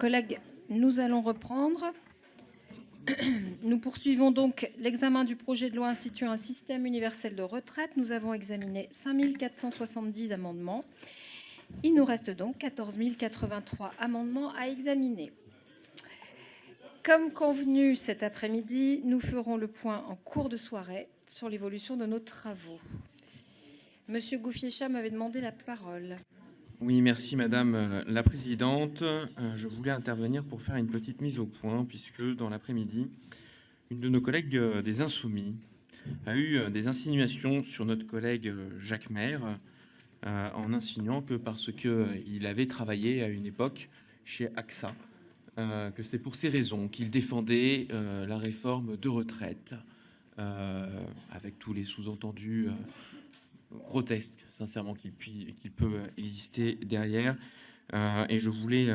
collègues, nous allons reprendre. Nous poursuivons donc l'examen du projet de loi instituant un système universel de retraite. Nous avons examiné 5 470 amendements. Il nous reste donc 14 083 amendements à examiner. Comme convenu cet après-midi, nous ferons le point en cours de soirée sur l'évolution de nos travaux. Monsieur Gouffier-Cha m'avait demandé la parole. Oui, merci Madame la Présidente. Je voulais intervenir pour faire une petite mise au point, puisque dans l'après-midi, une de nos collègues des Insoumis a eu des insinuations sur notre collègue Jacques Maire, en insinuant que parce qu'il avait travaillé à une époque chez AXA, que c'était pour ces raisons qu'il défendait la réforme de retraite, avec tous les sous-entendus grotesque, sincèrement, qu'il peut exister derrière. Et je voulais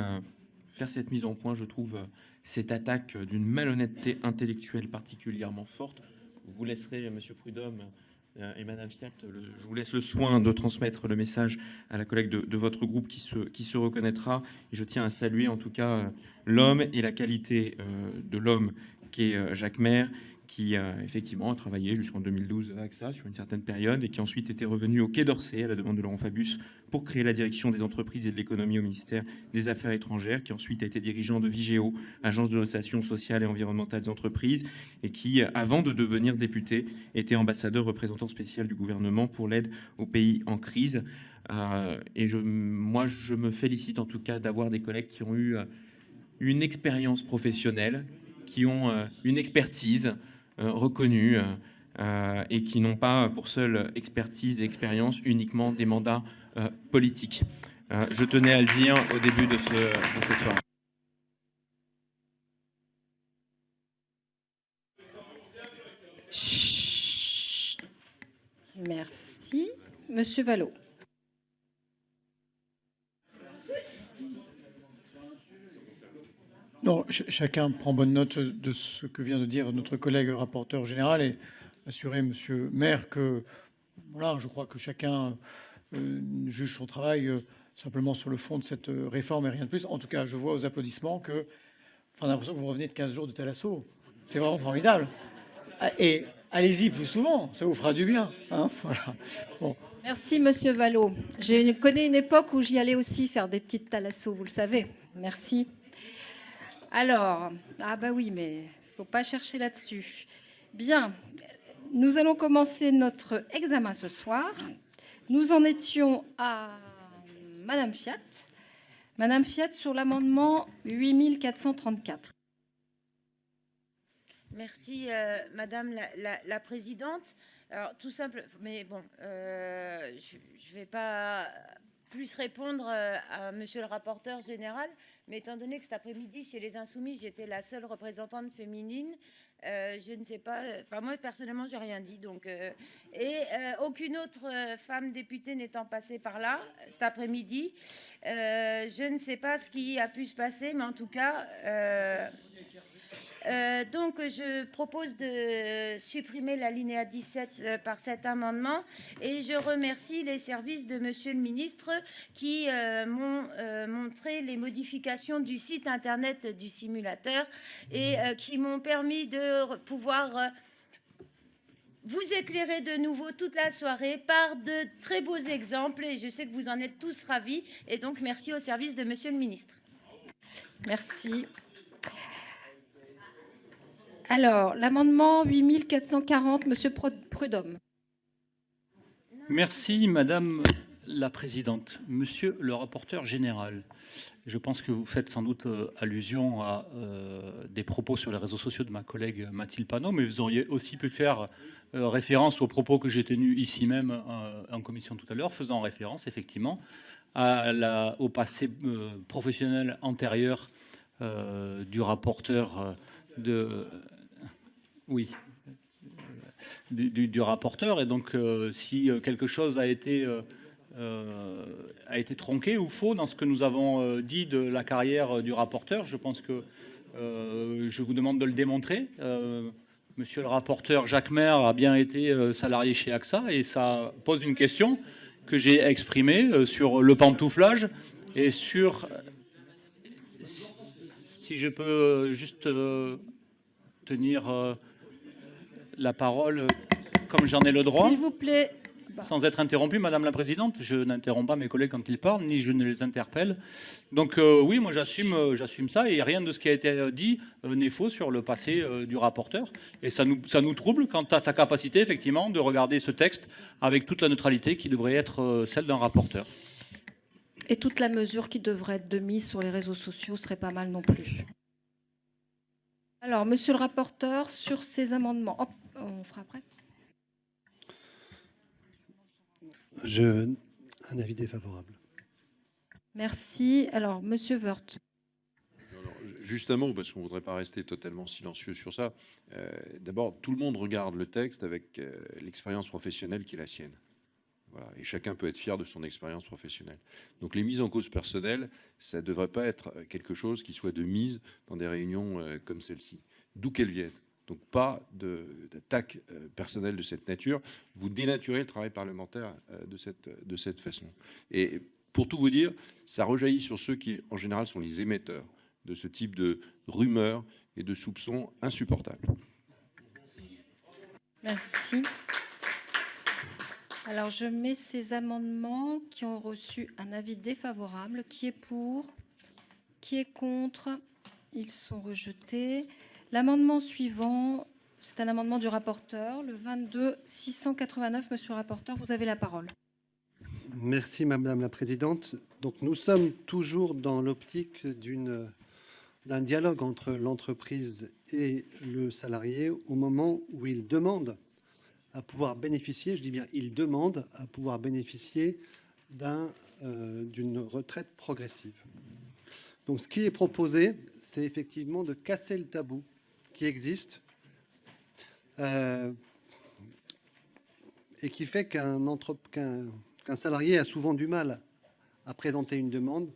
faire cette mise en point. Je trouve cette attaque d'une malhonnêteté intellectuelle particulièrement forte. Vous laisserez, Monsieur Prudhomme et Madame Fiat, je vous laisse le soin de transmettre le message à la collègue de votre groupe qui se reconnaîtra. Et je tiens à saluer en tout cas l'homme et la qualité de l'homme qui est Jacques Maire, qui effectivement a travaillé jusqu'en 2012 avec ça sur une certaine période et qui ensuite était revenu au Quai d'Orsay à la demande de Laurent Fabius pour créer la direction des entreprises et de l'économie au ministère des Affaires étrangères, qui ensuite a été dirigeant de Vigéo, agence de notation sociale et environnementale des entreprises, et qui, avant de devenir député, était ambassadeur représentant spécial du gouvernement pour l'aide aux pays en crise. Et moi, je me félicite en tout cas d'avoir des collègues qui ont eu une expérience professionnelle, qui ont une expertise reconnus et qui n'ont pas pour seule expertise et expérience uniquement des mandats politiques. Je tenais à le dire au début de cette soirée. Merci. Monsieur Vallaud. Non, chacun prend bonne note de ce que vient de dire notre collègue rapporteur général et assurer Monsieur Maire que, voilà, je crois que chacun juge son travail simplement sur le fond de cette réforme et rien de plus. En tout cas, je vois aux applaudissements que, on a l'impression que vous revenez de 15 jours de Thalasso. C'est vraiment formidable. Et allez-y plus souvent, ça vous fera du bien. Hein, voilà. Bon. Merci Monsieur Vallaud. Je connais une époque où j'y allais aussi faire des petites Thalasso, vous le savez. Merci. Alors, ah bah oui, mais il ne faut pas chercher là-dessus. Bien, nous allons commencer notre examen ce soir. Nous en étions à Madame Fiat. Madame Fiat sur l'amendement 8434. Merci, Madame la Présidente. Alors, tout simple, mais bon, je ne vais pas plus répondre à Monsieur le rapporteur général, mais étant donné que cet après-midi, chez les Insoumis, j'étais la seule représentante féminine, je ne sais pas, enfin moi personnellement, j'ai rien dit, donc aucune autre femme députée n'étant passée par là cet après-midi, je ne sais pas ce qui a pu se passer, mais en tout cas. Donc, je propose de supprimer l'alinéa 17 par cet amendement et je remercie les services de Monsieur le ministre qui m'ont montré les modifications du site internet du simulateur et qui m'ont permis de pouvoir vous éclairer de nouveau toute la soirée par de très beaux exemples et je sais que vous en êtes tous ravis et donc merci aux services de Monsieur le ministre. Merci. Alors, l'amendement 8440, Monsieur Prudhomme. Merci, Madame la Présidente. Monsieur le rapporteur général, je pense que vous faites sans doute allusion à des propos sur les réseaux sociaux de ma collègue Mathilde Panot, mais vous auriez aussi pu faire référence aux propos que j'ai tenus ici même en commission tout à l'heure, faisant référence effectivement au passé professionnel antérieur du rapporteur du rapporteur. Et donc, si quelque chose a été tronqué ou faux dans ce que nous avons dit de la carrière du rapporteur, je pense que je vous demande de le démontrer. Monsieur le rapporteur Jacques Maire a bien été salarié chez AXA et ça pose une question que j'ai exprimée sur le pantouflage et sur... Si je peux juste tenir la parole comme j'en ai le droit. S'il vous plaît. Sans être interrompu, Madame la Présidente, je n'interromps pas mes collègues quand ils parlent, ni je ne les interpelle. Donc oui, moi j'assume ça, et rien de ce qui a été dit n'est faux sur le passé du rapporteur. Et ça nous trouble quant à sa capacité, effectivement, de regarder ce texte avec toute la neutralité qui devrait être celle d'un rapporteur. Et toute la mesure qui devrait être de mise sur les réseaux sociaux serait pas mal non plus. Alors, monsieur le rapporteur, sur ces amendements. Hop, on fera après. Un avis défavorable. Merci. Alors, monsieur Woerth. Juste un mot, parce qu'on ne voudrait pas rester totalement silencieux sur ça. D'abord, tout le monde regarde le texte avec l'expérience professionnelle qui est la sienne. Voilà. Et chacun peut être fier de son expérience professionnelle. Donc les mises en cause personnelles, ça ne devrait pas être quelque chose qui soit de mise dans des réunions comme celle-ci, d'où qu'elles viennent. Donc pas d'attaque personnelle de cette nature. Vous dénaturez le travail parlementaire de cette façon. Et pour tout vous dire, ça rejaillit sur ceux qui, en général, sont les émetteurs de ce type de rumeurs et de soupçons insupportables. Merci. Alors, je mets ces amendements qui ont reçu un avis défavorable. Qui est pour? Qui est contre? Ils sont rejetés. L'amendement suivant, c'est un amendement du rapporteur, le 22-689. Monsieur le rapporteur, vous avez la parole. Merci Madame la Présidente. Donc nous sommes toujours dans l'optique d'un dialogue entre l'entreprise et le salarié au moment où il demande à pouvoir bénéficier, je dis bien il demande à pouvoir bénéficier d'une retraite progressive. Donc ce qui est proposé, c'est effectivement de casser le tabou qui existe et qui fait qu'un salarié a souvent du mal à présenter une demande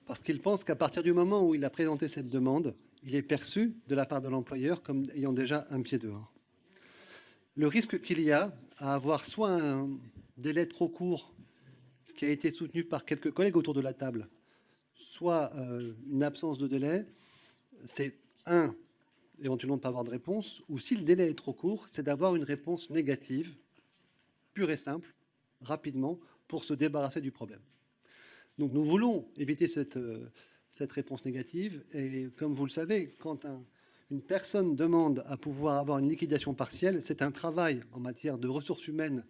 parce qu'il pense qu'à partir du moment où il a présenté cette demande, il est perçu de la part de l'employeur comme ayant déjà un pied dehors. Le risque qu'il y a à avoir soit un délai trop court, ce qui a été soutenu par quelques collègues autour de la table, soit une absence de délai, c'est éventuellement de ne pas avoir de réponse, ou si le délai est trop court, c'est d'avoir une réponse négative, pure et simple, rapidement, pour se débarrasser du problème. Donc nous voulons éviter cette réponse négative, et comme vous le savez, quand une personne demande à pouvoir avoir une liquidation partielle, c'est un travail en matière de ressources humaines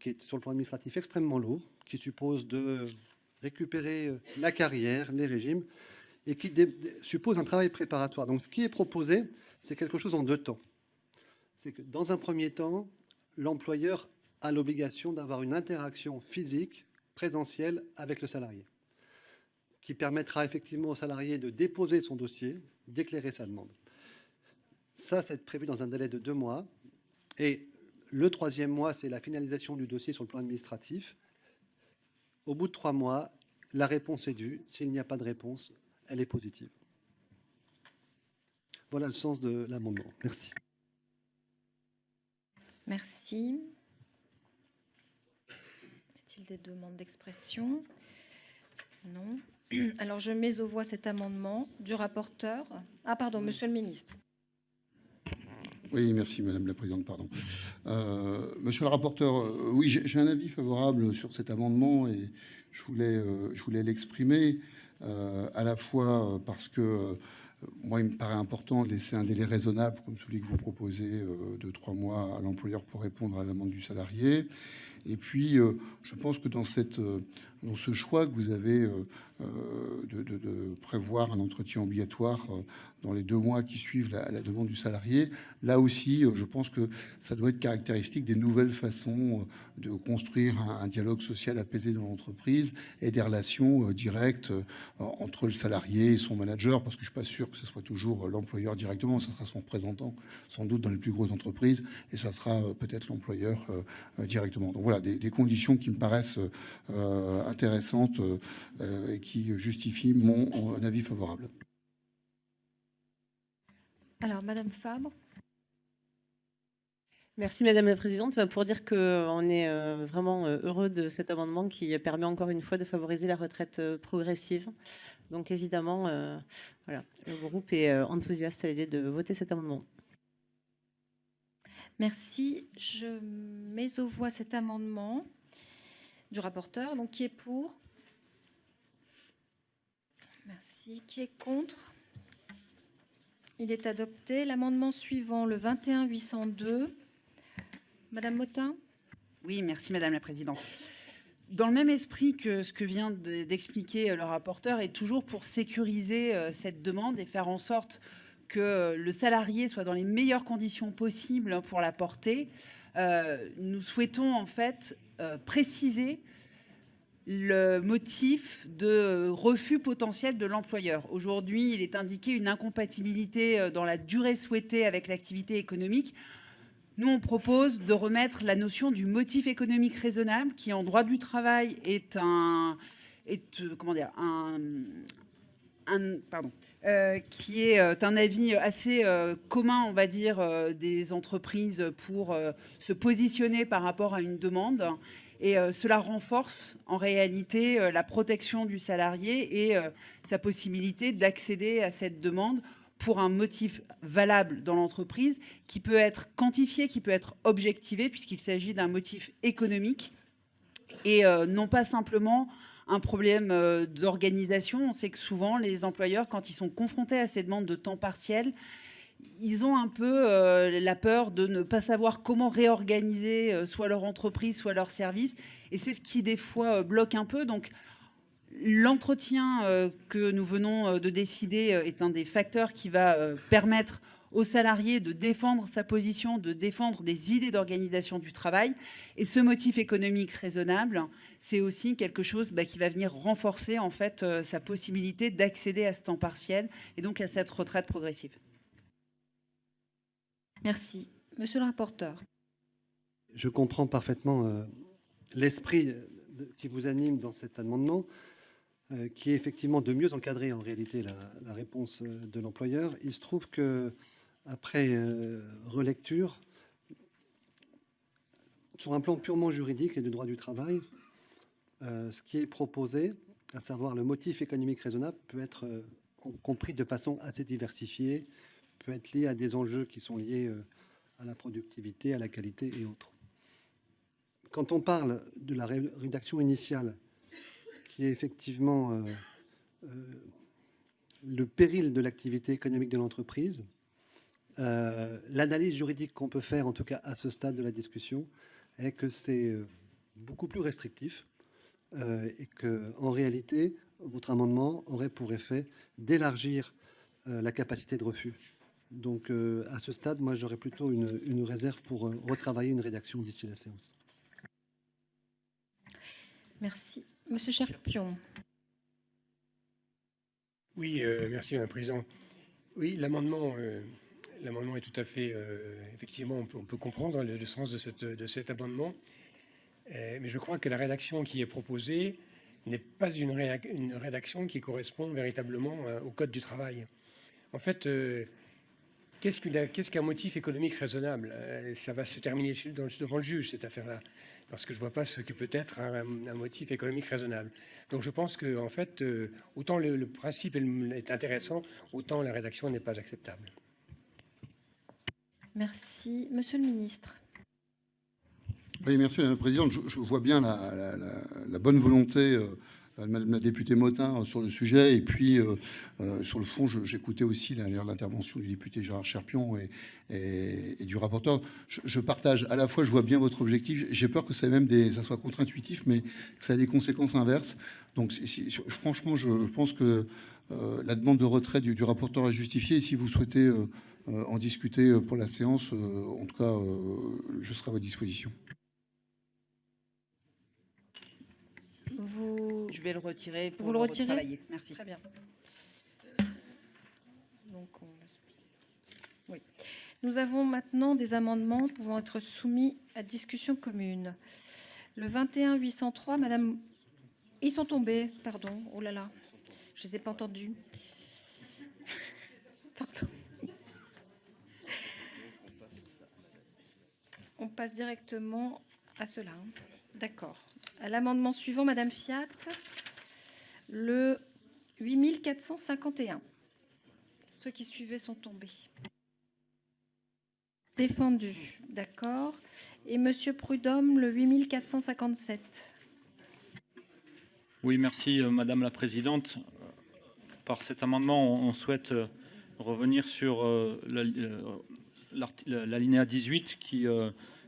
qui est sur le plan administratif extrêmement lourd, qui suppose de récupérer la carrière, les régimes, et qui suppose un travail préparatoire. Donc ce qui est proposé, c'est quelque chose en deux temps. C'est que dans un premier temps, l'employeur a l'obligation d'avoir une interaction physique, présentielle avec le salarié, qui permettra effectivement au salarié de déposer son dossier, d'éclairer sa demande. Ça, c'est prévu dans un délai de 2 mois. Et le 3e mois, c'est la finalisation du dossier sur le plan administratif. Au bout de 3 mois, la réponse est due. S'il n'y a pas de réponse, elle est positive. Voilà le sens de l'amendement. Merci. Merci. Y a-t-il des demandes d'expression? Non. Alors, je mets aux voix cet amendement du rapporteur. Ah, pardon, monsieur le ministre. Oui, merci Madame la Présidente, pardon. Monsieur le rapporteur, oui, j'ai un avis favorable sur cet amendement et je voulais l'exprimer à la fois parce que moi, il me paraît important de laisser un délai raisonnable, comme celui que vous proposez, de 3 mois à l'employeur pour répondre à la demande du salarié. Et puis, je pense que dans ce choix que vous avez de prévoir un entretien obligatoire dans les 2 mois qui suivent la demande du salarié, là aussi, je pense que ça doit être caractéristique des nouvelles façons de construire un dialogue social apaisé dans l'entreprise et des relations directes entre le salarié et son manager, parce que je ne suis pas sûr que ce soit toujours l'employeur directement, ça sera son représentant, sans doute dans les plus grosses entreprises, et ça sera peut-être l'employeur directement. Donc voilà, des conditions qui me paraissent intéressantes et qui justifient mon avis favorable. Alors, Madame Fabre. Merci Madame la Présidente. Pour dire qu'on est vraiment heureux de cet amendement qui permet encore une fois de favoriser la retraite progressive. Donc évidemment, voilà, le groupe est enthousiaste à l'idée de voter cet amendement. Merci. Je mets aux voix cet amendement du rapporteur. Donc, qui est pour? Merci. Qui est contre? Il est adopté. L'amendement suivant, le 21 802. Madame Mottin. Oui, merci Madame la Présidente. Dans le même esprit que ce que vient d'expliquer le rapporteur, et toujours pour sécuriser cette demande et faire en sorte que le salarié soit dans les meilleures conditions possibles pour la porter, nous souhaitons en fait préciser le motif de refus potentiel de l'employeur. Aujourd'hui, il est indiqué une incompatibilité dans la durée souhaitée avec l'activité économique. Nous, on propose de remettre la notion du motif économique raisonnable, qui en droit du travail est un avis assez commun, on va dire, des entreprises pour se positionner par rapport à une demande. Et cela renforce en réalité la protection du salarié et sa possibilité d'accéder à cette demande pour un motif valable dans l'entreprise qui peut être quantifié, qui peut être objectivé, puisqu'il s'agit d'un motif économique et non pas simplement un problème d'organisation. On sait que souvent, les employeurs, quand ils sont confrontés à ces demandes de temps partiel, ils ont un peu la peur de ne pas savoir comment réorganiser soit leur entreprise, soit leur service. Et c'est ce qui, des fois, bloque un peu. Donc, l'entretien que nous venons de décider est un des facteurs qui va permettre aux salariés de défendre sa position, de défendre des idées d'organisation du travail. Et ce motif économique raisonnable, c'est aussi quelque chose qui va venir renforcer en fait sa possibilité d'accéder à ce temps partiel et donc à cette retraite progressive. Merci. Monsieur le rapporteur. Je comprends parfaitement l'esprit qui vous anime dans cet amendement, qui est effectivement de mieux encadrer en réalité la réponse de l'employeur. Il se trouve que après relecture, sur un plan purement juridique et de droit du travail, ce qui est proposé, à savoir le motif économique raisonnable, peut être compris de façon assez diversifiée, peut être lié à des enjeux qui sont liés à la productivité, à la qualité et autres. Quand on parle de la rédaction initiale, qui est effectivement le péril de l'activité économique de l'entreprise, l'analyse juridique qu'on peut faire, en tout cas à ce stade de la discussion, est que c'est beaucoup plus restrictif et qu'en réalité, votre amendement aurait pour effet d'élargir la capacité de refus. Donc, à ce stade, moi, j'aurais plutôt une réserve pour retravailler une rédaction d'ici la séance. Merci. Monsieur Cherpion. Oui, merci, Madame la Présidente. Oui, l'amendement est tout à fait... effectivement, on peut comprendre le sens de cet amendement. Mais je crois que la rédaction qui est proposée n'est pas une rédaction qui correspond véritablement au Code du travail. En fait, qu'est-ce qu'un motif économique raisonnable? Ça va se terminer devant le juge, cette affaire-là, parce que je ne vois pas ce que peut être un motif économique raisonnable. Donc je pense que, en fait, autant le principe est intéressant, autant la rédaction n'est pas acceptable. Merci. Monsieur le ministre. Oui, merci Madame la Présidente. Je vois bien la bonne volonté de Madame la députée Mottin sur le sujet. Et puis, sur le fond, j'écoutais aussi l'intervention du député Gérard Cherpion et du rapporteur. Je partage à la fois, je vois bien votre objectif. J'ai peur que ça soit contre-intuitif, mais que ça ait des conséquences inverses. Donc, franchement, je pense que la demande de retrait du rapporteur est justifiée. Et si vous souhaitez en discuter pour la séance, en tout cas, je serai à votre disposition. Je vais le retirer pour vous le retirez. Retravailler. Merci. Très bien. Donc, oui. Nous avons maintenant des amendements pouvant être soumis à discussion commune. Le 21 803, Madame... Ils sont tombés, pardon. Oh là là, je ne les ai pas entendus. Pardon. passe directement à cela. Hein. D'accord. À l'amendement suivant, Madame Fiat, le 8451. Ceux qui suivaient sont tombés. Défendu. D'accord. Et Monsieur Prudhomme, le 8457. Oui, merci Madame la Présidente. Par cet amendement, on souhaite revenir sur l'alinéa 18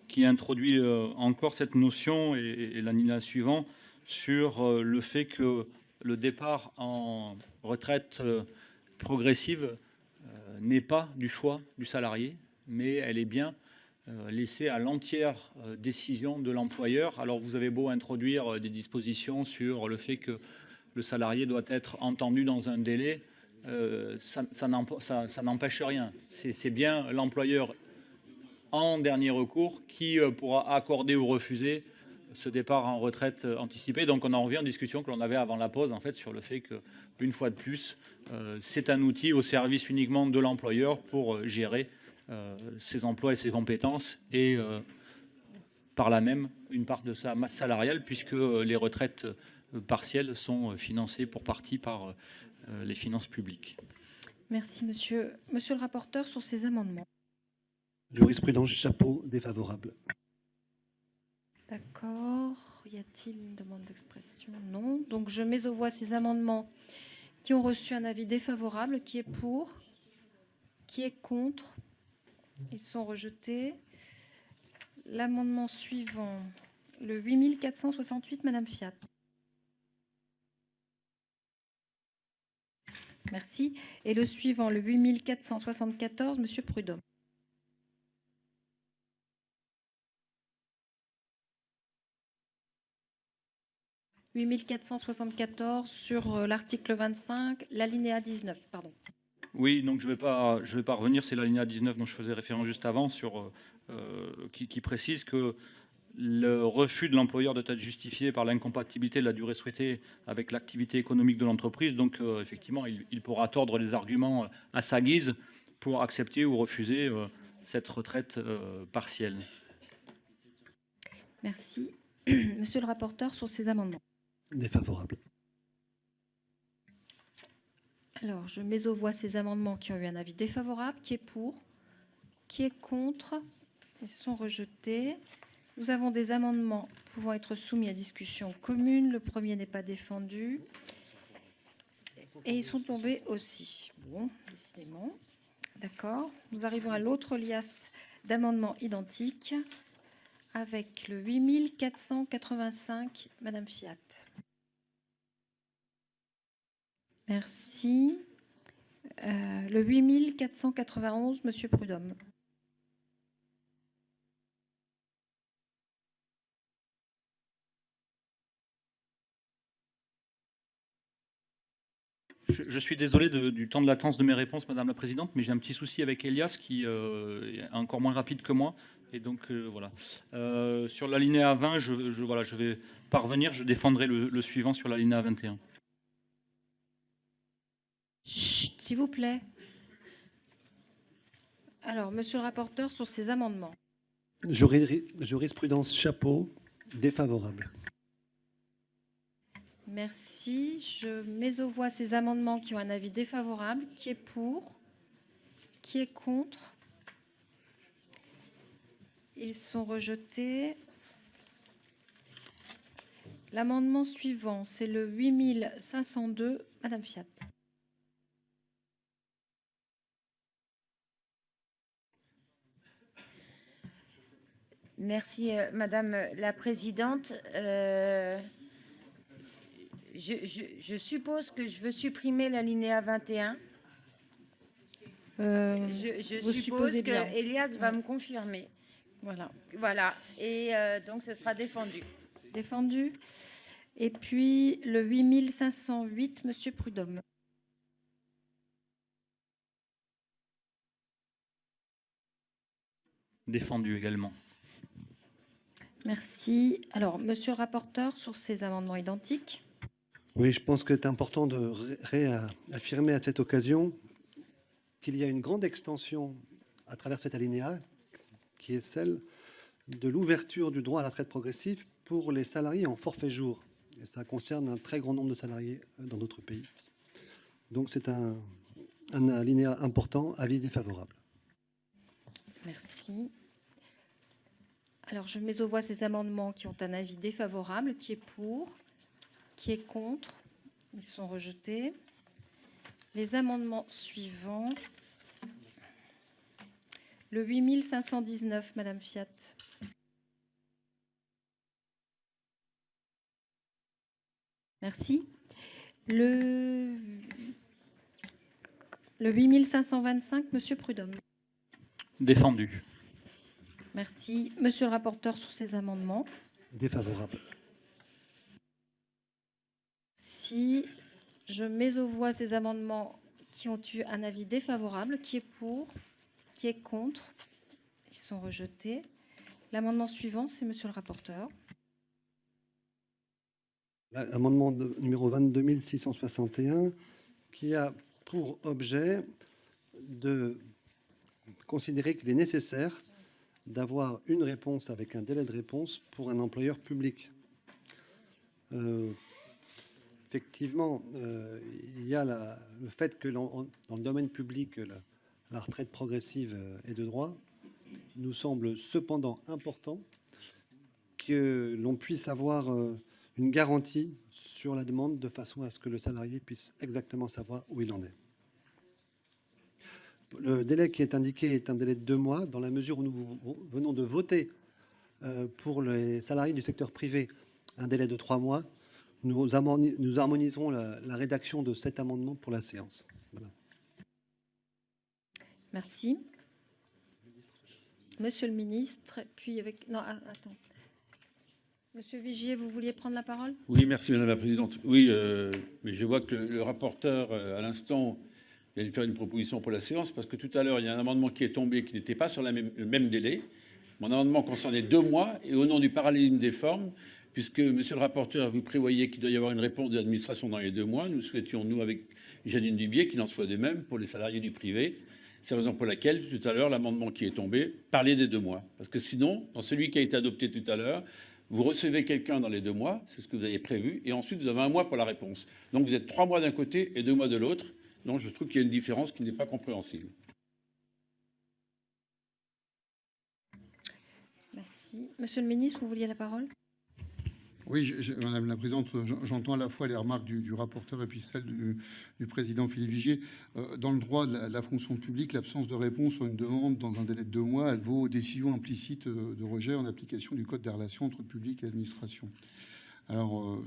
qui introduit encore cette notion et l'alinéa suivant sur le fait que le départ en retraite progressive n'est pas du choix du salarié, mais elle est bien laissée à l'entière décision de l'employeur. Alors vous avez beau introduire des dispositions sur le fait que le salarié doit être entendu dans un délai, ça n'empêche rien. C'est bien l'employeur en dernier recours qui pourra accorder ou refuser ce départ en retraite anticipée. Donc on en revient aux discussions que l'on avait avant la pause, en fait, sur le fait qu'une fois de plus, c'est un outil au service uniquement de l'employeur pour gérer ses emplois et ses compétences et par là même une part de sa masse salariale, puisque les retraites partielles sont financées pour partie par les finances publiques. Merci, monsieur. Monsieur le rapporteur, sur ces amendements. Jurisprudence chapeau, défavorable. D'accord. Y a-t-il une demande d'expression? Non. Donc, je mets aux voix ces amendements qui ont reçu un avis défavorable. Qui est pour? Qui est contre? Ils sont rejetés. L'amendement suivant, le 8468, Madame Fiat. Merci. Et le suivant, le 8474, Monsieur Prudhomme. « 8474 sur l'article 25, l'alinéa 19, pardon. » Oui, donc je vais pas revenir, c'est l'alinéa 19 dont je faisais référence juste avant, sur, qui précise que le refus de l'employeur doit être justifié par l'incompatibilité de la durée souhaitée avec l'activité économique de l'entreprise. Donc effectivement, il pourra tordre les arguments à sa guise pour accepter ou refuser cette retraite partielle. Merci. Monsieur le rapporteur, sur ces amendements. Défavorable. Alors, je mets aux voix ces amendements qui ont eu un avis défavorable. Qui est pour? Qui est contre? Ils sont rejetés. Nous avons des amendements pouvant être soumis à discussion commune. Le premier n'est pas défendu. Et ils sont tombés aussi. Bon, décidément. D'accord. Nous arrivons à l'autre liasse d'amendements identiques avec le 8485, Madame Fiat. Merci. Le 8491, Monsieur Prudhomme. Je suis désolé du temps de latence de mes réponses, Madame la Présidente, mais j'ai un petit souci avec Elias qui est encore moins rapide que moi. Et donc, voilà. Sur l'alinéa 20, je vais parvenir. Je défendrai le suivant sur l'alinéa 21. Chut, s'il vous plaît. Alors, monsieur le rapporteur, sur ces amendements. Jurisprudence chapeau, défavorable. Merci. Je mets aux voix ces amendements qui ont un avis défavorable. Qui est pour? Qui est contre? Ils sont rejetés. L'amendement suivant, c'est le 8502, Madame Fiat. Merci, Madame la Présidente. Je suppose que je veux supprimer l'alinéa 21. Je suppose que Elias va me confirmer. Voilà. Voilà. Et donc, ce sera défendu. Défendu. Et puis, le 8508, Monsieur Prudhomme. Défendu également. Merci. Alors, monsieur le rapporteur, sur ces amendements identiques. Oui, je pense que c'est important de réaffirmer à cette occasion qu'il y a une grande extension à travers cet alinéa, qui est celle de l'ouverture du droit à la retraite progressive pour les salariés en forfait jour. Et ça concerne un très grand nombre de salariés dans notre pays. Donc c'est un alinéa important, avis défavorable. Merci. Alors, je mets aux voix ces amendements qui ont un avis défavorable. Qui est pour? Qui est contre? Ils sont rejetés. Les amendements suivants. Le 8519, Madame Fiat. Merci. Le 8525, Monsieur Prudhomme. Défendu. Merci. Monsieur le rapporteur, sur ces amendements. Défavorable. Si je mets aux voix ces amendements qui ont eu un avis défavorable, qui est pour, qui est contre, ils sont rejetés. L'amendement suivant, c'est monsieur le rapporteur. L'amendement numéro 22661 qui a pour objet de considérer qu'il est nécessaire d'avoir une réponse avec un délai de réponse pour un employeur public. Effectivement, il y a le fait que dans le domaine public, la retraite progressive est de droit. Il nous semble cependant important que l'on puisse avoir une garantie sur la demande de façon à ce que le salarié puisse exactement savoir où il en est. Le délai qui est indiqué est un délai de 2 mois, dans la mesure où nous venons de voter pour les salariés du secteur privé un délai de 3 mois. Nous harmoniserons la rédaction de cet amendement pour la séance. Voilà. Merci. Monsieur le ministre, puis avec... Non, attends. Monsieur Vigier, vous vouliez prendre la parole? Oui, merci Madame la Présidente. Oui, mais je vois que le rapporteur, à l'instant, vient de faire une proposition pour la séance, parce que tout à l'heure, il y a un amendement qui est tombé qui n'était pas sur le même délai. Mon amendement concernait 2 mois, et au nom du parallélisme des formes, puisque Monsieur le rapporteur, vous prévoyez qu'il doit y avoir une réponse de l'administration dans les 2 mois, nous souhaitions, nous, avec Janine Dubié, qu'il en soit de même pour les salariés du privé. C'est la raison pour laquelle, tout à l'heure, l'amendement qui est tombé parlait des 2 mois. Parce que sinon, dans celui qui a été adopté tout à l'heure, vous recevez quelqu'un dans les 2 mois, c'est ce que vous avez prévu, et ensuite vous avez 1 mois pour la réponse. Donc vous êtes 3 mois d'un côté et 2 mois de l'autre. Donc je trouve qu'il y a une différence qui n'est pas compréhensible. Merci. Monsieur le ministre, vous vouliez la parole? Oui, Madame la Présidente, j'entends à la fois les remarques du rapporteur et puis celles du président Philippe Vigier. Dans le droit de la fonction publique, l'absence de réponse sur une demande dans un délai de 2 mois, elle vaut décision implicite de rejet en application du Code des relations entre le public et l'administration. Alors,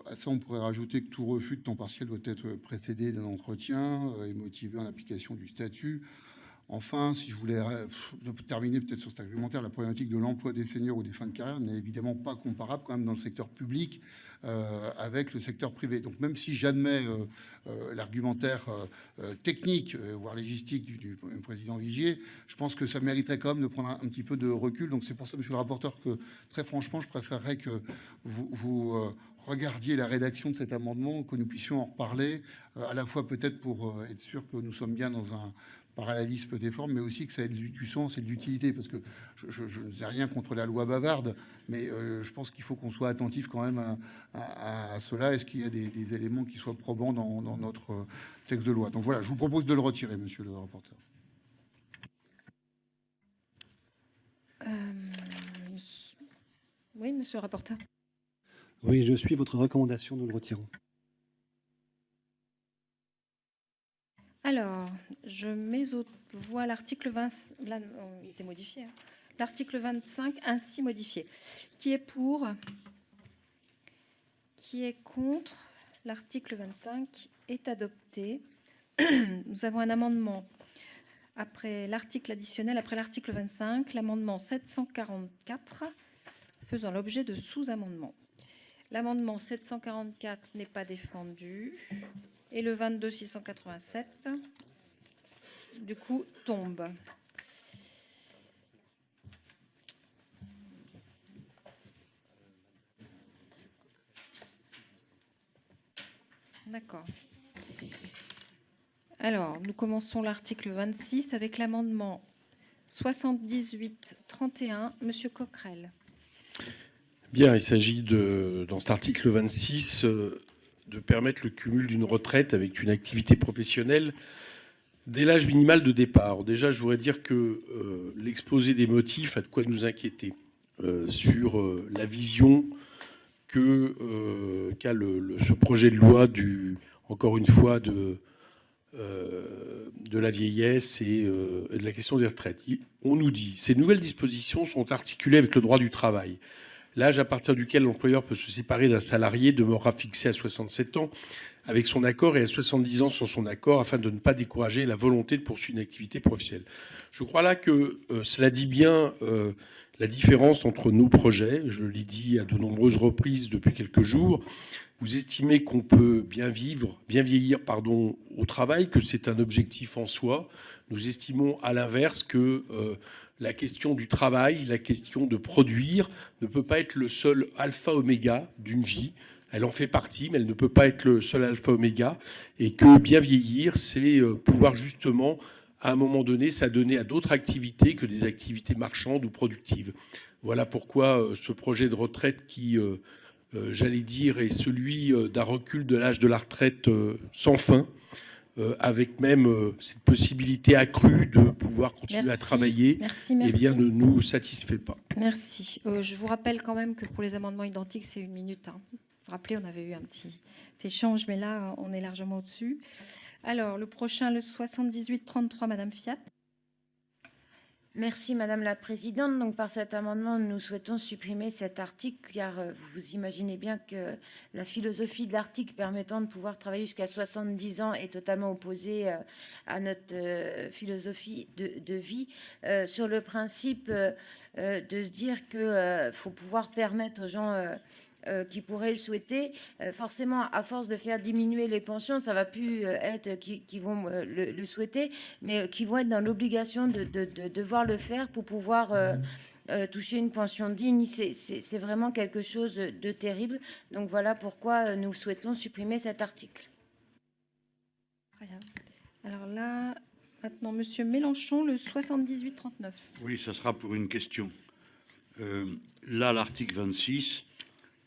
à ça, on pourrait rajouter que tout refus de temps partiel doit être précédé d'un entretien et motivé en application du statut. Enfin, si je voulais terminer peut-être sur cet argumentaire, la problématique de l'emploi des seniors ou des fins de carrière n'est évidemment pas comparable quand même dans le secteur public avec le secteur privé. Donc même si j'admets l'argumentaire technique, voire légistique du président Vigier, je pense que ça mériterait quand même de prendre un petit peu de recul. Donc c'est pour ça, monsieur le rapporteur, que très franchement, je préférerais que vous regardiez la rédaction de cet amendement, que nous puissions en reparler, à la fois peut-être pour être sûr que nous sommes bien dans un parallélisme des formes, mais aussi que ça ait du sens et de l'utilité, parce que je n'ai rien contre la loi bavarde, mais je pense qu'il faut qu'on soit attentif quand même à cela. Est-ce qu'il y a des éléments qui soient probants dans notre texte de loi? Donc voilà, je vous propose de le retirer, monsieur le rapporteur. Oui, monsieur le rapporteur. Oui, je suis votre recommandation, nous le retirons. Alors, je mets aux voix l'article 20, là, il était modifié, hein. L'article 25 ainsi modifié. Qui est pour? Qui est contre? L'article 25 est adopté. Nous avons un amendement après l'article additionnel, après l'article 25, l'amendement 744 faisant l'objet de sous-amendements. L'amendement 744 n'est pas défendu. Et le 22 687, du coup, tombe. D'accord. Alors, nous commençons l'article 26 avec l'amendement 78-31, Monsieur Coquerel. Bien, il s'agit dans cet article 26 de permettre le cumul d'une retraite avec une activité professionnelle dès l'âge minimal de départ. Déjà, je voudrais dire que l'exposé des motifs a de quoi nous inquiéter sur la vision qu'a ce projet de loi encore une fois, de la vieillesse et de la question des retraites. On nous dit, ces nouvelles dispositions sont articulées avec le droit du travail. L'âge à partir duquel l'employeur peut se séparer d'un salarié demeurera fixé à 67 ans avec son accord et à 70 ans sans son accord afin de ne pas décourager la volonté de poursuivre une activité professionnelle. Je crois là que cela dit bien la différence entre nos projets. Je l'ai dit à de nombreuses reprises depuis quelques jours. Vous estimez qu'on peut bien vieillir au travail, que c'est un objectif en soi. Nous estimons à l'inverse que la question du travail, la question de produire ne peut pas être le seul alpha-oméga d'une vie. Elle en fait partie, mais elle ne peut pas être le seul alpha-oméga. Et que bien vieillir, c'est pouvoir justement, à un moment donné, s'adonner à d'autres activités que des activités marchandes ou productives. Voilà pourquoi ce projet de retraite qui, j'allais dire, est celui d'un recul de l'âge de la retraite sans fin, avec même cette possibilité accrue de pouvoir continuer à travailler, eh bien, ne nous satisfait pas. Merci. Je vous rappelle quand même que pour les amendements identiques, c'est 1 minute. Vous vous rappelez, on avait eu un petit échange, mais là, on est largement au-dessus. Alors, le prochain, le 78-33, Madame Fiat. Merci Madame la Présidente. Donc, par cet amendement, nous souhaitons supprimer cet article car vous imaginez bien que la philosophie de l'article permettant de pouvoir travailler jusqu'à 70 ans est totalement opposée à notre philosophie de vie sur le principe de se dire qu'il faut pouvoir permettre aux gens qui pourraient le souhaiter. Forcément, à force de faire diminuer les pensions, ça va plus être qui vont le souhaiter, mais qui vont être dans l'obligation de devoir le faire pour pouvoir toucher une pension digne. C'est vraiment quelque chose de terrible. Donc voilà pourquoi nous souhaitons supprimer cet article. Très bien. Alors là, maintenant, Monsieur Mélenchon, le 78-39. Oui, ça sera pour une question. Là, l'article 26...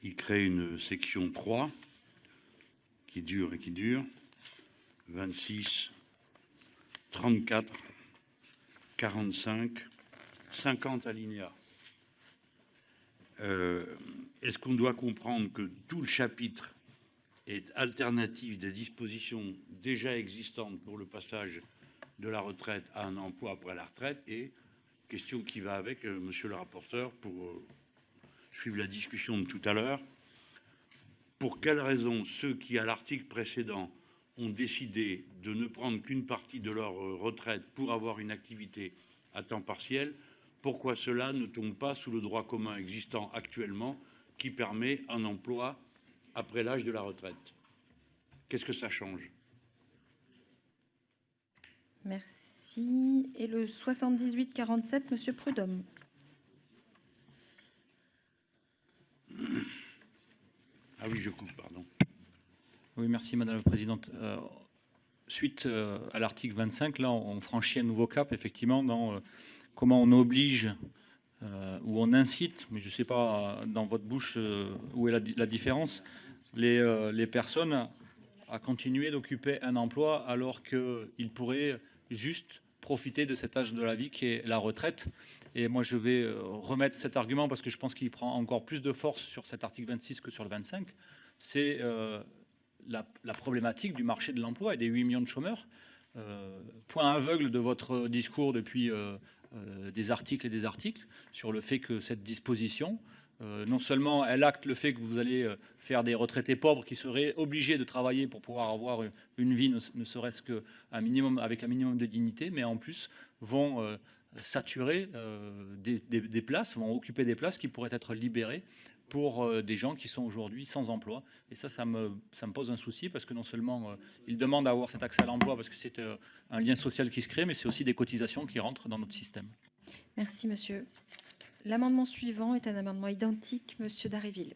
il crée une section 3 qui dure et qui dure. 26, 34, 45, 50 alinéas. Est-ce qu'on doit comprendre que tout le chapitre est alternatif des dispositions déjà existantes pour le passage de la retraite à un emploi après la retraite? Et question qui va avec, monsieur le rapporteur, pour suivre la discussion de tout à l'heure, pour quelles raisons ceux qui, à l'article précédent, ont décidé de ne prendre qu'une partie de leur retraite pour avoir une activité à temps partiel, pourquoi cela ne tombe pas sous le droit commun existant actuellement qui permet un emploi après l'âge de la retraite? Qu'est-ce que ça change? Merci. Et le 78-47, Monsieur Prudhomme. Ah oui, je coupe, pardon. Oui, merci Madame la Présidente. Suite à l'article 25, là, on franchit un nouveau cap, effectivement, dans comment on oblige ou on incite, mais je ne sais pas dans votre bouche où est la différence, les personnes à continuer d'occuper un emploi alors qu'ils pourraient juste profiter de cet âge de la vie qui est la retraite. Et moi, je vais remettre cet argument parce que je pense qu'il prend encore plus de force sur cet article 26 que sur le 25. C'est la problématique du marché de l'emploi et des 8 millions de chômeurs. Point aveugle de votre discours depuis des articles et des articles sur le fait que cette disposition, non seulement elle acte le fait que vous allez faire des retraités pauvres qui seraient obligés de travailler pour pouvoir avoir une vie, ne serait-ce qu'un minimum, avec un minimum de dignité, mais en plus vont saturer des places, vont occuper des places qui pourraient être libérées pour des gens qui sont aujourd'hui sans emploi. Et ça me pose un souci parce que non seulement ils demandent à avoir cet accès à l'emploi parce que c'est un lien social qui se crée, mais c'est aussi des cotisations qui rentrent dans notre système. Merci, monsieur. L'amendement suivant est un amendement identique, monsieur Dharréville.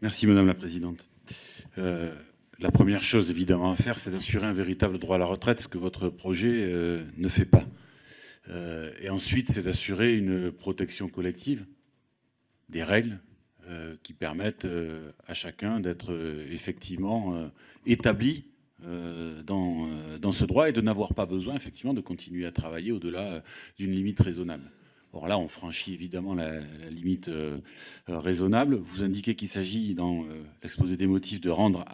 Merci, Madame la Présidente. La première chose évidemment à faire, c'est d'assurer un véritable droit à la retraite, ce que votre projet ne fait pas. Et ensuite, c'est d'assurer une protection collective, des règles qui permettent à chacun d'être effectivement établi dans ce droit et de n'avoir pas besoin effectivement de continuer à travailler au-delà d'une limite raisonnable. Or là, on franchit évidemment la limite raisonnable. Vous indiquez qu'il s'agit, dans l'exposé des motifs, de rendre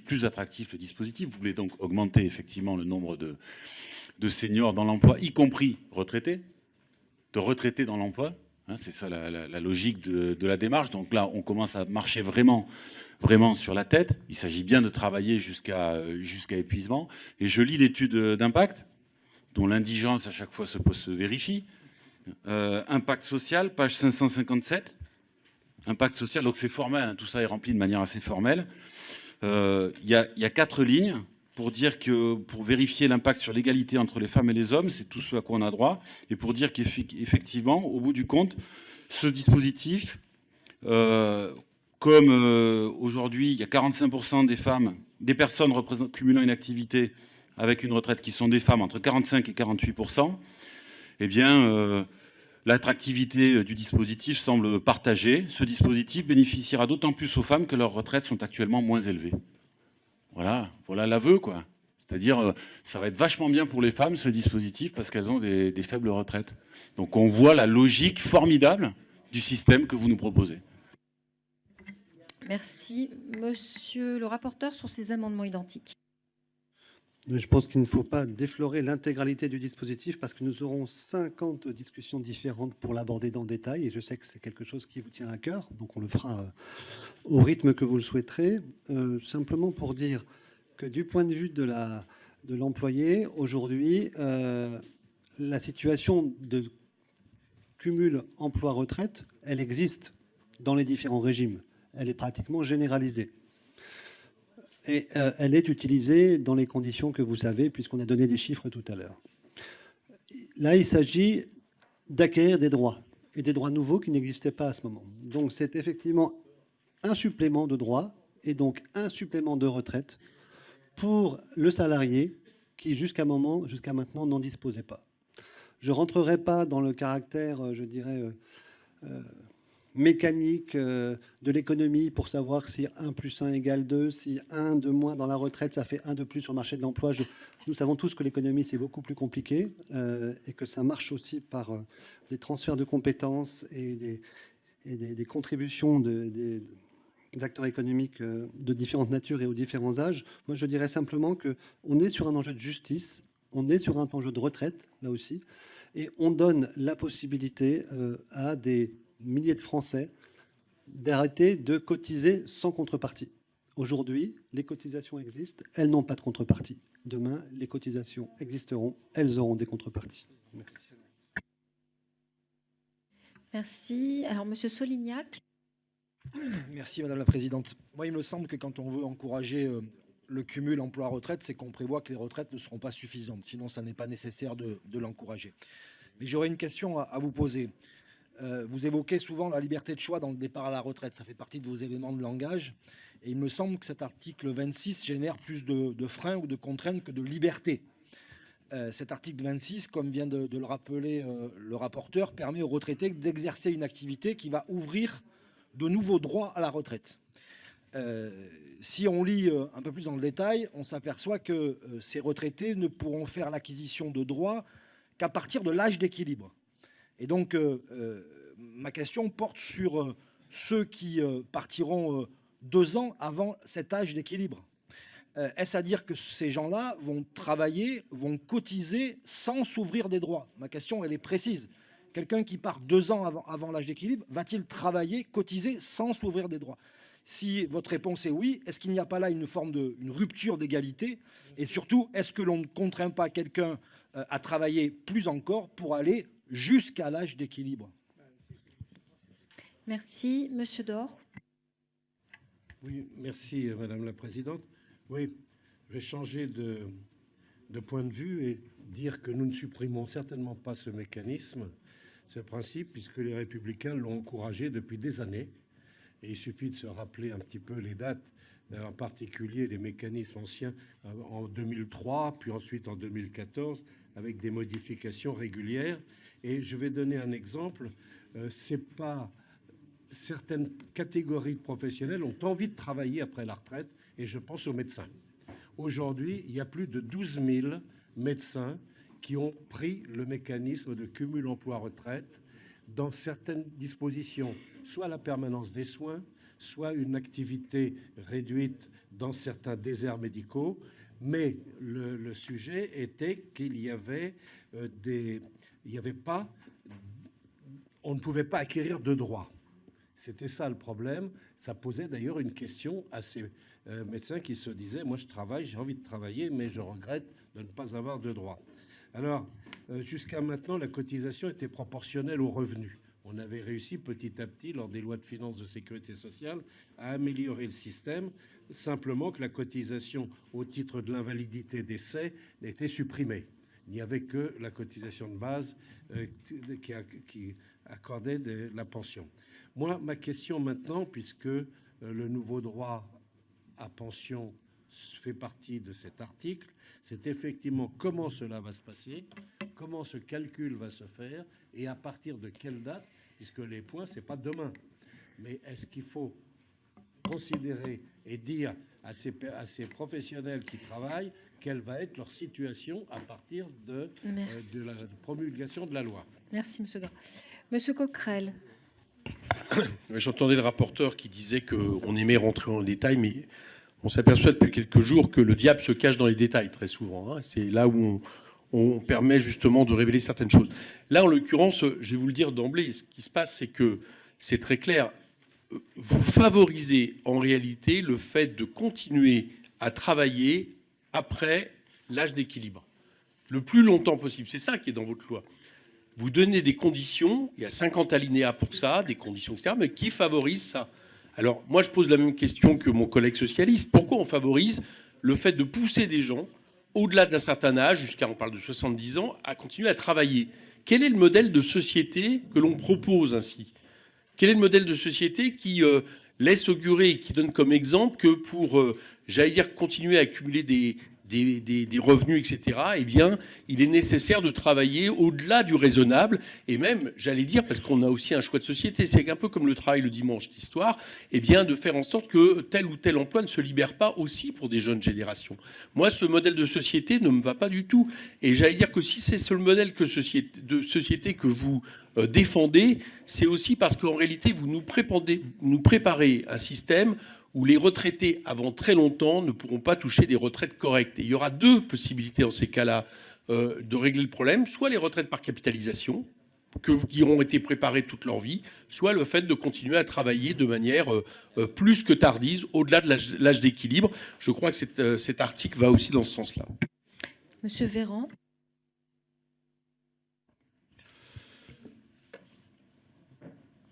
plus attractif le dispositif. Vous voulez donc augmenter effectivement le nombre de seniors dans l'emploi, y compris retraités, de retraités dans l'emploi. Hein, c'est ça la logique de la démarche. Donc là, on commence à marcher vraiment sur la tête. Il s'agit bien de travailler jusqu'à épuisement. Et je lis l'étude d'impact, dont l'indigence à chaque fois se vérifie. Impact social, page 557. Impact social, donc c'est formel, hein, tout ça est rempli de manière assez formelle. Il y a 4 lignes pour dire que pour vérifier l'impact sur l'égalité entre les femmes et les hommes, c'est tout ce à quoi on a droit, et pour dire qu'effectivement, au bout du compte, ce dispositif, comme aujourd'hui, il y a 45% des personnes cumulant une activité avec une retraite qui sont des femmes, entre 45 et 48%, eh bien, l'attractivité du dispositif semble partagée. Ce dispositif bénéficiera d'autant plus aux femmes que leurs retraites sont actuellement moins élevées. Voilà l'aveu, quoi. C'est-à-dire, ça va être vachement bien pour les femmes, ce dispositif, parce qu'elles ont des faibles retraites. Donc on voit la logique formidable du système que vous nous proposez. Merci. Monsieur le rapporteur, sur ces amendements identiques. Je pense qu'il ne faut pas déflorer l'intégralité du dispositif parce que nous aurons 50 discussions différentes pour l'aborder dans le détail et je sais que c'est quelque chose qui vous tient à cœur, donc on le fera au rythme que vous le souhaiterez. Simplement pour dire que du point de vue de l'employé, aujourd'hui, la situation de cumul emploi-retraite, elle existe dans les différents régimes. Elle est pratiquement généralisée. Et elle est utilisée dans les conditions que vous savez, puisqu'on a donné des chiffres tout à l'heure. Là, il s'agit d'acquérir des droits, et des droits nouveaux qui n'existaient pas à ce moment. Donc c'est effectivement un supplément de droits, et donc un supplément de retraite pour le salarié qui, jusqu'à maintenant, n'en disposait pas. Je ne rentrerai pas dans le caractère, je dirais, mécanique de l'économie pour savoir si 1 + 1 = 2, si 1 de moins dans la retraite, ça fait 1 de plus sur le marché de l'emploi. Nous savons tous que l'économie, c'est beaucoup plus compliqué et que ça marche aussi par des transferts de compétences et des contributions des acteurs économiques de différentes natures et aux différents âges. Moi, je dirais simplement qu'on est sur un enjeu de justice, on est sur un enjeu de retraite, là aussi, et on donne la possibilité à des milliers de Français d'arrêter de cotiser sans contrepartie. Aujourd'hui, les cotisations existent, elles n'ont pas de contrepartie. Demain, les cotisations existeront, elles auront des contreparties. Merci. Merci. Alors, Monsieur Solignac. Merci Madame la Présidente. Moi, il me semble que quand on veut encourager le cumul emploi-retraite, c'est qu'on prévoit que les retraites ne seront pas suffisantes. Sinon, ça n'est pas nécessaire de l'encourager. Mais j'aurais une question à vous poser. Vous évoquez souvent la liberté de choix dans le départ à la retraite. Ça fait partie de vos éléments de langage. Et il me semble que cet article 26 génère plus de freins ou de contraintes que de liberté. Cet article 26, comme vient de le rappeler le rapporteur, permet aux retraités d'exercer une activité qui va ouvrir de nouveaux droits à la retraite. Si on lit un peu plus dans le détail, on s'aperçoit que ces retraités ne pourront faire l'acquisition de droits qu'à partir de l'âge d'équilibre. Et donc, ma question porte sur ceux qui partiront 2 ans avant cet âge d'équilibre. Est-ce à dire que ces gens-là vont travailler, vont cotiser sans s'ouvrir des droits? Ma question, elle est précise. Quelqu'un qui part 2 ans avant l'âge d'équilibre, va-t-il travailler, cotiser sans s'ouvrir des droits? Si votre réponse est oui, est-ce qu'il n'y a pas là une forme une rupture d'égalité? Et surtout, est-ce que l'on ne contraint pas quelqu'un à travailler plus encore pour aller jusqu'à l'âge d'équilibre? Merci. Monsieur Dor. Oui, merci Madame la Présidente. Oui, je vais changer de point de vue et dire que nous ne supprimons certainement pas ce mécanisme, ce principe, puisque les Républicains l'ont encouragé depuis des années. Et il suffit de se rappeler un petit peu les dates en particulier les mécanismes anciens en 2003, puis ensuite en 2014, avec des modifications régulières. Et je vais donner un exemple. C'est pas certaines catégories professionnelles ont envie de travailler après la retraite, et je pense aux médecins. Aujourd'hui, il y a plus de 12 000 médecins qui ont pris le mécanisme de cumul emploi-retraite dans certaines dispositions, soit la permanence des soins, soit une activité réduite dans certains déserts médicaux. Mais le sujet était qu'il y avait on ne pouvait pas acquérir de droits. C'était ça le problème. Ça posait d'ailleurs une question à ces médecins qui se disaient « Moi, je travaille, j'ai envie de travailler, mais je regrette de ne pas avoir de droits. » Alors, jusqu'à maintenant, la cotisation était proportionnelle aux revenus. On avait réussi petit à petit, lors des lois de finances de sécurité sociale, à améliorer le système, simplement que la cotisation au titre de l'invalidité décès était supprimée. Il n'y avait que la cotisation de base qui accordait la pension. Moi, ma question maintenant, puisque le nouveau droit à pension fait partie de cet article, c'est effectivement comment cela va se passer, comment ce calcul va se faire et à partir de quelle date, puisque les points, ce n'est pas demain. Mais est-ce qu'il faut considérer et dire à ces professionnels qui travaillent quelle va être leur situation à partir de la promulgation de la loi? Merci, Monsieur Gras. Monsieur Coquerel. J'entendais le rapporteur qui disait qu'on aimait rentrer en détail, mais on s'aperçoit depuis quelques jours que le diable se cache dans les détails très souvent. C'est là où on permet justement de révéler certaines choses. Là, en l'occurrence, je vais vous le dire d'emblée, ce qui se passe, c'est que c'est très clair. Vous favorisez en réalité le fait de continuer à travailler après l'âge d'équilibre, le plus longtemps possible. C'est ça qui est dans votre loi. Vous donnez des conditions, il y a 50 alinéas pour ça, des conditions, etc., mais qui favorisent ça? Alors, moi, je pose la même question que mon collègue socialiste. Pourquoi on favorise le fait de pousser des gens, au-delà d'un certain âge, jusqu'à, on parle de 70 ans, à continuer à travailler? Quel est le modèle de société que l'on propose ainsi? Quel est le modèle de société qui laisse augurer et qui donne comme exemple que pour, j'allais dire, continuer à accumuler des revenus, etc., eh bien, il est nécessaire de travailler au-delà du raisonnable, et même, j'allais dire, parce qu'on a aussi un choix de société, c'est un peu comme le travail le dimanche d'histoire, eh bien, de faire en sorte que tel ou tel emploi ne se libère pas aussi pour des jeunes générations. Moi, ce modèle de société ne me va pas du tout, et j'allais dire que si c'est ce modèle de société que vous défendez, c'est aussi parce qu'en réalité, vous nous préparez un système où les retraités, avant très longtemps, ne pourront pas toucher des retraites correctes. Et il y aura deux possibilités dans ces cas-là de régler le problème, soit les retraites par capitalisation, qui auront été préparées toute leur vie, soit le fait de continuer à travailler de manière plus que tardive, au-delà de l'âge d'équilibre. Je crois que cet article va aussi dans ce sens-là. Monsieur Véran.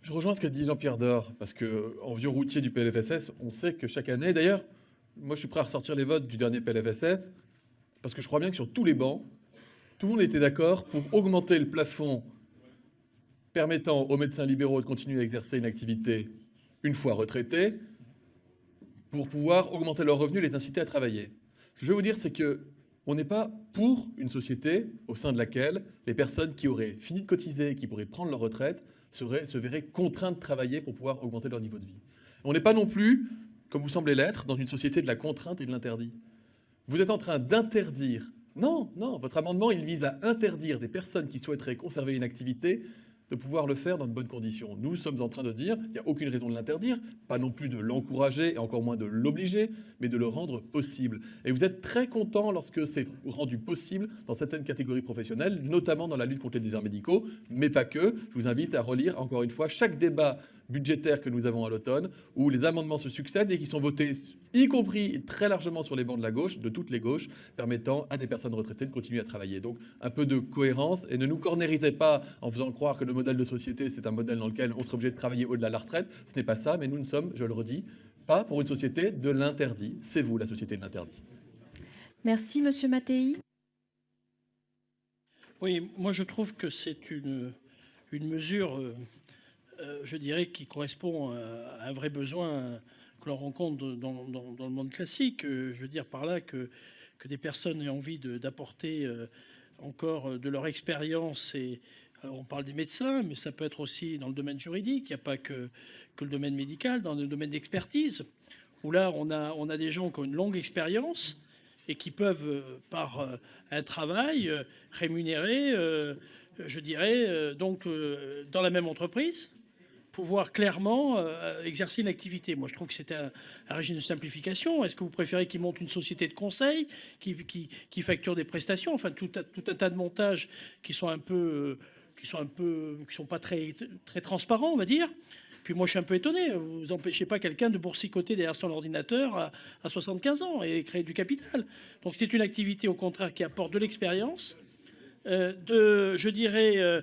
Je rejoins ce que dit Jean-Pierre Dor, parce qu'en vieux routier du PLFSS, on sait que chaque année, d'ailleurs, moi je suis prêt à ressortir les votes du dernier PLFSS, parce que je crois bien que sur tous les bancs, tout le monde était d'accord pour augmenter le plafond permettant aux médecins libéraux de continuer à exercer une activité une fois retraités, pour pouvoir augmenter leurs revenus et les inciter à travailler. Ce que je veux vous dire, c'est qu'on n'est pas pour une société au sein de laquelle les personnes qui auraient fini de cotiser et qui pourraient prendre leur retraite se verraient contraintes de travailler pour pouvoir augmenter leur niveau de vie. On n'est pas non plus, comme vous semblez l'être, dans une société de la contrainte et de l'interdit. Vous êtes en train d'interdire. Non, votre amendement, il vise à interdire des personnes qui souhaiteraient conserver une activité de pouvoir le faire dans de bonnes conditions. Nous sommes en train de dire qu'il n'y a aucune raison de l'interdire, pas non plus de l'encourager et encore moins de l'obliger, mais de le rendre possible. Et vous êtes très content lorsque c'est rendu possible dans certaines catégories professionnelles, notamment dans la lutte contre les déserts médicaux, mais pas que. Je vous invite à relire, encore une fois, chaque débat budgétaire que nous avons à l'automne, où les amendements se succèdent et qui sont votés, y compris très largement sur les bancs de la gauche, de toutes les gauches, permettant à des personnes retraitées de continuer à travailler. Donc un peu de cohérence et ne nous cornérisez pas en faisant croire que le modèle de société, c'est un modèle dans lequel on serait obligé de travailler au-delà de la retraite. Ce n'est pas ça, mais nous ne sommes, je le redis, pas pour une société de l'interdit. C'est vous, la société de l'interdit. Merci, Monsieur Mattei. Oui, moi je trouve que c'est une mesure, je dirais, qui correspond à un vrai besoin l'on rencontre dans le monde classique. Je veux dire par là que des personnes aient envie d'apporter encore de leur expérience. Et alors on parle des médecins, mais ça peut être aussi dans le domaine juridique. Il n'y a pas que le domaine médical, dans le domaine d'expertise, où là on a des gens qui ont une longue expérience et qui peuvent, par un travail rémunéré, je dirais, donc dans la même entreprise, pouvoir clairement exercer une activité. Moi, je trouve que c'est un régime de simplification. Est-ce que vous préférez qu'ils montent une société de conseil, qui facture des prestations, enfin tout un tas de montages qui sont pas très transparents, on va dire. Puis moi, je suis un peu étonné. Vous n'empêchez pas quelqu'un de boursicoter derrière son ordinateur à 75 ans et créer du capital. Donc c'est une activité, au contraire, qui apporte de l'expérience, je dirais,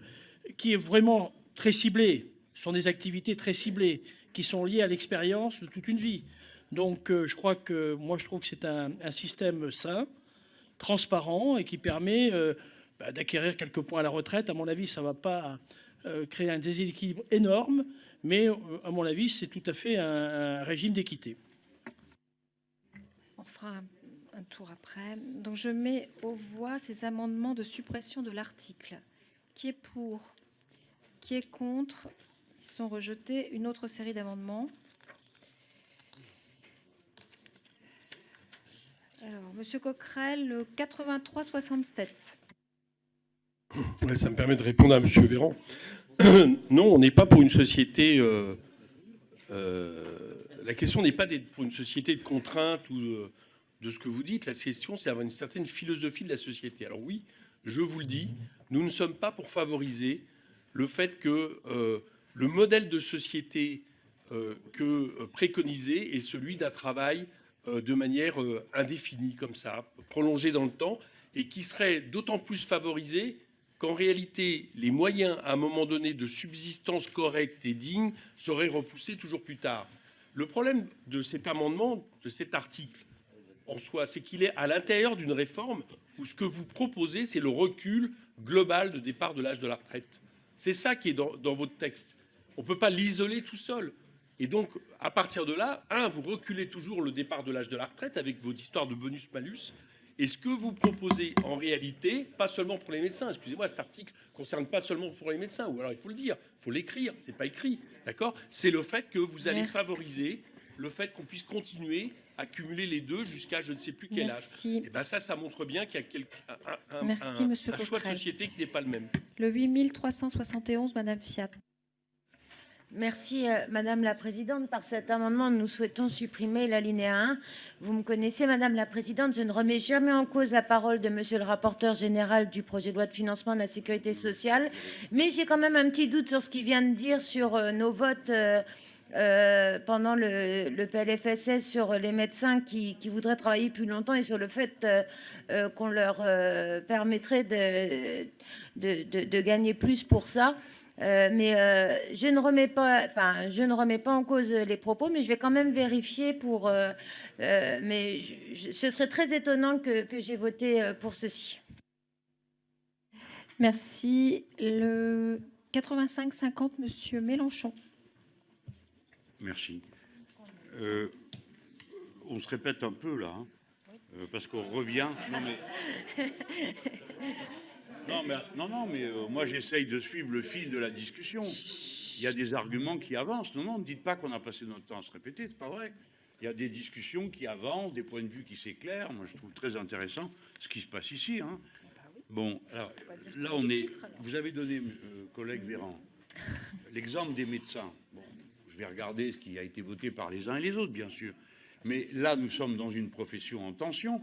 qui est vraiment très ciblée. Ce sont des activités très ciblées qui sont liées à l'expérience de toute une vie. Donc je trouve que c'est un système sain, transparent et qui permet d'acquérir quelques points à la retraite. À mon avis, ça ne va pas créer un déséquilibre énorme, mais à mon avis, c'est tout à fait un régime d'équité. On fera un tour après. Donc je mets aux voix ces amendements de suppression de l'article. Qui est pour? Qui est contre? Ils sont rejetés. Une autre série d'amendements. Alors, Monsieur Coquerel, le 83-67. Ouais, ça me permet de répondre à Monsieur Véran. Non, on n'est pas pour une société. La question n'est pas d'être pour une société de contraintes ou de ce que vous dites. La question, c'est d'avoir une certaine philosophie de la société. Alors oui, je vous le dis, nous ne sommes pas pour favoriser le fait que le modèle de société que préconisé est celui d'un travail de manière indéfinie, comme ça, prolongé dans le temps, et qui serait d'autant plus favorisé qu'en réalité, les moyens, à un moment donné, de subsistance correcte et digne seraient repoussés toujours plus tard. Le problème de cet amendement, de cet article, en soi, c'est qu'il est à l'intérieur d'une réforme où ce que vous proposez, c'est le recul global de départ de l'âge de la retraite. C'est ça qui est dans votre texte. On ne peut pas l'isoler tout seul. Et donc, à partir de là, vous reculez toujours le départ de l'âge de la retraite avec vos histoires de bonus-malus. Et ce que vous proposez, en réalité, pas seulement pour les médecins, excusez-moi, cet article ne concerne pas seulement pour les médecins, ou alors il faut le dire, il faut l'écrire, c'est pas écrit, d'accord? C'est le fait que vous allez favoriser le fait qu'on puisse continuer à cumuler les deux jusqu'à je ne sais plus quel âge. Et bien ça montre bien qu'il y a un choix de société qui n'est pas le même. Le 8371, Madame Fiat. Merci, Madame la Présidente. Par cet amendement, nous souhaitons supprimer l'alinéa 1. Vous me connaissez, Madame la Présidente, je ne remets jamais en cause la parole de Monsieur le rapporteur général du projet de loi de financement de la sécurité sociale, mais j'ai quand même un petit doute sur ce qu'il vient de dire sur nos votes pendant le PLFSS sur les médecins qui voudraient travailler plus longtemps et sur le fait qu'on leur permettrait de gagner plus pour ça. Mais je ne remets pas en cause les propos, mais je vais quand même vérifier pour. Mais ce serait très étonnant que j'ai voté pour ceci. Merci. Le 85-50, Monsieur Mélenchon. Merci. On se répète un peu là, hein, parce qu'on revient. Non, mais moi j'essaye de suivre le fil de la discussion. Il y a des arguments qui avancent. Non, ne dites pas qu'on a passé notre temps à se répéter, c'est pas vrai. Il y a des discussions qui avancent, des points de vue qui s'éclairent. Moi je trouve très intéressant ce qui se passe ici. Hein. Bon, alors là on est. Vous avez donné, collègue Véran, l'exemple des médecins. Bon, je vais regarder ce qui a été voté par les uns et les autres, bien sûr. Mais là nous sommes dans une profession en tension.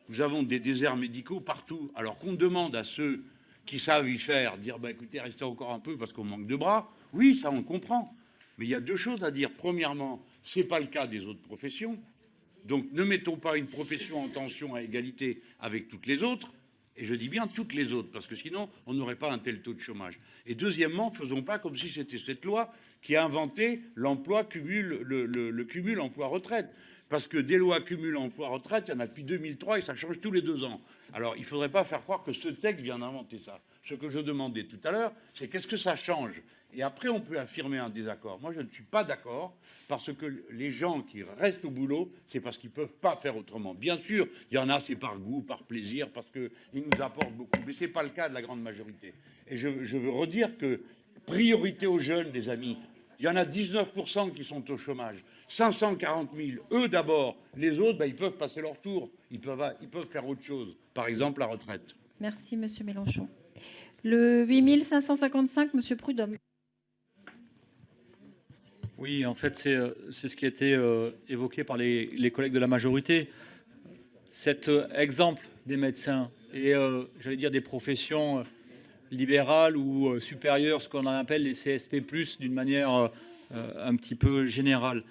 Nous avons des déserts médicaux partout. Alors qu'on demande à ceux qui savent y faire, dire bah, écoutez, restez encore un peu parce qu'on manque de bras. Oui, ça on comprend. Mais il y a deux choses à dire. Premièrement, ce n'est pas le cas des autres professions. Donc ne mettons pas une profession en tension à égalité avec toutes les autres. Et je dis bien toutes les autres, parce que sinon on n'aurait pas un tel taux de chômage. Et deuxièmement, faisons pas comme si c'était cette loi qui a inventé l'emploi cumul, le cumul emploi-retraite. Parce que des lois cumul emploi-retraite, il y en a depuis 2003 et ça change tous les 2 ans. Alors, il ne faudrait pas faire croire que ce texte vient d'inventer ça. Ce que je demandais tout à l'heure, c'est qu'est-ce que ça change? Et après, on peut affirmer un désaccord. Moi, je ne suis pas d'accord, parce que les gens qui restent au boulot, c'est parce qu'ils ne peuvent pas faire autrement. Bien sûr, il y en a, c'est par goût, par plaisir, parce qu'ils nous apportent beaucoup. Mais ce n'est pas le cas de la grande majorité. Et je veux redire que priorité aux jeunes, les amis. Il y en a 19% qui sont au chômage. 540 000, eux d'abord. Les autres, ils peuvent passer leur tour. Ils peuvent faire autre chose. Par exemple, la retraite. Merci, Monsieur Mélenchon. Le 8555, Monsieur Prudhomme. Oui, en fait, c'est ce qui a été évoqué par les collègues de la majorité. Cet exemple des médecins et, j'allais dire, des professions libérales ou supérieures, ce qu'on appelle les CSP+, d'une manière un petit peu générale,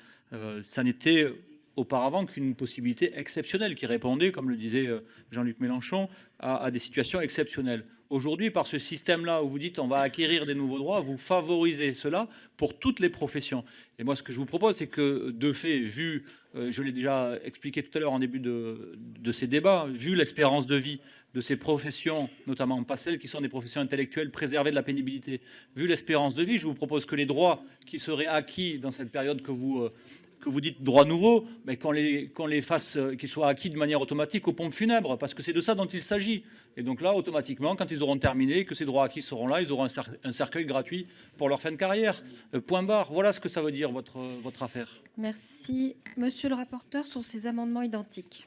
ça n'était auparavant qu'une possibilité exceptionnelle qui répondait, comme le disait Jean-Luc Mélenchon, à des situations exceptionnelles. Aujourd'hui, par ce système-là où vous dites on va acquérir des nouveaux droits, vous favorisez cela pour toutes les professions. Et moi, ce que je vous propose, c'est que, de fait, vu, je l'ai déjà expliqué tout à l'heure en début de ces débats, vu l'espérance de vie de ces professions, notamment pas celles qui sont des professions intellectuelles préservées de la pénibilité, vu l'espérance de vie, je vous propose que les droits qui seraient acquis dans cette période que vous dites droits nouveaux, mais qu'on les fasse, qu'ils soient acquis de manière automatique aux pompes funèbres, parce que c'est de ça dont il s'agit. Et donc là, automatiquement, quand ils auront terminé, que ces droits acquis seront là, ils auront un cercueil gratuit pour leur fin de carrière. Point barre. Voilà ce que ça veut dire, votre affaire. Merci. Monsieur le rapporteur, sur ces amendements identiques.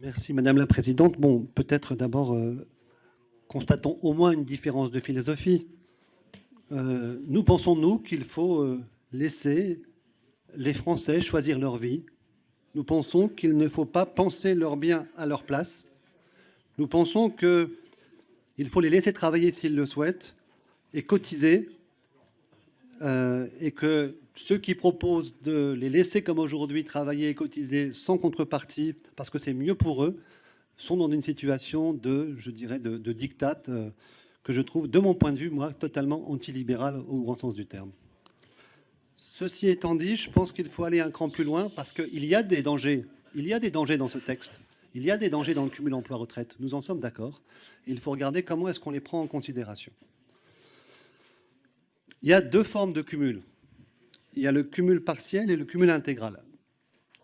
Merci, Madame la Présidente. Bon, peut-être d'abord, constatons au moins une différence de philosophie. Nous pensons, nous, qu'il faut laisser les Français choisir leur vie. Nous pensons qu'il ne faut pas penser leur bien à leur place. Nous pensons qu'il faut les laisser travailler s'ils le souhaitent et cotiser, et que ceux qui proposent de les laisser comme aujourd'hui travailler et cotiser sans contrepartie, parce que c'est mieux pour eux, sont dans une situation je dirais, de diktat que je trouve, de mon point de vue, moi, totalement antilibéral au grand sens du terme. Ceci étant dit, je pense qu'il faut aller un cran plus loin parce qu'il y a des dangers. Il y a des dangers dans ce texte. Il y a des dangers dans le cumul emploi-retraite. Nous en sommes d'accord. Il faut regarder comment est-ce qu'on les prend en considération. Il y a deux formes de cumul. Il y a le cumul partiel et le cumul intégral.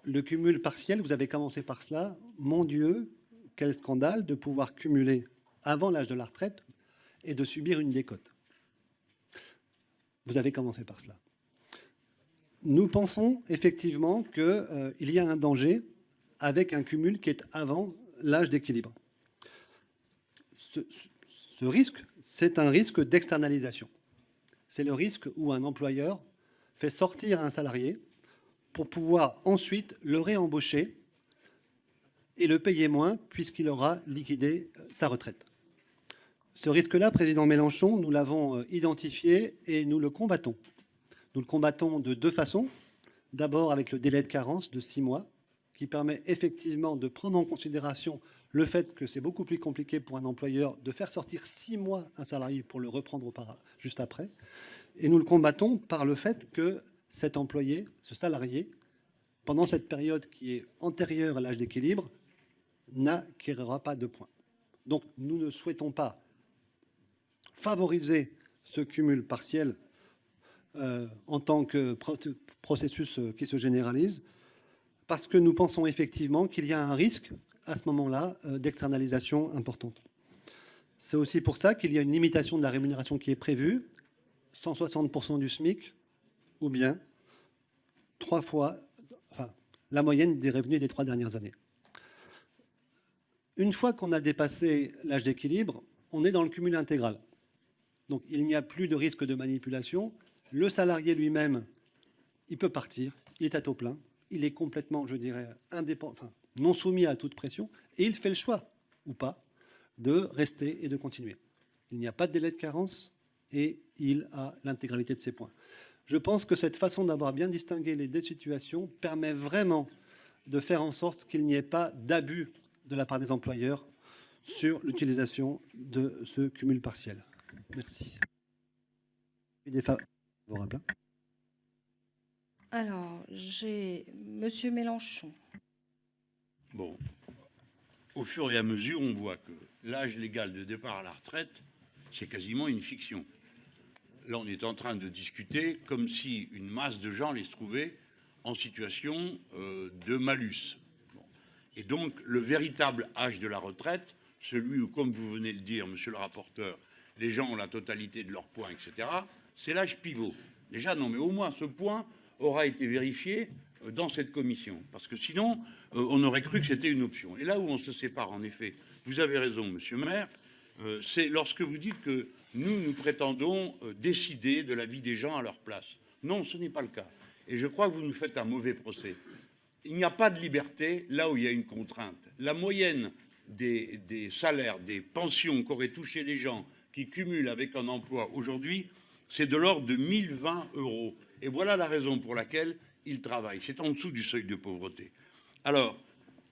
Le cumul partiel, vous avez commencé par cela. Mon Dieu, quel scandale de pouvoir cumuler avant l'âge de la retraite et de subir une décote. Vous avez commencé par cela. Nous pensons effectivement qu'il y a un danger avec un cumul qui est avant l'âge d'équilibre. Ce risque, c'est un risque d'externalisation. C'est le risque où un employeur fait sortir un salarié pour pouvoir ensuite le réembaucher et le payer moins puisqu'il aura liquidé sa retraite. Ce risque-là, Président Mélenchon, nous l'avons identifié et nous le combattons. Nous le combattons de deux façons. D'abord avec le délai de carence de 6 mois, qui permet effectivement de prendre en considération le fait que c'est beaucoup plus compliqué pour un employeur de faire sortir 6 mois un salarié pour le reprendre juste après. Et nous le combattons par le fait que cet employé, ce salarié, pendant cette période qui est antérieure à l'âge d'équilibre, n'acquérera pas de points. Donc nous ne souhaitons pas favoriser ce cumul partiel en tant que processus qui se généralise, parce que nous pensons effectivement qu'il y a un risque à ce moment-là d'externalisation importante. C'est aussi pour ça qu'il y a une limitation de la rémunération qui est prévue, 160% du SMIC, ou bien 3 fois la moyenne des revenus des 3 dernières années. Une fois qu'on a dépassé l'âge d'équilibre, on est dans le cumul intégral. Donc il n'y a plus de risque de manipulation. Le salarié lui-même, il peut partir, il est à taux plein, il est complètement, je dirais, indépendant, non soumis à toute pression, et il fait le choix, ou pas, de rester et de continuer. Il n'y a pas de délai de carence et il a l'intégralité de ses points. Je pense que cette façon d'avoir bien distingué les deux situations permet vraiment de faire en sorte qu'il n'y ait pas d'abus de la part des employeurs sur l'utilisation de ce cumul partiel. Merci. Alors, j'ai Monsieur Mélenchon. Bon, au fur et à mesure, on voit que l'âge légal de départ à la retraite, c'est quasiment une fiction. Là, on est en train de discuter comme si une masse de gens allait se trouver en situation de malus. Bon. Et donc, le véritable âge de la retraite, celui où, comme vous venez de le dire, monsieur le rapporteur, les gens ont la totalité de leurs points, etc., c'est l'âge pivot. Déjà, non, mais au moins ce point aura été vérifié dans cette commission. Parce que sinon, on aurait cru que c'était une option. Et là où on se sépare, en effet, vous avez raison, monsieur le maire, c'est lorsque vous dites que nous prétendons décider de la vie des gens à leur place. Non, ce n'est pas le cas. Et je crois que vous nous faites un mauvais procès. Il n'y a pas de liberté là où il y a une contrainte. La moyenne des salaires, des pensions qu'auraient touché les gens qui cumulent avec un emploi aujourd'hui, c'est de l'ordre de 1 020 €. Et voilà la raison pour laquelle ils travaillent. C'est en dessous du seuil de pauvreté. Alors,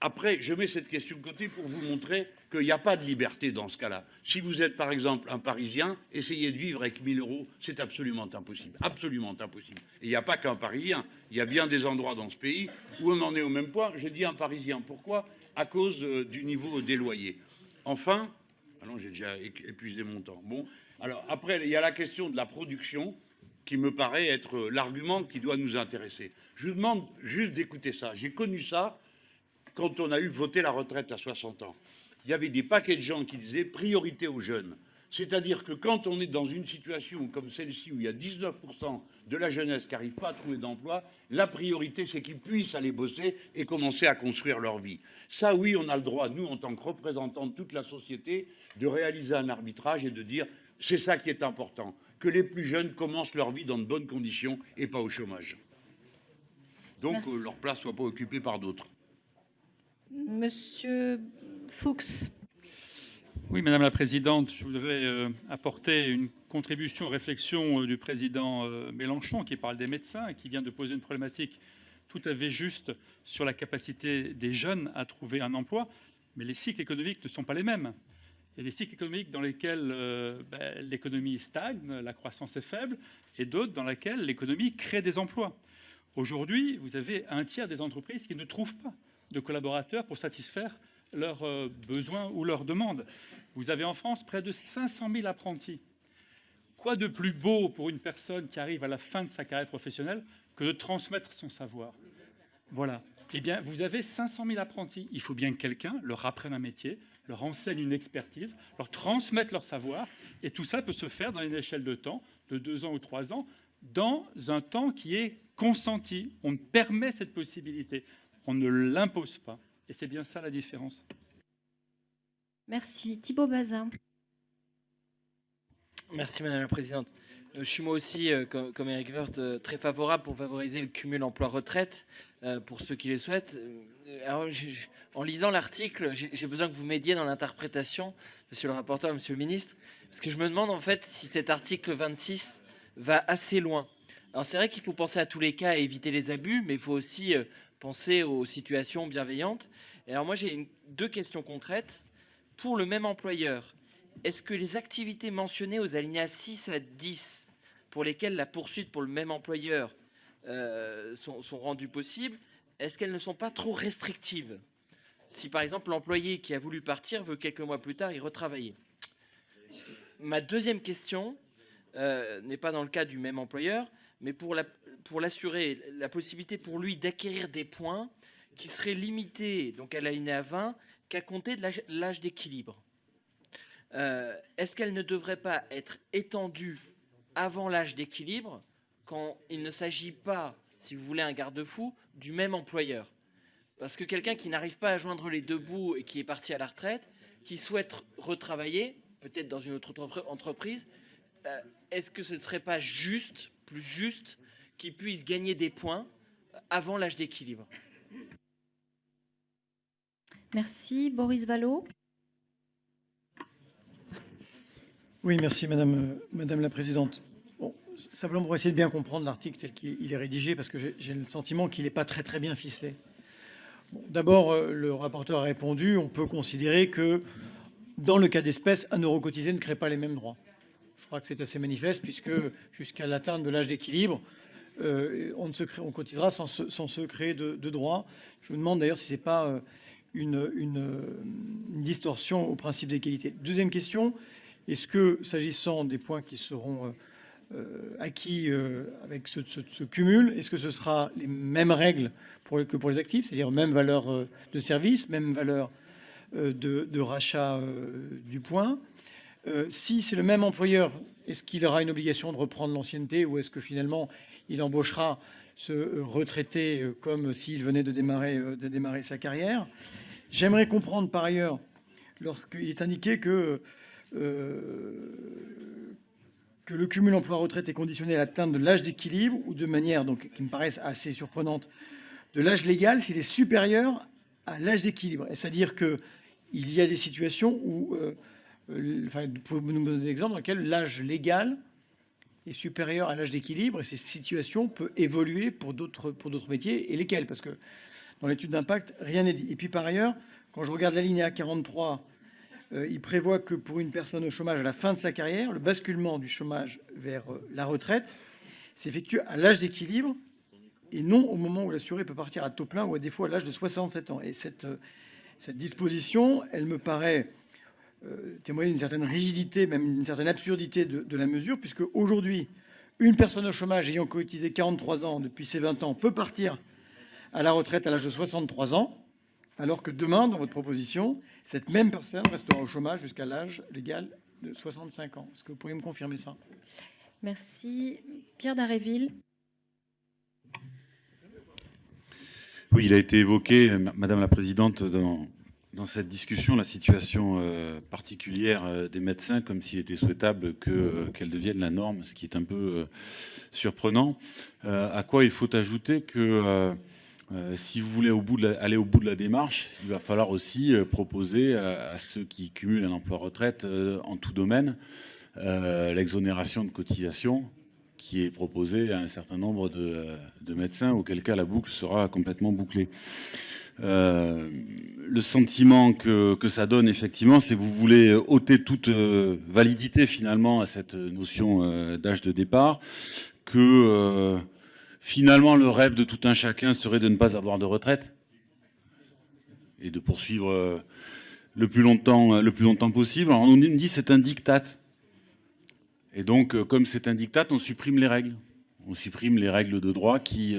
après, je mets cette question de côté pour vous montrer qu'il n'y a pas de liberté dans ce cas-là. Si vous êtes, par exemple, un Parisien, essayez de vivre avec 1 000 €, c'est absolument impossible. Absolument impossible. Et il n'y a pas qu'un Parisien. Il y a bien des endroits dans ce pays où on en est au même point. Je dis un Parisien. Pourquoi? À cause du niveau des loyers. Enfin, alors j'ai déjà épuisé mon temps. Bon, alors après, il y a la question de la production qui me paraît être l'argument qui doit nous intéresser. Je vous demande juste d'écouter ça. J'ai connu ça quand on a eu voté la retraite à 60 ans. Il y avait des paquets de gens qui disaient priorité aux jeunes. C'est-à-dire que quand on est dans une situation comme celle-ci où il y a 19% de la jeunesse qui n'arrive pas à trouver d'emploi, la priorité, c'est qu'ils puissent aller bosser et commencer à construire leur vie. Ça, oui, on a le droit, nous, en tant que représentants de toute la société, de réaliser un arbitrage et de dire c'est ça qui est important, que les plus jeunes commencent leur vie dans de bonnes conditions et pas au chômage. Donc, leur place ne soit pas occupée par d'autres. Monsieur Fuchs. Oui, Madame la Présidente, je voudrais apporter une contribution aux réflexions du président Mélenchon, qui parle des médecins et qui vient de poser une problématique tout à fait juste sur la capacité des jeunes à trouver un emploi. Mais les cycles économiques ne sont pas les mêmes. Il y a des cycles économiques dans lesquels l'économie stagne, la croissance est faible, et d'autres dans lesquels l'économie crée des emplois. Aujourd'hui, vous avez un tiers des entreprises qui ne trouvent pas de collaborateurs pour satisfaire leurs besoins ou leurs demandes. Vous avez en France près de 500 000 apprentis. Quoi de plus beau pour une personne qui arrive à la fin de sa carrière professionnelle que de transmettre son savoir? Voilà. Eh bien, vous avez 500 000 apprentis. Il faut bien que quelqu'un leur apprenne un métier, leur enseigne une expertise, leur transmette leur savoir. Et tout ça peut se faire dans une échelle de temps de 2 ans ou 3 ans, dans un temps qui est consenti. On permet cette possibilité. On ne l'impose pas. Et c'est bien ça la différence. Merci. Thibault Bazin. Merci Madame la Présidente. Je suis moi aussi, comme Éric Woerth, très favorable pour favoriser le cumul emploi-retraite pour ceux qui le souhaitent. Alors, en lisant l'article, j'ai besoin que vous m'aidiez dans l'interprétation, monsieur le rapporteur, monsieur le ministre, parce que je me demande en fait si cet article 26 va assez loin. Alors c'est vrai qu'il faut penser à tous les cas et éviter les abus, mais il faut aussi penser aux situations bienveillantes. Et alors moi j'ai 2 questions concrètes. Pour le même employeur, est-ce que les activités mentionnées aux alinéas 6 à 10, pour lesquelles la poursuite pour le même employeur sont rendues possibles, est-ce qu'elles ne sont pas trop restrictives? Si par exemple l'employé qui a voulu partir veut quelques mois plus tard y retravailler. Ma deuxième question n'est pas dans le cas du même employeur, mais pour l'assurer, la possibilité pour lui d'acquérir des points qui seraient limités donc à l'alinéa 20 qu'à compter de l'âge d'équilibre. Est-ce qu'elle ne devrait pas être étendue avant l'âge d'équilibre quand il ne s'agit pas, si vous voulez, un garde-fou du même employeur? Parce que quelqu'un qui n'arrive pas à joindre les 2 bouts et qui est parti à la retraite, qui souhaite retravailler, peut-être dans une autre entreprise, est-ce que ce ne serait pas juste, plus juste, qu'il puisse gagner des points avant l'âge d'équilibre? Merci. Boris Vallaud. Oui, merci Madame la Présidente. Bon, simplement pour essayer de bien comprendre l'article tel qu'il est rédigé, parce que j'ai le sentiment qu'il n'est pas très bien ficelé. Bon, d'abord, le rapporteur a répondu, on peut considérer que dans le cas d'espèce, un euro cotisé ne crée pas les mêmes droits. Je crois que c'est assez manifeste, puisque jusqu'à l'atteinte de l'âge d'équilibre, on cotisera sans se créer de droits. Je me demande d'ailleurs si ce n'est pas une distorsion au principe d'égalité. Deuxième question, est-ce que, s'agissant des points qui seront acquis avec ce cumul, est-ce que ce sera les mêmes règles que pour les actifs, c'est-à-dire même valeur de service, même valeur de rachat du point? Si c'est le même employeur, est-ce qu'il aura une obligation de reprendre l'ancienneté ou est-ce que finalement il embauchera ce retraité comme s'il venait de démarrer sa carrière? J'aimerais comprendre par ailleurs, lorsqu'il est indiqué que le cumul emploi-retraite est conditionné à l'atteinte de l'âge d'équilibre ou de manière qui me paraissent assez surprenante, de l'âge légal s'il est supérieur à l'âge d'équilibre. C'est-à-dire qu'il y a des situations où, pouvez-vous nous donner des exemples dans lesquels l'âge légal est supérieur à l'âge d'équilibre et ces situations peuvent évoluer pour d'autres métiers et lesquels? Parce que dans l'étude d'impact, rien n'est dit. Et puis par ailleurs, quand je regarde l'alinéa 43, il prévoit que pour une personne au chômage à la fin de sa carrière, le basculement du chômage vers la retraite s'effectue à l'âge d'équilibre et non au moment où l'assuré peut partir à taux plein ou à défaut à l'âge de 67 ans. Et cette disposition, elle me paraît témoigner d'une certaine rigidité, même d'une certaine absurdité de la mesure, puisque aujourd'hui, une personne au chômage ayant cotisé 43 ans depuis ses 20 ans peut partir à la retraite à l'âge de 63 ans, alors que demain, dans votre proposition, cette même personne restera au chômage jusqu'à l'âge légal de 65 ans. Est-ce que vous pourriez me confirmer ça? Merci. Pierre Dharréville. Oui, il a été évoqué, Madame la Présidente, dans cette discussion, la situation particulière des médecins, comme s'il était souhaitable qu'elle devienne la norme, ce qui est un peu surprenant. À quoi il faut ajouter que si vous voulez aller au bout de la démarche, il va falloir aussi proposer à ceux qui cumulent un emploi-retraite en tout domaine l'exonération de cotisation qui est proposée à un certain nombre de médecins, auquel cas la boucle sera complètement bouclée. Le sentiment que ça donne, effectivement, c'est que vous voulez ôter toute validité, finalement, à cette notion d'âge de départ, que finalement, le rêve de tout un chacun serait de ne pas avoir de retraite et de poursuivre le plus longtemps possible. Alors, on nous dit que c'est un diktat. Et donc, comme c'est un diktat, on supprime les règles. On supprime les règles de droit qui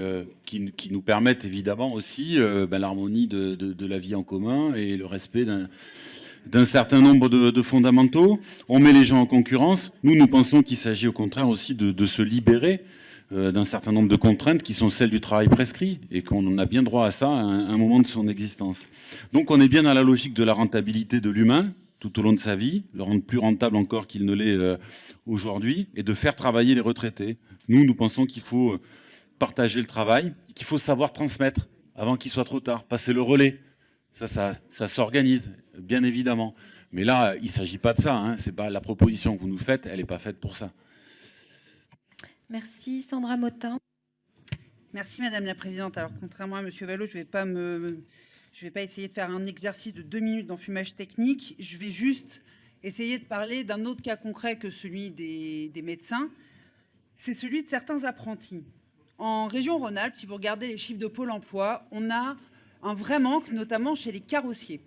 nous permettent évidemment aussi l'harmonie de la vie en commun et le respect d'un certain nombre de fondamentaux. On met les gens en concurrence. Nous pensons qu'il s'agit au contraire aussi de se libérer d'un certain nombre de contraintes qui sont celles du travail prescrit et qu'on en a bien droit à ça à un moment de son existence. Donc on est bien dans la logique de la rentabilité de l'humain tout au long de sa vie, le rendre plus rentable encore qu'il ne l'est aujourd'hui et de faire travailler les retraités. Nous pensons qu'il faut partager le travail, qu'il faut savoir transmettre avant qu'il soit trop tard, passer le relais. Ça s'organise, bien évidemment. Mais là, il ne s'agit pas de ça. Hein. C'est pas la proposition que vous nous faites, elle n'est pas faite pour ça. Merci. Sandra Mottin. Merci Madame la Présidente. Alors contrairement à Monsieur Vallot, je vais pas essayer de faire un exercice de 2 minutes d'enfumage technique. Je vais juste essayer de parler d'un autre cas concret que celui des médecins. C'est celui de certains apprentis. En région Rhône-Alpes, si vous regardez les chiffres de Pôle emploi, on a un vrai manque, notamment chez les carrossiers.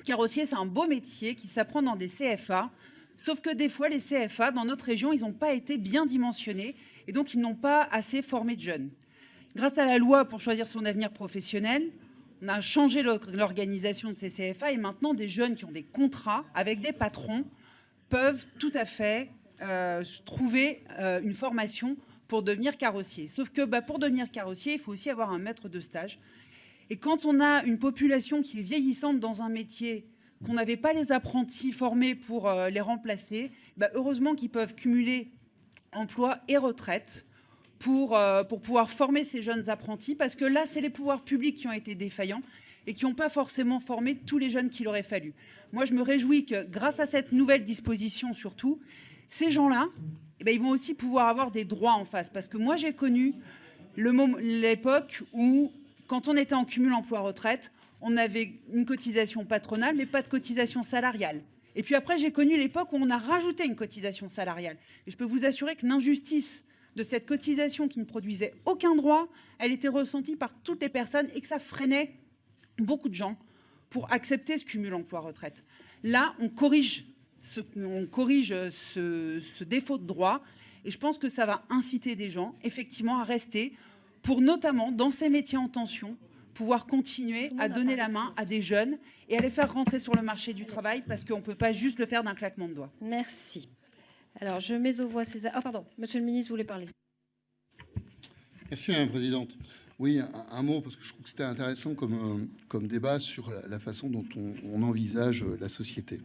Carrossier, c'est un beau métier qui s'apprend dans des CFA, sauf que des fois, les CFA, dans notre région, ils n'ont pas été bien dimensionnés et donc ils n'ont pas assez formé de jeunes. Grâce à la loi pour choisir son avenir professionnel, on a changé l'organisation de ces CFA et maintenant, des jeunes qui ont des contrats avec des patrons peuvent tout à fait trouver une formation pour devenir carrossier. Sauf que pour devenir carrossier, il faut aussi avoir un maître de stage. Et quand on a une population qui est vieillissante dans un métier, qu'on n'avait pas les apprentis formés pour les remplacer, heureusement qu'ils peuvent cumuler emploi et retraite pour pouvoir former ces jeunes apprentis, parce que là, c'est les pouvoirs publics qui ont été défaillants et qui n'ont pas forcément formé tous les jeunes qu'il aurait fallu. Moi, je me réjouis que grâce à cette nouvelle disposition, surtout, ces gens-là, ils vont aussi pouvoir avoir des droits en face. Parce que moi, j'ai connu l'époque où, quand on était en cumul emploi-retraite, on avait une cotisation patronale, mais pas de cotisation salariale. Et puis après, j'ai connu l'époque où on a rajouté une cotisation salariale. Et je peux vous assurer que l'injustice de cette cotisation qui ne produisait aucun droit, elle était ressentie par toutes les personnes et que ça freinait beaucoup de gens pour accepter ce cumul emploi-retraite. Là, on corrige ce défaut de droit Et je pense que ça va inciter des gens, effectivement, à rester pour notamment, dans ces métiers en tension, pouvoir continuer à donner la main à des jeunes et à les faire rentrer sur le marché du travail parce qu'on ne peut pas juste le faire d'un claquement de doigts. Merci. Alors, je mets aux voix ces... Ah, pardon, monsieur le ministre, vous voulez parler? Merci, Madame la Présidente. Oui, un mot, parce que je trouve que c'était intéressant comme débat sur la façon dont on envisage la société.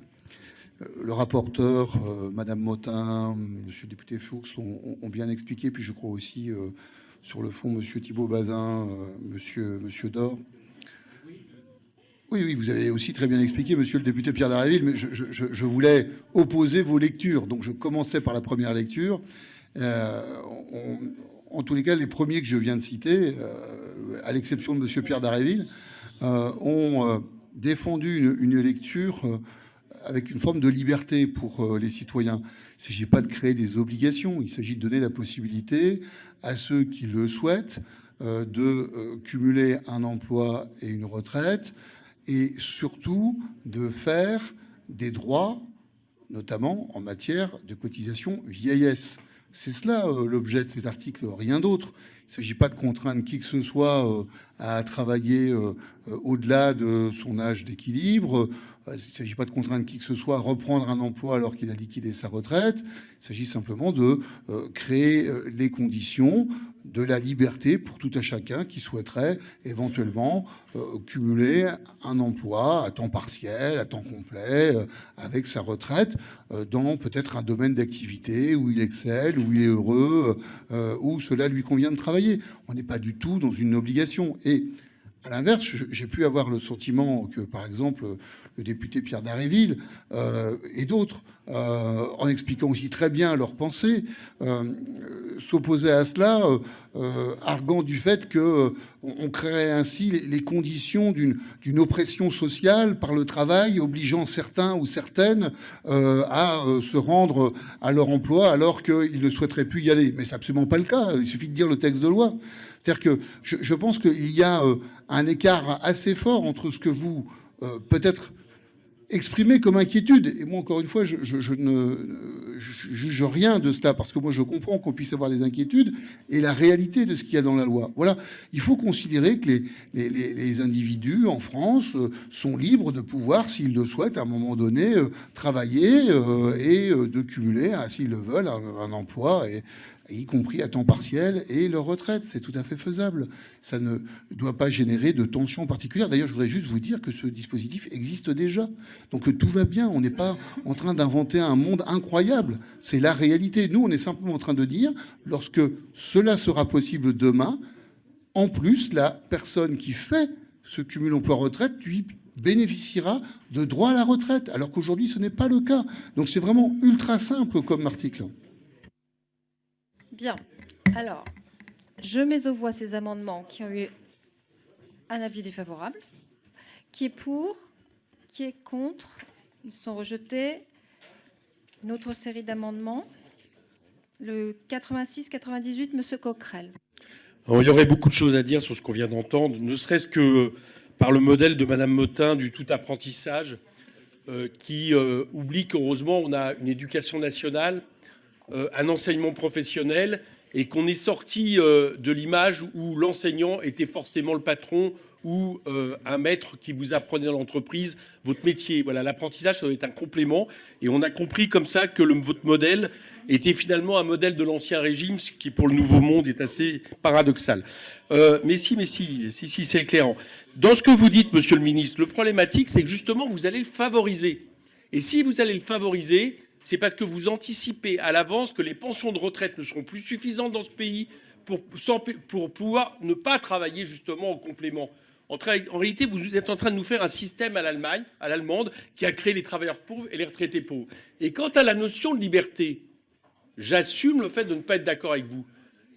Le rapporteur, Madame Motin, Monsieur le député Fuchs ont bien expliqué, puis je crois aussi sur le fond, Monsieur Thibault Bazin, Monsieur Dor. Oui, vous avez aussi très bien expliqué, Monsieur le député Pierre Dharréville, mais je voulais opposer vos lectures. Donc je commençais par la première lecture. En tous les cas, les premiers que je viens de citer, à l'exception de Monsieur Pierre Dharréville, ont défendu une lecture avec une forme de liberté pour les citoyens. Il ne s'agit pas de créer des obligations, il s'agit de donner la possibilité à ceux qui le souhaitent de cumuler un emploi et une retraite, et surtout de faire des droits, notamment en matière de cotisation vieillesse. C'est cela l'objet de cet article, rien d'autre. Il ne s'agit pas de contraindre qui que ce soit à travailler au-delà de son âge d'équilibre. Il ne s'agit pas de contraindre qui que ce soit à reprendre un emploi alors qu'il a liquidé sa retraite. Il s'agit simplement de créer les conditions de la liberté pour tout à chacun qui souhaiterait éventuellement cumuler un emploi à temps partiel, à temps complet, avec sa retraite, dans peut-être un domaine d'activité où il excelle, où il est heureux, où cela lui convient de travailler. On n'est pas du tout dans une obligation. Et à l'inverse, j'ai pu avoir le sentiment que, par exemple, le député Pierre Dharréville et d'autres, en expliquant aussi très bien leurs pensées, s'opposaient à cela, arguant du fait qu'on créerait ainsi les conditions d'une oppression sociale par le travail, obligeant certains ou certaines à se rendre à leur emploi alors qu'ils ne souhaiteraient plus y aller. Mais c'est absolument pas le cas. Il suffit de lire le texte de loi. C'est-à-dire que je pense qu'il y a un écart assez fort entre ce que vous, peut-être, exprimez comme inquiétude. Et moi, encore une fois, je ne juge rien de cela, parce que moi, je comprends qu'on puisse avoir des inquiétudes et la réalité de ce qu'il y a dans la loi. Voilà. Il faut considérer que les individus en France sont libres de pouvoir, s'ils le souhaitent, à un moment donné, travailler et de cumuler, s'ils le veulent, un emploi, y compris à temps partiel, et leur retraite. C'est tout à fait faisable. Ça ne doit pas générer de tensions particulières. D'ailleurs, je voudrais juste vous dire que ce dispositif existe déjà. Donc tout va bien. On n'est pas en train d'inventer un monde incroyable. C'est la réalité. Nous, on est simplement en train de dire, lorsque cela sera possible demain, en plus, la personne qui fait ce cumul emploi-retraite, lui, bénéficiera de droits à la retraite, alors qu'aujourd'hui, ce n'est pas le cas. Donc c'est vraiment ultra simple comme article. Bien. Alors, je mets aux voix ces amendements qui ont eu un avis défavorable. Qui est pour? Qui est contre? Ils sont rejetés. Une autre série d'amendements. Le 86-98, Monsieur Coquerel. Alors, il y aurait beaucoup de choses à dire sur ce qu'on vient d'entendre, ne serait-ce que par le modèle de Madame Motin du tout apprentissage, qui oublie qu'heureusement, on a une éducation nationale, un enseignement professionnel, et qu'on est sorti de l'image où l'enseignant était forcément le patron ou un maître qui vous apprenait dans l'entreprise votre métier. Voilà, l'apprentissage, ça doit être un complément, et on a compris comme ça que votre modèle était finalement un modèle de l'ancien régime, ce qui pour le nouveau monde est assez paradoxal. Mais si, c'est éclairant. Dans ce que vous dites, monsieur le ministre, le problématique, c'est que justement, vous allez le favoriser. Et si vous allez le favoriser, c'est parce que vous anticipez à l'avance que les pensions de retraite ne seront plus suffisantes dans ce pays pour pouvoir ne pas travailler justement en complément. En réalité, vous êtes en train de nous faire un système à l'allemande, qui a créé les travailleurs pauvres et les retraités pauvres. Et quant à la notion de liberté, j'assume le fait de ne pas être d'accord avec vous.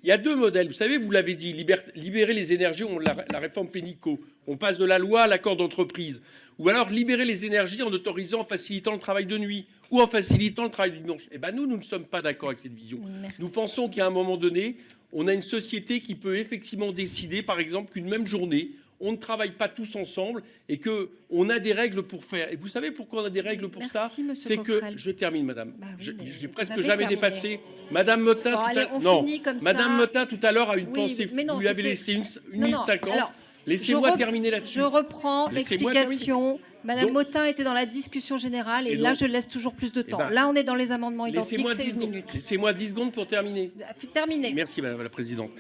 Il y a deux modèles. Vous savez, vous l'avez dit, libérer les énergies, la réforme Pénicaud. On passe de la loi à l'accord d'entreprise. Ou alors libérer les énergies en autorisant, en facilitant le travail de nuit ou en facilitant le travail du dimanche. Eh bien, nous ne sommes pas d'accord avec cette vision. Merci. Nous pensons qu'à un moment donné, on a une société qui peut effectivement décider, par exemple, qu'une même journée, on ne travaille pas tous ensemble et qu'on a des règles pour faire. Et vous savez pourquoi on a des règles pour ça? C'est que, je termine, madame, j'ai presque jamais dépassé. Madame Motin, Madame Motin, tout à l'heure, a une pensée, vous lui avez laissé 1 minute 50. Laissez-moi terminer là-dessus. Je reprends l'explication. Madame Motin était dans la discussion générale et là, je laisse toujours plus de temps. Là, on est dans les amendements identiques, c'est 1 minute. Laissez-moi 10 secondes pour terminer. Terminé. Merci, Madame la Présidente.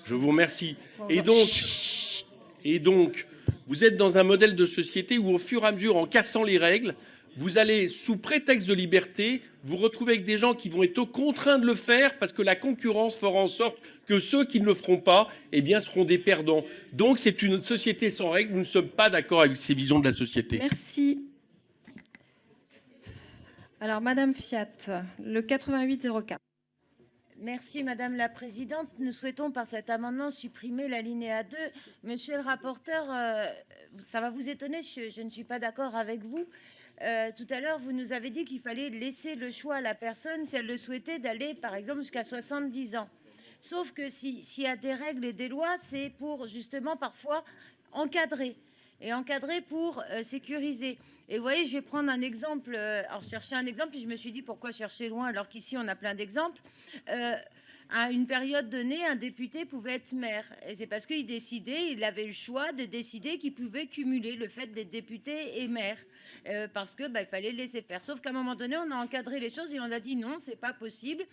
Je vous remercie. Et donc, vous êtes dans un modèle de société où, au fur et à mesure, en cassant les règles, vous allez, sous prétexte de liberté, vous retrouver avec des gens qui vont être contraints de le faire parce que la concurrence fera en sorte que ceux qui ne le feront pas, eh bien, seront des perdants. Donc, c'est une société sans règles. Nous ne sommes pas d'accord avec ces visions de la société. Merci. Alors, Madame Fiat, le 8804. Merci Madame la Présidente. Nous souhaitons par cet amendement supprimer l'alinéa 2. Monsieur le rapporteur, ça va vous étonner, je ne suis pas d'accord avec vous. Tout à l'heure, vous nous avez dit qu'il fallait laisser le choix à la personne si elle le souhaitait d'aller, par exemple, jusqu'à 70 ans. Sauf que s'il y a des règles et des lois, c'est pour justement parfois encadrer. Et encadrer pour sécuriser. Et vous voyez, je vais prendre un exemple. Alors, je cherchais un exemple, puis je me suis dit, pourquoi chercher loin alors qu'ici, on a plein d'exemples. À une période donnée, un député pouvait être maire. Et c'est parce qu'il décidait, il avait le choix de décider qu'il pouvait cumuler le fait d'être député et maire. Parce que il fallait le laisser faire. Sauf qu'à un moment donné, on a encadré les choses et on a dit non, c'est pas possible.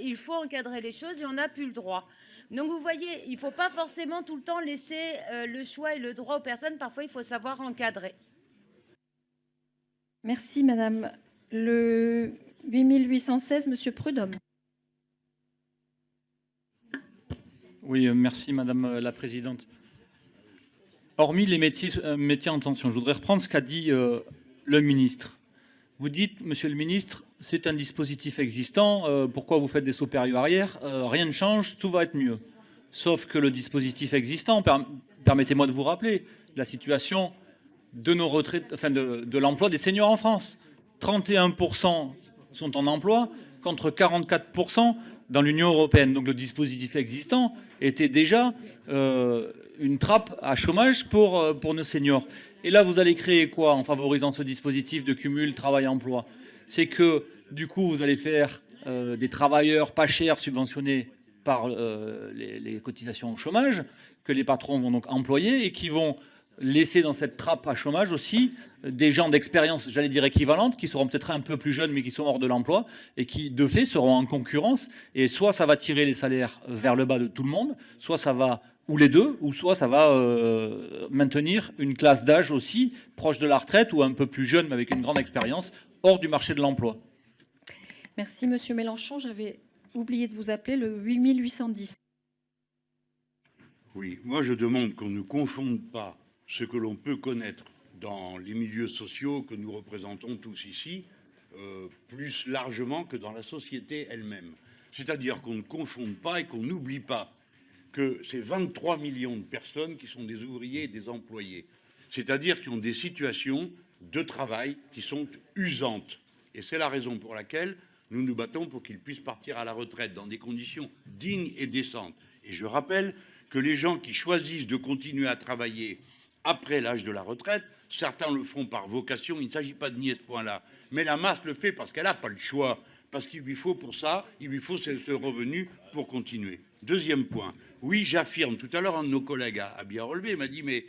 Il faut encadrer les choses et on n'a plus le droit. Donc vous voyez, il ne faut pas forcément tout le temps laisser le choix et le droit aux personnes. Parfois, il faut savoir encadrer. Merci, Madame. Le 8816, Monsieur Prudhomme. Oui, merci Madame la Présidente. Hormis les métiers en tension, je voudrais reprendre ce qu'a dit le ministre. Vous dites, Monsieur le ministre, c'est un dispositif existant, pourquoi vous faites des sauts périlleux arrière? Rien ne change, tout va être mieux. Sauf que le dispositif existant, permettez-moi de vous rappeler la situation de nos retraites, enfin de l'emploi des seniors en France. 31% sont en emploi contre 44% dans l'Union européenne. Donc le dispositif existant était déjà une trappe à chômage pour nos seniors. Et là, vous allez créer quoi en favorisant ce dispositif de cumul travail-emploi? C'est que, du coup, vous allez faire des travailleurs pas chers subventionnés par les cotisations au chômage, que les patrons vont donc employer et qui vont laisser dans cette trappe à chômage aussi des gens d'expérience, j'allais dire équivalente, qui seront peut-être un peu plus jeunes mais qui sont hors de l'emploi et qui, de fait, seront en concurrence. Et soit ça va tirer les salaires vers le bas de tout le monde, soit ça va, ou les deux, ou soit ça va maintenir une classe d'âge aussi proche de la retraite ou un peu plus jeune mais avec une grande expérience hors du marché de l'emploi. Merci, Monsieur Mélenchon. J'avais oublié de vous appeler le 8810. Oui, moi je demande qu'on ne confonde pas ce que l'on peut connaître dans les milieux sociaux que nous représentons tous ici, plus largement que dans la société elle-même. C'est-à-dire qu'on ne confonde pas et qu'on n'oublie pas que c'est 23 millions de personnes qui sont des ouvriers et des employés. C'est-à-dire qui ont des situations de travail qui sont usantes. Et c'est la raison pour laquelle nous nous battons pour qu'ils puissent partir à la retraite dans des conditions dignes et décentes. Et je rappelle que les gens qui choisissent de continuer à travailler après l'âge de la retraite, certains le font par vocation, il ne s'agit pas de nier ce point-là, mais la masse le fait parce qu'elle n'a pas le choix, parce qu'il lui faut pour ça, il lui faut ce revenu pour continuer. Deuxième point, oui, j'affirme, tout à l'heure un de nos collègues a bien relevé, m'a dit, mais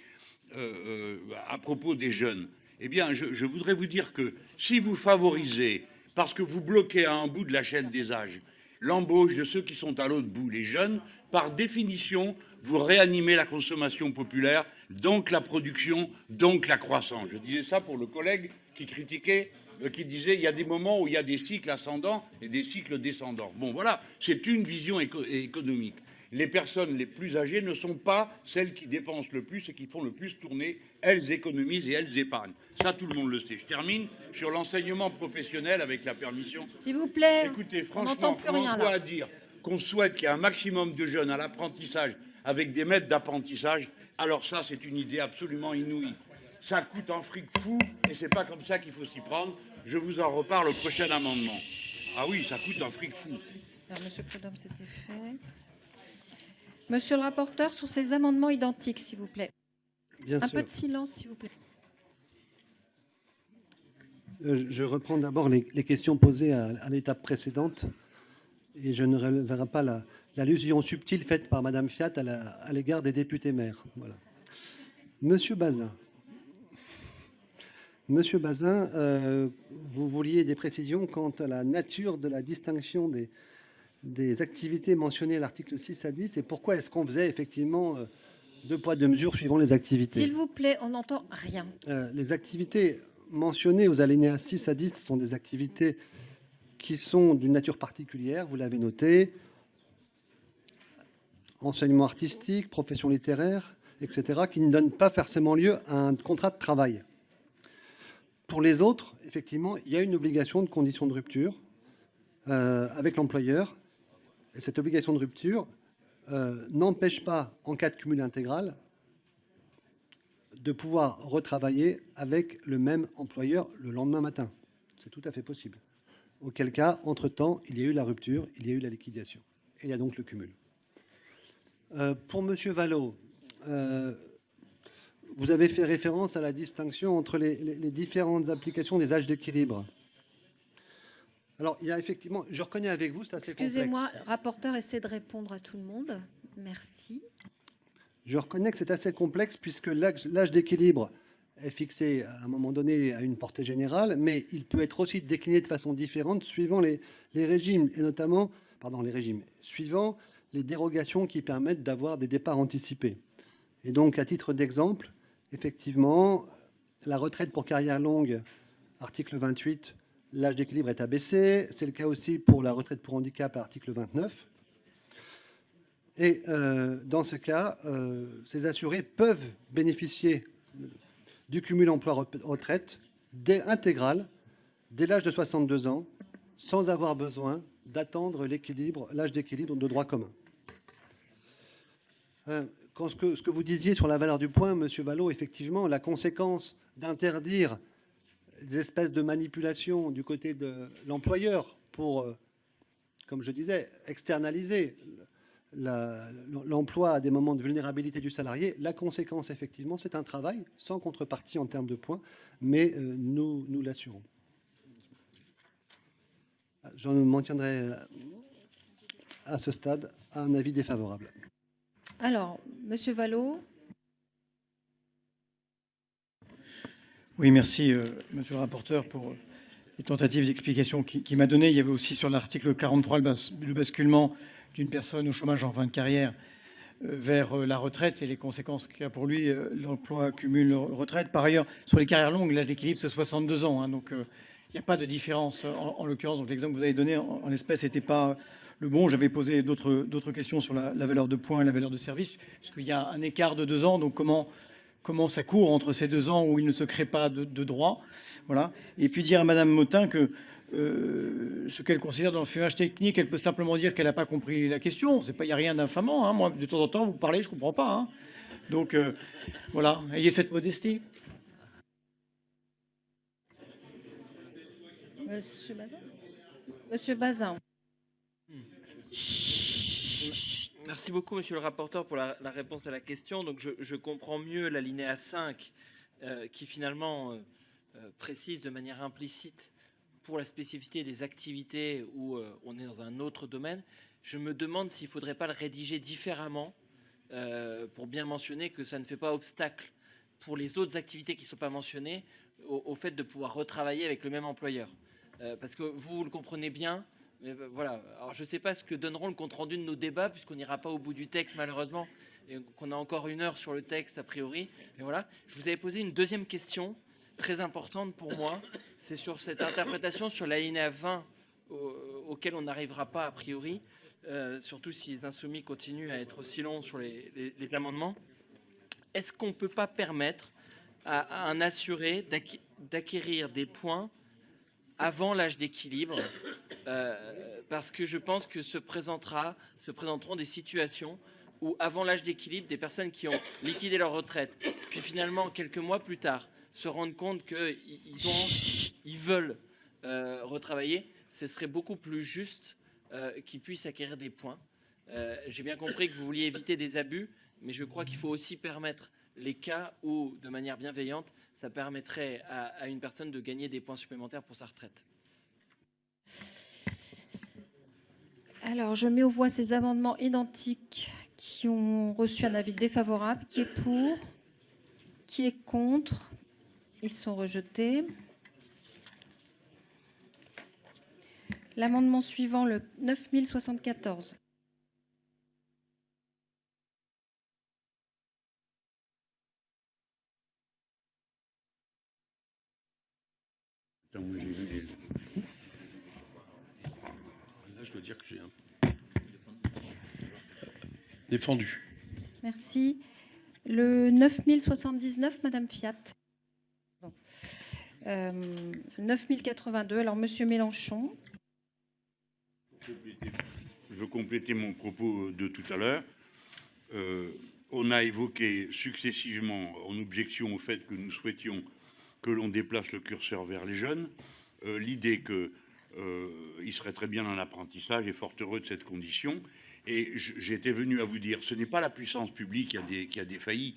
à propos des jeunes, eh bien, je voudrais vous dire que si vous favorisez, parce que vous bloquez à un bout de la chaîne des âges, l'embauche de ceux qui sont à l'autre bout, les jeunes, par définition, vous réanimez la consommation populaire, donc la production, donc la croissance. Je disais ça pour le collègue qui critiquait, qui disait il y a des moments où il y a des cycles ascendants et des cycles descendants. Bon, voilà, c'est une vision économique. Les personnes les plus âgées ne sont pas celles qui dépensent le plus et qui font le plus tourner. Elles économisent et elles épargnent. Ça, tout le monde le sait. Je termine sur l'enseignement professionnel avec la permission. S'il vous plaît, écoutez, on n'entend plus franchement, rien on doit là. dire qu'on souhaite qu'il y ait un maximum de jeunes à l'apprentissage avec des maîtres d'apprentissage, alors ça, c'est une idée absolument inouïe. Ça coûte un fric fou et c'est pas comme ça qu'il faut s'y prendre. Je vous en reparle au prochain amendement. Ah oui, ça coûte un fric fou. Alors, Monsieur Prudhomme, c'était fait. Monsieur le rapporteur, sur ces amendements identiques, s'il vous plaît. Bien Un sûr. peu de silence, s'il vous plaît. Je reprends d'abord les questions posées à l'étape précédente et je ne verrai pas l'allusion subtile faite par Madame Fiat à l'égard des députés maires. Voilà. Monsieur Bazin, vous vouliez des précisions quant à la nature de la distinction des activités mentionnées à l'article 6 à 10 et pourquoi est-ce qu'on faisait effectivement deux poids, deux mesures suivant les activités. S'il vous plaît, on n'entend rien. Les activités mentionnées aux alinéas 6 à 10 sont des activités qui sont d'une nature particulière, vous l'avez noté, enseignement artistique, profession littéraire, etc., qui ne donnent pas forcément lieu à un contrat de travail. Pour les autres, effectivement, il y a une obligation de condition de rupture avec l'employeur. Et cette obligation de rupture n'empêche pas, en cas de cumul intégral, de pouvoir retravailler avec le même employeur le lendemain matin. C'est tout à fait possible. Auquel cas, entre-temps, il y a eu la rupture, il y a eu la liquidation. Et il y a donc le cumul. Pour M. Vallot, vous avez fait référence à la distinction entre les différentes applications des âges d'équilibre. Alors, il y a effectivement, je reconnais avec vous, c'est assez complexe. Excusez-moi, rapporteur, essaie de répondre à tout le monde. Merci. Je reconnais que c'est assez complexe puisque l'âge d'équilibre est fixé à un moment donné à une portée générale, mais il peut être aussi décliné de façon différente suivant les régimes, et notamment, suivant les dérogations qui permettent d'avoir des départs anticipés. Et donc, à titre d'exemple, effectivement, la retraite pour carrière longue, article 28, l'âge d'équilibre est abaissé. C'est le cas aussi pour la retraite pour handicap, article 29. Et dans ce cas, ces assurés peuvent bénéficier du cumul emploi-retraite intégral dès l'âge de 62 ans, sans avoir besoin d'attendre l'âge d'équilibre de droit commun. Ce que vous disiez sur la valeur du point, Monsieur Vallot, effectivement, la conséquence d'interdire des espèces de manipulations du côté de l'employeur pour, comme je disais, externaliser l'emploi à des moments de vulnérabilité du salarié, la conséquence, effectivement, c'est un travail sans contrepartie en termes de points, mais nous l'assurons. J'en m'en tiendrai à ce stade à un avis défavorable. Alors, Monsieur Vallot. Oui, merci, monsieur le rapporteur, pour les tentatives d'explication qu'il m'a données. Il y avait aussi sur l'article 43 le basculement d'une personne au chômage en fin de carrière vers la retraite et les conséquences qu'il y a pour lui, l'emploi cumul retraite. Par ailleurs, sur les carrières longues, l'âge d'équilibre, c'est 62 ans. Donc, il n'y a pas de différence en l'occurrence. Donc, l'exemple que vous avez donné en l'espèce n'était pas le bon. J'avais posé d'autres questions sur la valeur de points et la valeur de service, puisqu'il y a un écart de 2 ans. Donc, comment ça court entre ces 2 ans où il ne se crée pas de droit. Voilà. Et puis dire à Madame Motin que ce qu'elle considère dans le fumage technique, elle peut simplement dire qu'elle n'a pas compris la question. Il n'y a rien d'infamant. Moi, de temps en temps, vous parlez, je ne comprends pas. Donc, voilà, ayez cette modestie. Monsieur Bazin. Monsieur Bazin. Merci beaucoup, monsieur le rapporteur, pour la réponse à la question. Donc, je comprends mieux l'alinéa 5 qui finalement précise de manière implicite pour la spécificité des activités où on est dans un autre domaine. Je me demande s'il ne faudrait pas le rédiger différemment pour bien mentionner que ça ne fait pas obstacle pour les autres activités qui ne sont pas mentionnées au fait de pouvoir retravailler avec le même employeur. Parce que vous le comprenez bien. Mais voilà. Alors je ne sais pas ce que donneront le compte-rendu de nos débats puisqu'on n'ira pas au bout du texte malheureusement et qu'on a encore 1 heure sur le texte a priori. Mais voilà. Je vous avais posé une deuxième question très importante pour moi. C'est sur cette interprétation sur l'alinéa 20 auquel on n'arrivera pas a priori, surtout si les insoumis continuent à être aussi longs sur les amendements. Est-ce qu'on ne peut pas permettre à un assuré d'acquérir des points avant l'âge d'équilibre, parce que je pense que se présenteront des situations où, avant l'âge d'équilibre, des personnes qui ont liquidé leur retraite, puis finalement, quelques mois plus tard, se rendent compte qu'ils veulent retravailler, ce serait beaucoup plus juste qu'ils puissent acquérir des points. J'ai bien compris que vous vouliez éviter des abus, mais je crois qu'il faut aussi permettre les cas où, de manière bienveillante, ça permettrait à une personne de gagner des points supplémentaires pour sa retraite. Alors, je mets aux voix ces amendements identiques qui ont reçu un avis défavorable. Qui est pour? Qui est contre? Ils sont rejetés. L'amendement suivant, le 9074. Attends, moi, j'ai vu Là, je dois dire que j'ai un Défendu. Merci. Le 9079, Madame Fiat. 9082, alors Monsieur Mélenchon. Je veux compléter mon propos de tout à l'heure. On a évoqué successivement en objection au fait que nous souhaitions que l'on déplace le curseur vers les jeunes, l'idée qu'il serait très bien dans l'apprentissage et fort heureux de cette condition. Et j'étais venu à vous dire, ce n'est pas la puissance publique qui a défailli,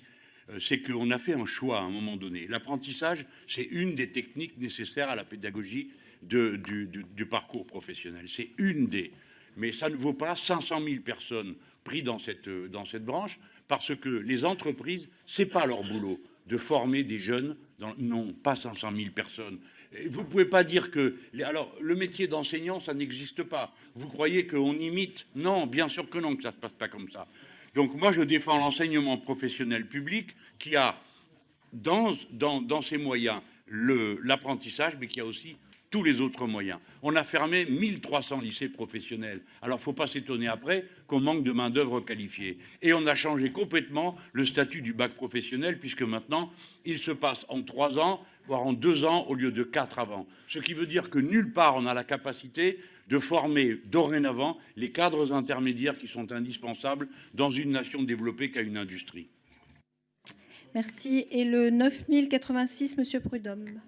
c'est qu'on a fait un choix à un moment donné. L'apprentissage, c'est une des techniques nécessaires à la pédagogie du parcours professionnel. C'est une des. Mais ça ne vaut pas 500 000 personnes prises dans cette branche, parce que les entreprises, ce n'est pas leur boulot de former des jeunes. Non, pas 500 000 personnes. Et vous ne pouvez pas dire que... Alors, le métier d'enseignant, ça n'existe pas. Vous croyez qu'on imite? Non, bien sûr que non, que ça ne se passe pas comme ça. Donc moi, je défends l'enseignement professionnel public qui a dans ses moyens l'apprentissage, mais qui a aussi tous les autres moyens. On a fermé 1300 lycées professionnels. Alors, il ne faut pas s'étonner après qu'on manque de main-d'œuvre qualifiée. Et on a changé complètement le statut du bac professionnel, puisque maintenant, il se passe en 3 ans, voire en 2 ans, au lieu de 4 avant. Ce qui veut dire que nulle part on a la capacité de former dorénavant les cadres intermédiaires qui sont indispensables dans une nation développée qu'a une industrie. Merci. Et le 9086, Monsieur Prudhomme.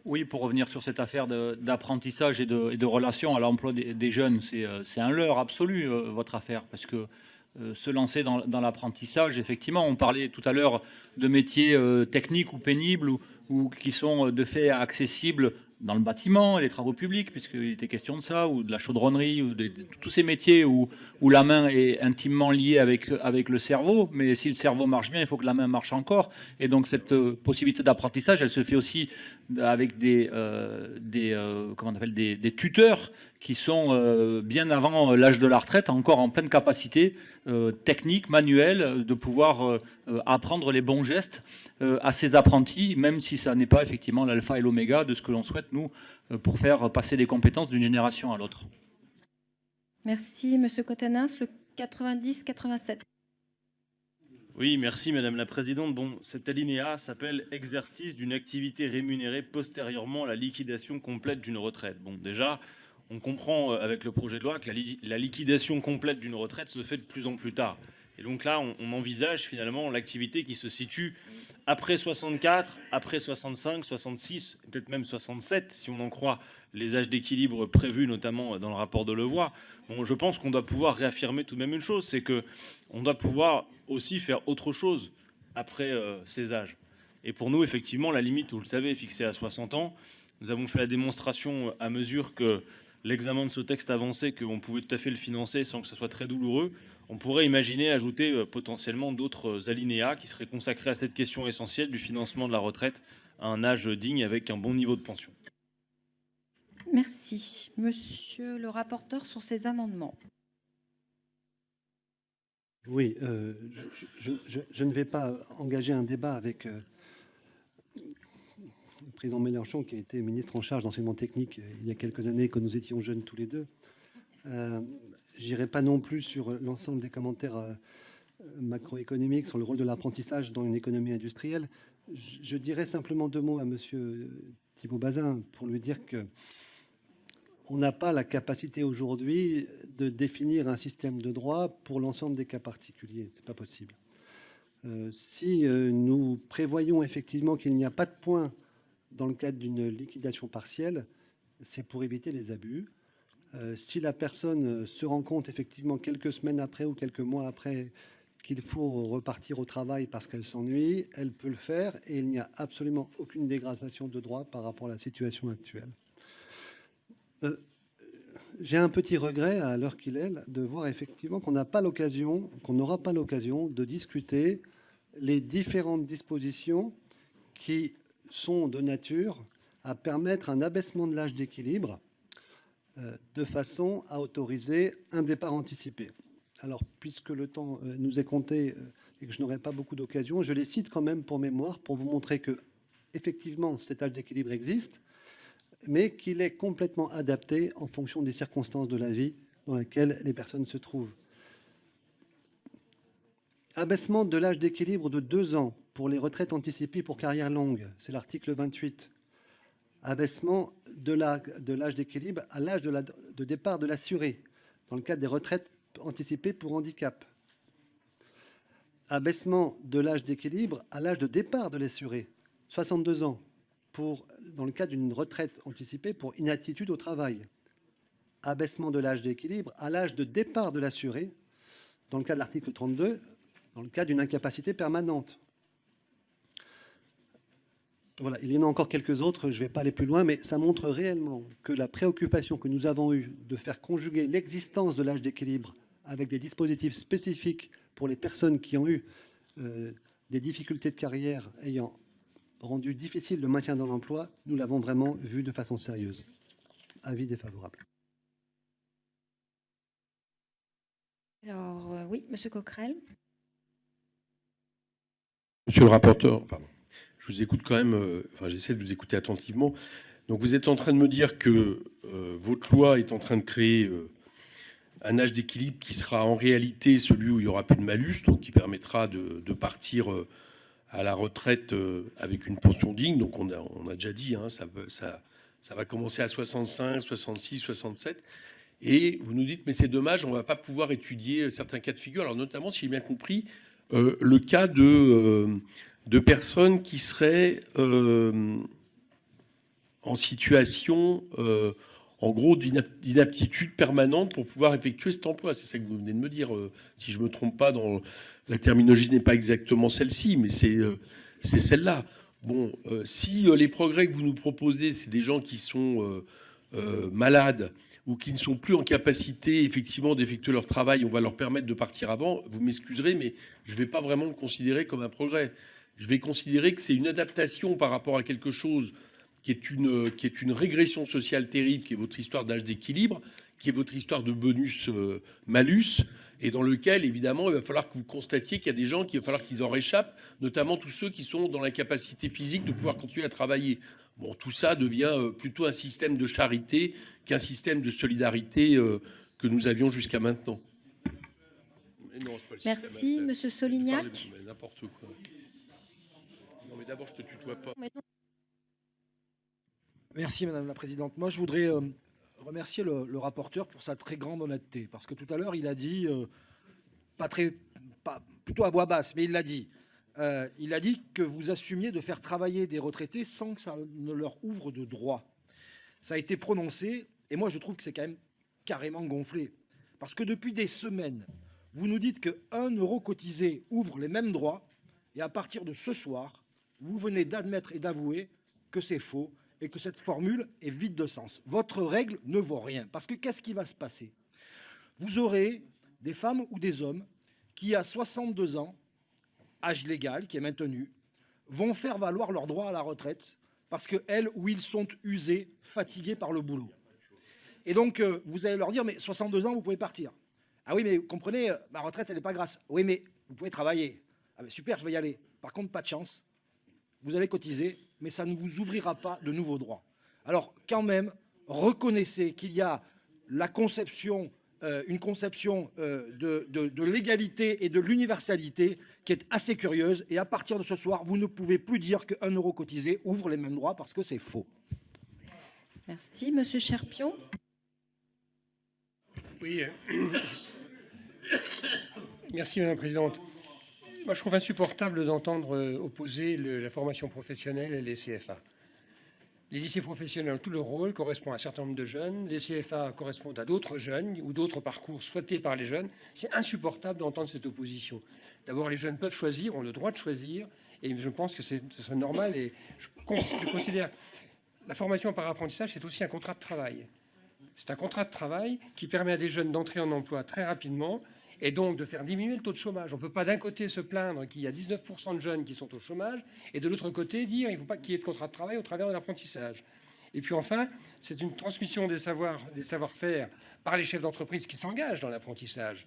Oui, pour revenir sur cette affaire d'apprentissage et de relation à l'emploi des jeunes, c'est un leurre absolu, votre affaire, parce que se lancer dans l'apprentissage, effectivement, on parlait tout à l'heure de métiers techniques ou pénibles ou qui sont de fait accessibles dans le bâtiment et les travaux publics, puisqu'il était question de ça, ou de la chaudronnerie, ou de tous ces métiers où la main est intimement liée avec le cerveau, mais si le cerveau marche bien, il faut que la main marche encore. Et donc cette possibilité d'apprentissage, elle se fait aussi avec des tuteurs qui sont bien avant l'âge de la retraite, encore en pleine capacité technique, manuelle, de pouvoir apprendre les bons gestes à ces apprentis, même si ça n'est pas effectivement l'alpha et l'oméga de ce que l'on souhaite, nous, pour faire passer des compétences d'une génération à l'autre. Merci, Monsieur Cotenins. Le 90-87. Oui, merci Madame la Présidente. Bon, cet alinéa s'appelle « Exercice d'une activité rémunérée postérieurement à la liquidation complète d'une retraite ». Bon, déjà, on comprend avec le projet de loi que la liquidation complète d'une retraite se fait de plus en plus tard. Et donc là, on envisage finalement l'activité qui se situe après 64, après 65, 66, peut-être même 67, si on en croit les âges d'équilibre prévus, notamment dans le rapport de Levoy. Bon, je pense qu'on doit pouvoir réaffirmer tout de même une chose, c'est qu'on doit pouvoir aussi faire autre chose après ces âges. Et pour nous, effectivement, la limite, vous le savez, est fixée à 60 ans. Nous avons fait la démonstration à mesure que l'examen de ce texte avançait qu'on pouvait tout à fait le financer sans que ce soit très douloureux. On pourrait imaginer ajouter potentiellement d'autres alinéas qui seraient consacrés à cette question essentielle du financement de la retraite à un âge digne avec un bon niveau de pension. Merci. Monsieur le rapporteur sur ces amendements. Oui, je ne vais pas engager un débat avec le président Mélenchon, qui a été ministre en charge d'enseignement technique il y a quelques années, quand nous étions jeunes tous les deux. J'irai pas non plus sur l'ensemble des commentaires macroéconomiques sur le rôle de l'apprentissage dans une économie industrielle. Je dirais simplement 2 mots à Monsieur Thibault Bazin pour lui dire que on n'a pas la capacité aujourd'hui de définir un système de droit pour l'ensemble des cas particuliers. C'est pas possible. Si nous prévoyons effectivement qu'il n'y a pas de point dans le cadre d'une liquidation partielle, c'est pour éviter les abus. Si la personne se rend compte effectivement quelques semaines après ou quelques mois après qu'il faut repartir au travail parce qu'elle s'ennuie, elle peut le faire et il n'y a absolument aucune dégradation de droit par rapport à la situation actuelle. J'ai un petit regret à l'heure qu'il est de voir effectivement qu'on n'aura pas l'occasion de discuter les différentes dispositions qui sont de nature à permettre un abaissement de l'âge d'équilibre de façon à autoriser un départ anticipé. Alors, puisque le temps nous est compté et que je n'aurai pas beaucoup d'occasions, je les cite quand même pour mémoire, pour vous montrer que, effectivement, cet âge d'équilibre existe, mais qu'il est complètement adapté en fonction des circonstances de la vie dans lesquelles les personnes se trouvent. Abaissement de l'âge d'équilibre de 2 ans pour les retraites anticipées pour carrière longue, c'est l'article 28. Abaissement de l'âge d'équilibre à l'âge de départ de l'assuré, dans le cadre des retraites anticipées pour handicap. Abaissement de l'âge d'équilibre à l'âge de départ de l'assuré, 62 ans, dans le cadre d'une retraite anticipée pour inaptitude au travail. Abaissement de l'âge d'équilibre à l'âge de départ de l'assuré, dans le cadre de l'article 32, dans le cas d'une incapacité permanente. Voilà, il y en a encore quelques autres, je ne vais pas aller plus loin, mais ça montre réellement que la préoccupation que nous avons eue de faire conjuguer l'existence de l'âge d'équilibre avec des dispositifs spécifiques pour les personnes qui ont eu des difficultés de carrière ayant rendu difficile le maintien dans l'emploi, nous l'avons vraiment vu de façon sérieuse. Avis défavorable. Alors, oui, Monsieur Coquerel. Monsieur le rapporteur, pardon. Je vous écoute quand même, j'essaie de vous écouter attentivement. Donc vous êtes en train de me dire que votre loi est en train de créer un âge d'équilibre qui sera en réalité celui où il n'y aura plus de malus, donc qui permettra de partir à la retraite avec une pension digne. Donc on a déjà dit, hein, ça va commencer à 65, 66, 67. Et vous nous dites, mais c'est dommage, on ne va pas pouvoir étudier certains cas de figure. Alors notamment, si j'ai bien compris, le cas de personnes qui seraient en situation, en gros, d'inaptitude permanente pour pouvoir effectuer cet emploi. C'est ça que vous venez de me dire. Si je ne me trompe pas, la terminologie n'est pas exactement celle-ci, mais c'est celle-là. Bon, si les progrès que vous nous proposez, c'est des gens qui sont malades ou qui ne sont plus en capacité effectivement d'effectuer leur travail, on va leur permettre de partir avant, vous m'excuserez, mais je ne vais pas vraiment le considérer comme un progrès. Je vais considérer que c'est une adaptation par rapport à quelque chose qui est une régression sociale terrible, qui est votre histoire d'âge d'équilibre, qui est votre histoire de bonus-malus, et dans lequel, évidemment, il va falloir que vous constatiez qu'il y a des gens qu'il va falloir qu'ils en réchappent, notamment tous ceux qui sont dans l'incapacité physique de pouvoir continuer à travailler. Bon, tout ça devient plutôt un système de charité qu'un système de solidarité que nous avions jusqu'à maintenant. Mais non, c'est pas le Merci, système. Monsieur Solignac. Mais n'importe quoi. Non, mais d'abord, je te tutoie pas. Merci, Madame la Présidente. Moi, je voudrais remercier le rapporteur pour sa très grande honnêteté. Parce que tout à l'heure, il a dit, plutôt à voix basse, mais il l'a dit. Il a dit que vous assumiez de faire travailler des retraités sans que ça ne leur ouvre de droits. Ça a été prononcé, et moi, je trouve que c'est quand même carrément gonflé. Parce que depuis des semaines, vous nous dites que 1 euro cotisé ouvre les mêmes droits, et à partir de ce soir, vous venez d'admettre et d'avouer que c'est faux, et que cette formule est vide de sens. Votre règle ne vaut rien. Parce que qu'est-ce qui va se passer? Vous aurez des femmes ou des hommes qui, à 62 ans, âge légal qui est maintenu, vont faire valoir leurs droits à la retraite parce qu'elles ou ils sont usés, fatigués par le boulot. Et donc, vous allez leur dire, mais 62 ans, vous pouvez partir. Ah oui, mais vous comprenez, ma retraite, elle n'est pas grasse. Oui, mais vous pouvez travailler. Ah ben super, je vais y aller. Par contre, pas de chance. Vous allez cotiser, mais ça ne vous ouvrira pas de nouveaux droits. Alors, quand même, reconnaissez qu'il y a la conception, une conception de l'égalité et de l'universalité qui est assez curieuse. Et à partir de ce soir, vous ne pouvez plus dire que 1 euro cotisé ouvre les mêmes droits parce que c'est faux. Merci. Monsieur Cherpion. Oui. Merci, Madame la Présidente. Moi, je trouve insupportable d'entendre opposer la formation professionnelle et les CFA. Les lycées professionnels ont tout leur rôle, correspondent à un certain nombre de jeunes. Les CFA correspondent à d'autres jeunes ou d'autres parcours souhaités par les jeunes. C'est insupportable d'entendre cette opposition. D'abord, les jeunes peuvent choisir, ont le droit de choisir, et je pense que ce serait normal. Et je considère la formation par apprentissage, c'est aussi un contrat de travail. C'est un contrat de travail qui permet à des jeunes d'entrer en emploi très rapidement et donc de faire diminuer le taux de chômage. On ne peut pas d'un côté se plaindre qu'il y a 19% de jeunes qui sont au chômage et de l'autre côté dire qu'il ne faut pas qu'il y ait de contrat de travail au travers de l'apprentissage. Et puis enfin, c'est une transmission des savoir-faire par les chefs d'entreprise qui s'engagent dans l'apprentissage.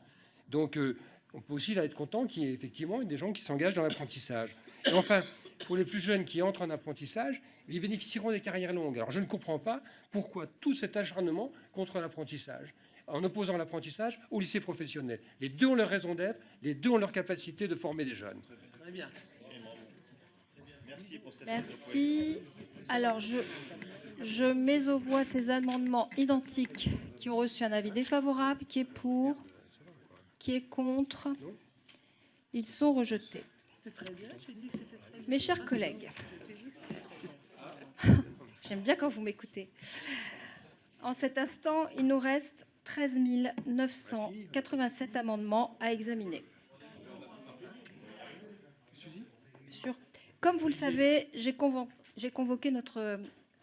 Donc on peut aussi être content qu'il y ait effectivement des gens qui s'engagent dans l'apprentissage. Et enfin, pour les plus jeunes qui entrent en apprentissage, ils bénéficieront des carrières longues. Alors je ne comprends pas pourquoi tout cet acharnement contre l'apprentissage, en opposant l'apprentissage au lycée professionnel. Les deux ont leur raison d'être, les deux ont leur capacité de former des jeunes. Très bien. Merci. Alors, je mets aux voix ces amendements identiques qui ont reçu un avis défavorable. Qui est pour? Qui est contre? Ils sont rejetés. Mes chers collègues, j'aime bien quand vous m'écoutez. En cet instant, il nous reste 13 987 amendements à examiner. Comme vous le savez, j'ai convoqué notre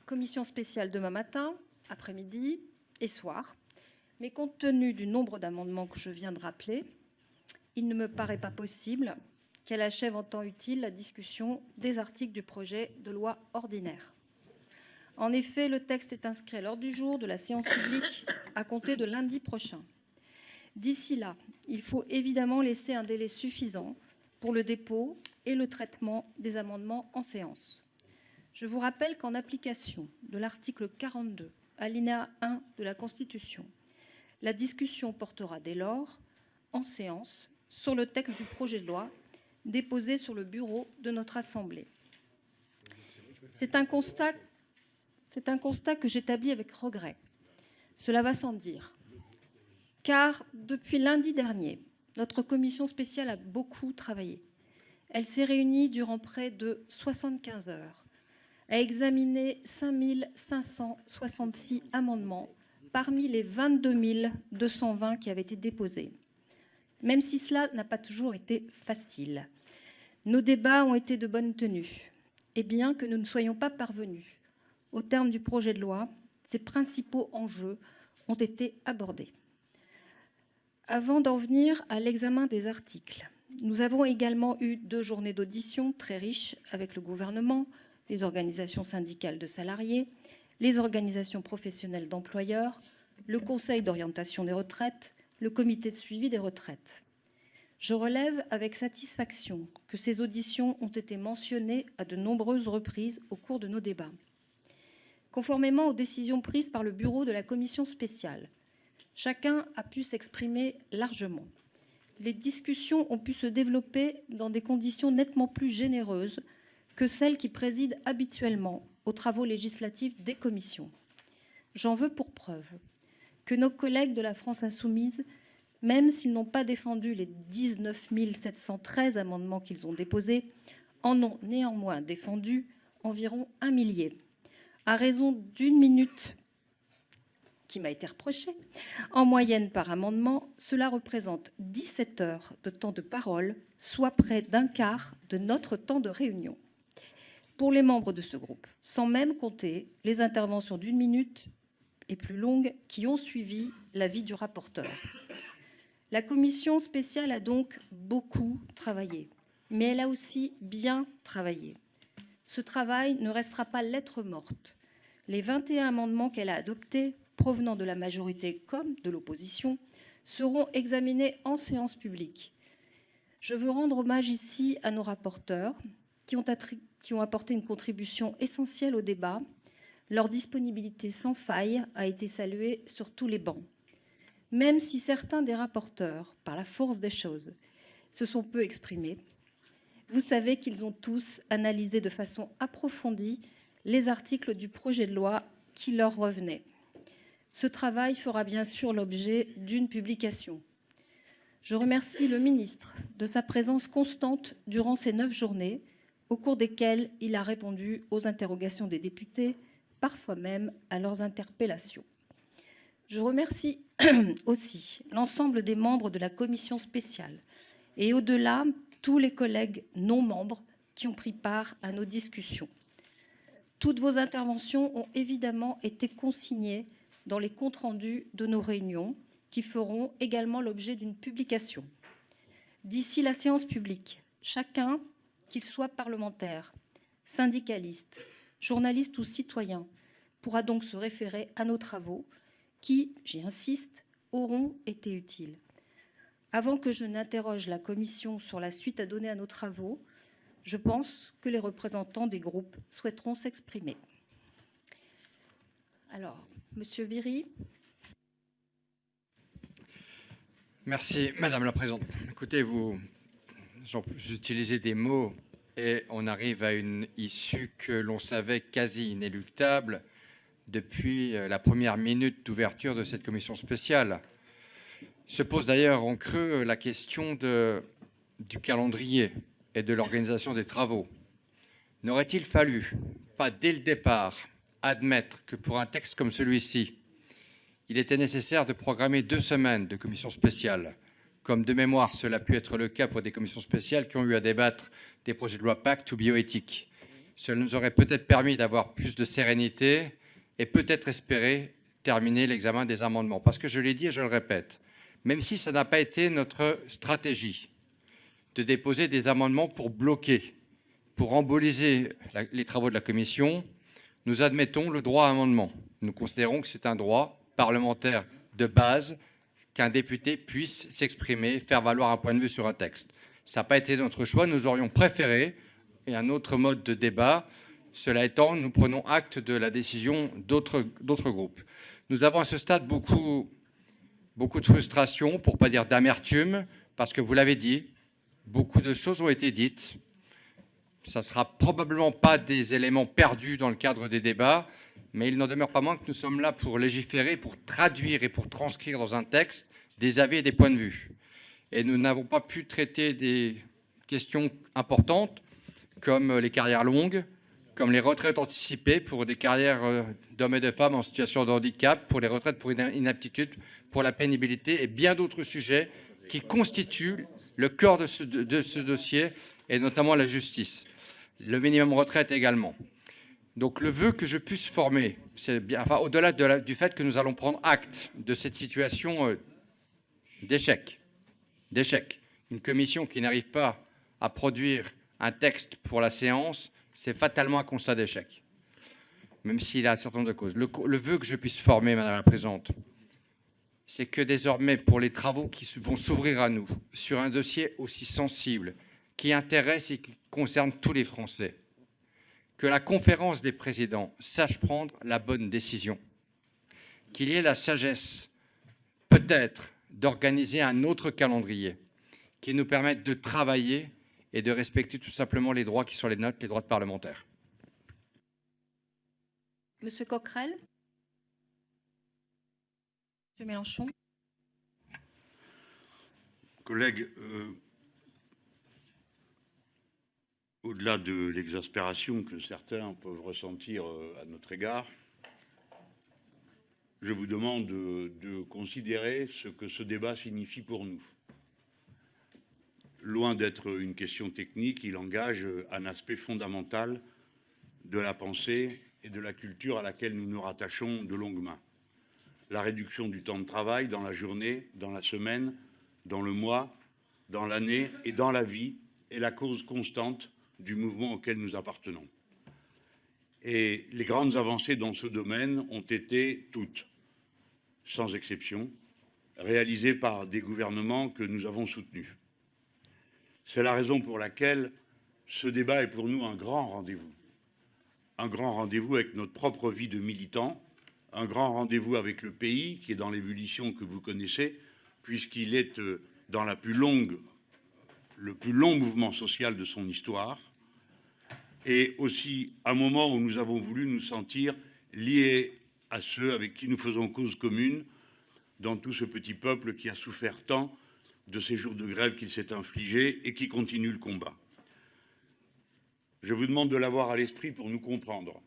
commission spéciale demain matin, après-midi et soir. Mais compte tenu du nombre d'amendements que je viens de rappeler, il ne me paraît pas possible qu'elle achève en temps utile la discussion des articles du projet de loi ordinaire. En effet, le texte est inscrit à l'ordre du jour de la séance publique à compter de lundi prochain. D'ici là, il faut évidemment laisser un délai suffisant pour le dépôt et le traitement des amendements en séance. Je vous rappelle qu'en application de l'article 42, alinéa 1 de la Constitution, la discussion portera dès lors en séance sur le texte du projet de loi déposé sur le bureau de notre Assemblée. C'est un constat que j'établis avec regret. Cela va sans dire. Car depuis lundi dernier, notre commission spéciale a beaucoup travaillé. Elle s'est réunie durant près de 75 heures, a examiné 5 566 amendements parmi les 22 220 qui avaient été déposés. Même si cela n'a pas toujours été facile, nos débats ont été de bonne tenue. Et bien que nous ne soyons pas parvenus au terme du projet de loi, ces principaux enjeux ont été abordés. Avant d'en venir à l'examen des articles, nous avons également eu 2 journées d'audition très riches avec le gouvernement, les organisations syndicales de salariés, les organisations professionnelles d'employeurs, le Conseil d'orientation des retraites, le comité de suivi des retraites. Je relève avec satisfaction que ces auditions ont été mentionnées à de nombreuses reprises au cours de nos débats. Conformément aux décisions prises par le bureau de la commission spéciale, chacun a pu s'exprimer largement. Les discussions ont pu se développer dans des conditions nettement plus généreuses que celles qui président habituellement aux travaux législatifs des commissions. J'en veux pour preuve que nos collègues de la France insoumise, même s'ils n'ont pas défendu les 19 713 amendements qu'ils ont déposés, en ont néanmoins défendu environ 1 millier, à raison d'1 minute qui m'a été reprochée en moyenne par amendement. Cela représente 17 heures de temps de parole, soit près d'un quart de notre temps de réunion. Pour les membres de ce groupe, sans même compter les interventions d'1 minute et plus longues qui ont suivi l'avis du rapporteur. La commission spéciale a donc beaucoup travaillé, mais elle a aussi bien travaillé. Ce travail ne restera pas lettre morte. Les 21 amendements qu'elle a adoptés, provenant de la majorité comme de l'opposition, seront examinés en séance publique. Je veux rendre hommage ici à nos rapporteurs qui ont apporté une contribution essentielle au débat. Leur disponibilité sans faille a été saluée sur tous les bancs. Même si certains des rapporteurs, par la force des choses, se sont peu exprimés, vous savez qu'ils ont tous analysé de façon approfondie les articles du projet de loi qui leur revenaient. Ce travail fera bien sûr l'objet d'une publication. Je remercie le ministre de sa présence constante durant ces 9 journées, au cours desquelles il a répondu aux interrogations des députés parfois même à leurs interpellations. Je remercie aussi l'ensemble des membres de la commission spéciale et au-delà, tous les collègues non membres qui ont pris part à nos discussions. Toutes vos interventions ont évidemment été consignées dans les comptes rendus de nos réunions, qui feront également l'objet d'une publication. D'ici la séance publique, chacun, qu'il soit parlementaire, syndicaliste, journaliste ou citoyen, pourra donc se référer à nos travaux qui, j'y insiste, auront été utiles. Avant que je n'interroge la Commission sur la suite à donner à nos travaux, je pense que les représentants des groupes souhaiteront s'exprimer. Alors, Monsieur Viry. Merci, Madame la Présidente. Écoutez, vous utilisez des mots et on arrive à une issue que l'on savait quasi inéluctable depuis la première minute d'ouverture de cette commission spéciale. Se pose d'ailleurs en creux la question du calendrier et de l'organisation des travaux. N'aurait-il fallu, pas dès le départ, admettre que pour un texte comme celui-ci, il était nécessaire de programmer 2 semaines de commission spéciale, comme de mémoire cela a pu être le cas pour des commissions spéciales qui ont eu à débattre des projets de loi Pacte ou bioéthique. Cela nous aurait peut-être permis d'avoir plus de sérénité et peut-être espérer terminer l'examen des amendements. Parce que je l'ai dit et je le répète, même si ça n'a pas été notre stratégie de déposer des amendements pour bloquer, pour emboliser les travaux de la commission, nous admettons le droit à amendement. Nous considérons que c'est un droit parlementaire de base qu'un député puisse s'exprimer, faire valoir un point de vue sur un texte. Ça n'a pas été notre choix, nous aurions préféré un autre mode de débat. Cela étant, nous prenons acte de la décision d'autres groupes. Nous avons à ce stade beaucoup de frustration, pour ne pas dire d'amertume, parce que vous l'avez dit, beaucoup de choses ont été dites. Ça ne sera probablement pas des éléments perdus dans le cadre des débats, mais il n'en demeure pas moins que nous sommes là pour légiférer, pour traduire et pour transcrire dans un texte des avis et des points de vue. Et nous n'avons pas pu traiter des questions importantes comme les carrières longues, comme les retraites anticipées pour des carrières d'hommes et de femmes en situation de handicap, pour les retraites pour inaptitude, pour la pénibilité et bien d'autres sujets qui constituent le cœur de ce dossier, et notamment la justice. Le minimum retraite également. Donc le vœu que je puisse former, c'est bien, enfin, au-delà du fait que nous allons prendre acte de cette situation d'échec, une commission qui n'arrive pas à produire un texte pour la séance, c'est fatalement un constat d'échec, même s'il y a un certain nombre de causes. Le vœu que je puisse former, Madame la Présidente, c'est que désormais, pour les travaux qui vont s'ouvrir à nous, sur un dossier aussi sensible, qui intéresse et qui concerne tous les Français, que la conférence des présidents sache prendre la bonne décision, qu'il y ait la sagesse, peut-être, d'organiser un autre calendrier qui nous permette de travailler et de respecter tout simplement les droits qui sont les nôtres, les droits de parlementaires. Monsieur Coquerel. Monsieur Mélenchon. Collègues, au-delà de l'exaspération que certains peuvent ressentir à notre égard, je vous demande de considérer ce que ce débat signifie pour nous. Loin d'être une question technique, il engage un aspect fondamental de la pensée et de la culture à laquelle nous nous rattachons de longue main. La réduction du temps de travail dans la journée, dans la semaine, dans le mois, dans l'année et dans la vie est la cause constante du mouvement auquel nous appartenons. Et les grandes avancées dans ce domaine ont été toutes, sans exception, réalisées par des gouvernements que nous avons soutenus. C'est la raison pour laquelle ce débat est pour nous un grand rendez-vous. Un grand rendez-vous avec notre propre vie de militants, un grand rendez-vous avec le pays qui est dans l'ébullition que vous connaissez, puisqu'il est dans le plus long mouvement social de son histoire, et aussi un moment où nous avons voulu nous sentir liés à ceux avec qui nous faisons cause commune dans tout ce petit peuple qui a souffert tant de ces jours de grève qu'il s'est infligé et qui continue le combat. Je vous demande de l'avoir à l'esprit pour nous comprendre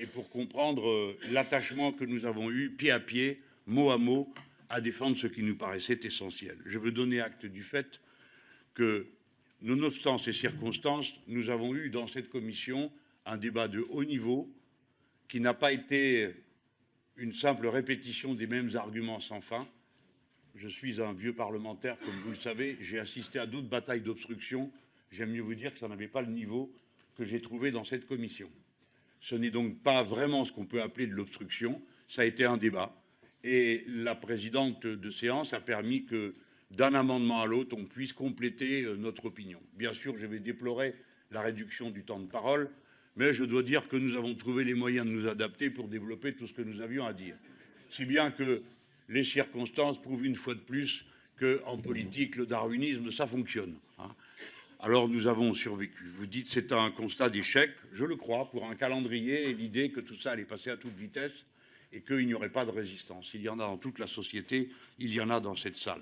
et pour comprendre l'attachement que nous avons eu, pied à pied, mot à mot, à défendre ce qui nous paraissait essentiel. Je veux donner acte du fait que, nonobstant ces circonstances, nous avons eu dans cette commission un débat de haut niveau qui n'a pas été une simple répétition des mêmes arguments sans fin. Je suis un vieux parlementaire, comme vous le savez, j'ai assisté à d'autres batailles d'obstruction. J'aime mieux vous dire que ça n'avait pas le niveau que j'ai trouvé dans cette commission. Ce n'est donc pas vraiment ce qu'on peut appeler de l'obstruction, ça a été un débat. Et la présidente de séance a permis que, d'un amendement à l'autre, on puisse compléter notre opinion. Bien sûr, je vais déplorer la réduction du temps de parole, mais je dois dire que nous avons trouvé les moyens de nous adapter pour développer tout ce que nous avions à dire. Si bien que les circonstances prouvent une fois de plus qu'en politique, le darwinisme, ça fonctionne. Alors nous avons survécu. Vous dites que c'est un constat d'échec, je le crois, pour un calendrier et l'idée que tout ça allait passer à toute vitesse et qu'il n'y aurait pas de résistance. Il y en a dans toute la société, il y en a dans cette salle.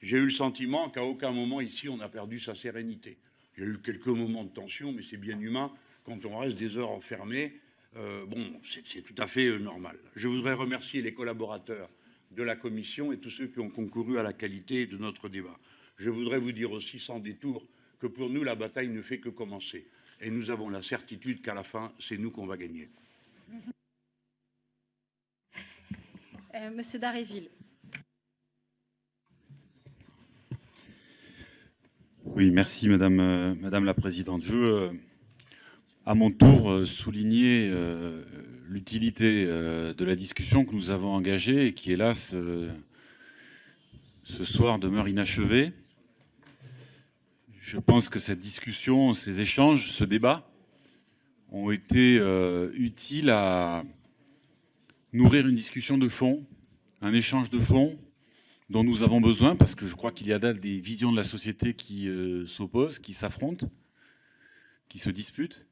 J'ai eu le sentiment qu'à aucun moment ici on a perdu sa sérénité. Il y a eu quelques moments de tension, mais c'est bien humain. Quand on reste des heures enfermés, c'est tout à fait normal. Je voudrais remercier les collaborateurs de la commission et tous ceux qui ont concouru à la qualité de notre débat. Je voudrais vous dire aussi sans détour que pour nous, la bataille ne fait que commencer. Et nous avons la certitude qu'à la fin, c'est nous qu'on va gagner. Monsieur Dharréville. Oui, merci Madame la Présidente. Je veux à mon tour souligner l'utilité de la discussion que nous avons engagée et qui, hélas, ce soir demeure inachevée. Je pense que cette discussion, ces échanges, ce débat ont été utiles à nourrir une discussion de fond, un échange de fond dont nous avons besoin parce que je crois qu'il y a là des visions de la société qui s'opposent, qui s'affrontent, qui se disputent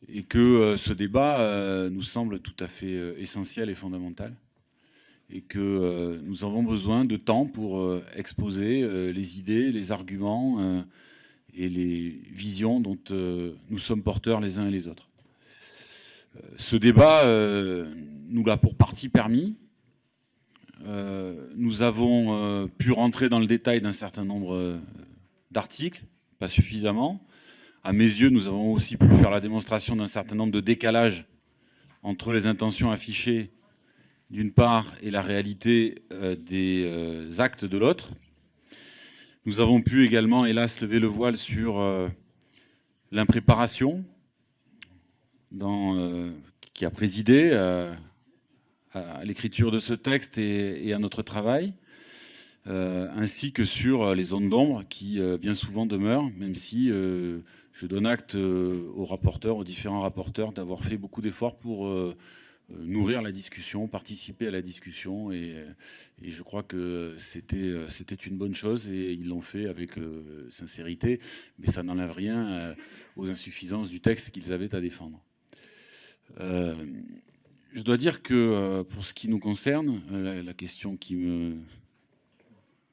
et que ce débat nous semble tout à fait essentiel et fondamental et que nous avons besoin de temps pour exposer les idées, les arguments et les visions dont nous sommes porteurs les uns et les autres. Ce débat nous l'a pour partie permis. Nous avons pu rentrer dans le détail d'un certain nombre d'articles, pas suffisamment. À mes yeux, nous avons aussi pu faire la démonstration d'un certain nombre de décalages entre les intentions affichées d'une part et la réalité des actes de l'autre. Nous avons pu également, hélas, lever le voile sur l'impréparation qui a présidé à l'écriture de ce texte et à notre travail, ainsi que sur les zones d'ombre qui bien souvent demeurent, même si je donne acte aux rapporteurs, aux différents rapporteurs, d'avoir fait beaucoup d'efforts pour nourrir la discussion, participer à la discussion, et je crois que c'était une bonne chose, et ils l'ont fait avec sincérité, mais ça n'enlève rien aux insuffisances du texte qu'ils avaient à défendre. Je dois dire que pour ce qui nous concerne, la question qui me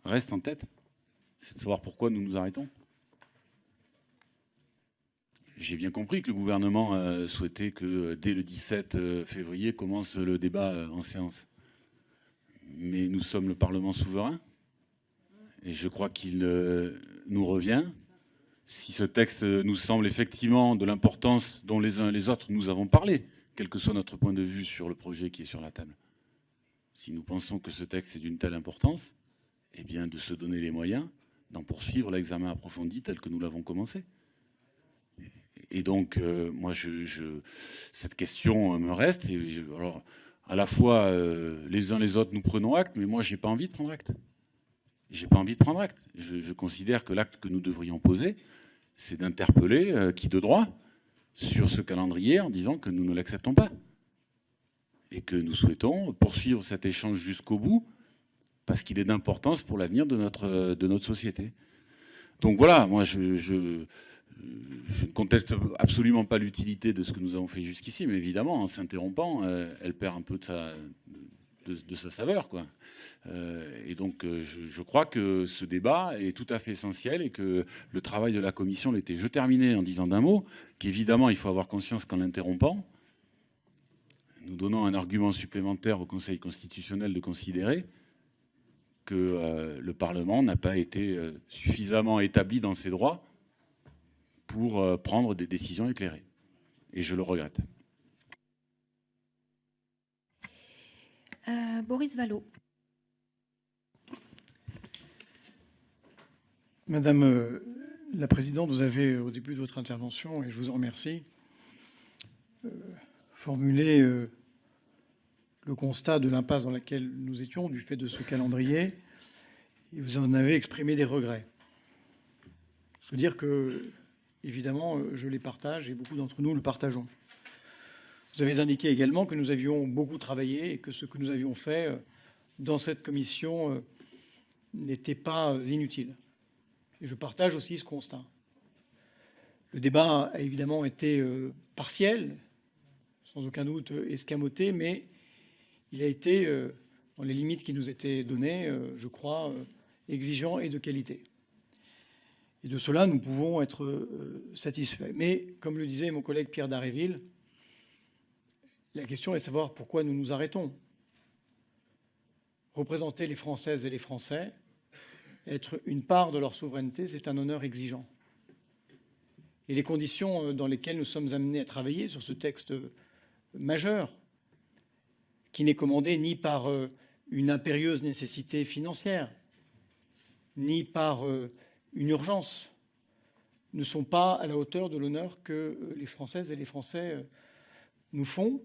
reste en tête, c'est de savoir pourquoi nous nous arrêtons. J'ai bien compris que le gouvernement souhaitait que dès le 17 février commence le débat en séance. Mais nous sommes le Parlement souverain et je crois qu'il nous revient, si ce texte nous semble effectivement de l'importance dont les uns et les autres nous avons parlé, quel que soit notre point de vue sur le projet qui est sur la table. Si nous pensons que ce texte est d'une telle importance, eh bien de se donner les moyens d'en poursuivre l'examen approfondi tel que nous l'avons commencé. Et donc, moi, cette question me reste. Et alors, à la fois, les uns les autres, nous prenons acte, mais moi, j'ai pas envie de prendre acte. J'ai pas envie de prendre acte. Je considère que l'acte que nous devrions poser, c'est d'interpeller qui de droit sur ce calendrier en disant que nous ne l'acceptons pas et que nous souhaitons poursuivre cet échange jusqu'au bout parce qu'il est d'importance pour l'avenir de notre société. Donc voilà, moi, je ne conteste absolument pas l'utilité de ce que nous avons fait jusqu'ici, mais évidemment, en s'interrompant, elle perd un peu de sa saveur, quoi. Et donc, je crois que ce débat est tout à fait essentiel et que le travail de la commission l'était. Je terminais en disant d'un mot qu'évidemment, il faut avoir conscience qu'en l'interrompant, nous donnons un argument supplémentaire au Conseil constitutionnel de considérer que le Parlement n'a pas été suffisamment établi dans ses droits pour prendre des décisions éclairées. Et je le regrette. Boris Vallaud. Madame la Présidente, vous avez, au début de votre intervention, et je vous en remercie, formulé le constat de l'impasse dans laquelle nous étions du fait de ce calendrier, et vous en avez exprimé des regrets. Je veux dire que, évidemment, je les partage et beaucoup d'entre nous le partageons. Vous avez indiqué également que nous avions beaucoup travaillé et que ce que nous avions fait dans cette commission n'était pas inutile. Et je partage aussi ce constat. Le débat a évidemment été partiel, sans aucun doute escamoté, mais il a été, dans les limites qui nous étaient données, je crois, exigeant et de qualité. Et de cela, nous pouvons être satisfaits. Mais, comme le disait mon collègue Pierre Dharréville, la question est de savoir pourquoi nous nous arrêtons. Représenter les Françaises et les Français, être une part de leur souveraineté, c'est un honneur exigeant. Et les conditions dans lesquelles nous sommes amenés à travailler sur ce texte majeur, qui n'est commandé ni par une impérieuse nécessité financière, ni par une urgence, ne sont pas à la hauteur de l'honneur que les Françaises et les Français nous font.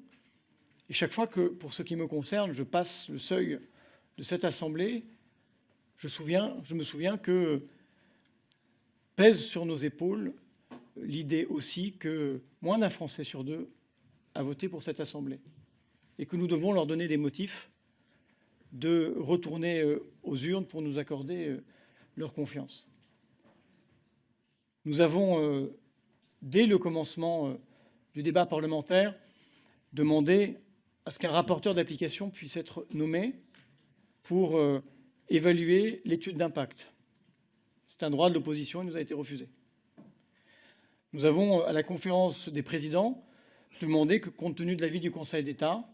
Et chaque fois que, pour ce qui me concerne, je passe le seuil de cette Assemblée, je me souviens que pèse sur nos épaules l'idée aussi que moins d'un Français sur deux a voté pour cette Assemblée et que nous devons leur donner des motifs de retourner aux urnes pour nous accorder leur confiance. Nous avons, dès le commencement du débat parlementaire, demandé à ce qu'un rapporteur d'application puisse être nommé pour évaluer l'étude d'impact. C'est un droit de l'opposition, il nous a été refusé. Nous avons, à la conférence des présidents, demandé que, compte tenu de l'avis du Conseil d'État,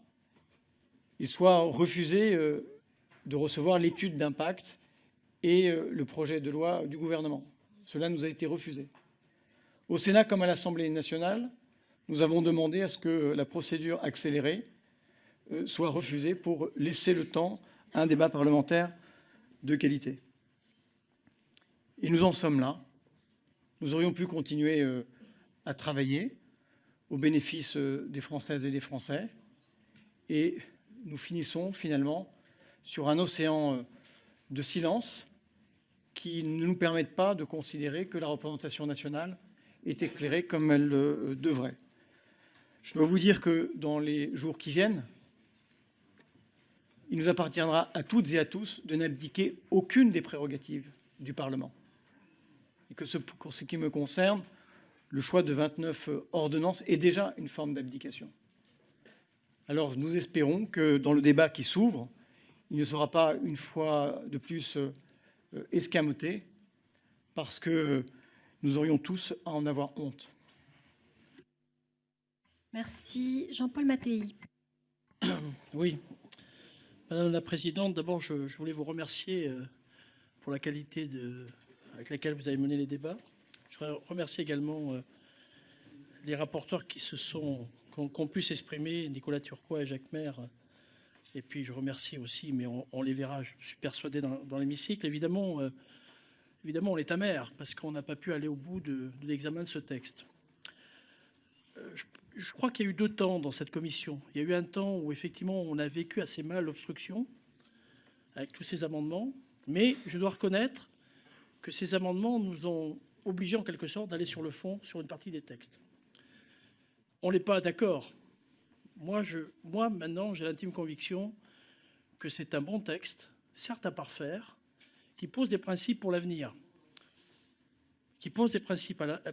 il soit refusé de recevoir l'étude d'impact et le projet de loi du gouvernement. Cela nous a été refusé. Au Sénat comme à l'Assemblée nationale, nous avons demandé à ce que la procédure accélérée soit refusée pour laisser le temps à un débat parlementaire de qualité. Et nous en sommes là. Nous aurions pu continuer à travailler au bénéfice des Françaises et des Français. Et nous finissons finalement sur un océan de silence qui ne nous permettent pas de considérer que la représentation nationale est éclairée comme elle le devrait. Je dois vous dire que dans les jours qui viennent, il nous appartiendra à toutes et à tous de n'abdiquer aucune des prérogatives du Parlement. Et que pour ce qui me concerne, le choix de 29 ordonnances est déjà une forme d'abdication. Alors nous espérons que dans le débat qui s'ouvre, il ne sera pas une fois de plus escamoté, parce que nous aurions tous à en avoir honte. Merci. Jean-Paul Mattei. Oui. Madame la Présidente, d'abord, je voulais vous remercier pour la qualité avec laquelle vous avez mené les débats. Je voudrais remercier également les rapporteurs qui ont pu s'exprimer, Nicolas Turquois et Jacques Maire. Et puis, je remercie aussi, mais on les verra, je suis persuadé, dans l'hémicycle. Évidemment, on est amer parce qu'on n'a pas pu aller au bout de l'examen de ce texte. Je crois qu'il y a eu deux temps dans cette commission. Il y a eu un temps où, effectivement, on a vécu assez mal l'obstruction avec tous ces amendements. Mais je dois reconnaître que ces amendements nous ont obligés, en quelque sorte, d'aller sur le fond, sur une partie des textes. On n'est pas d'accord. Moi, maintenant, j'ai l'intime conviction que c'est un bon texte, certes à parfaire, qui pose des principes pour l'avenir.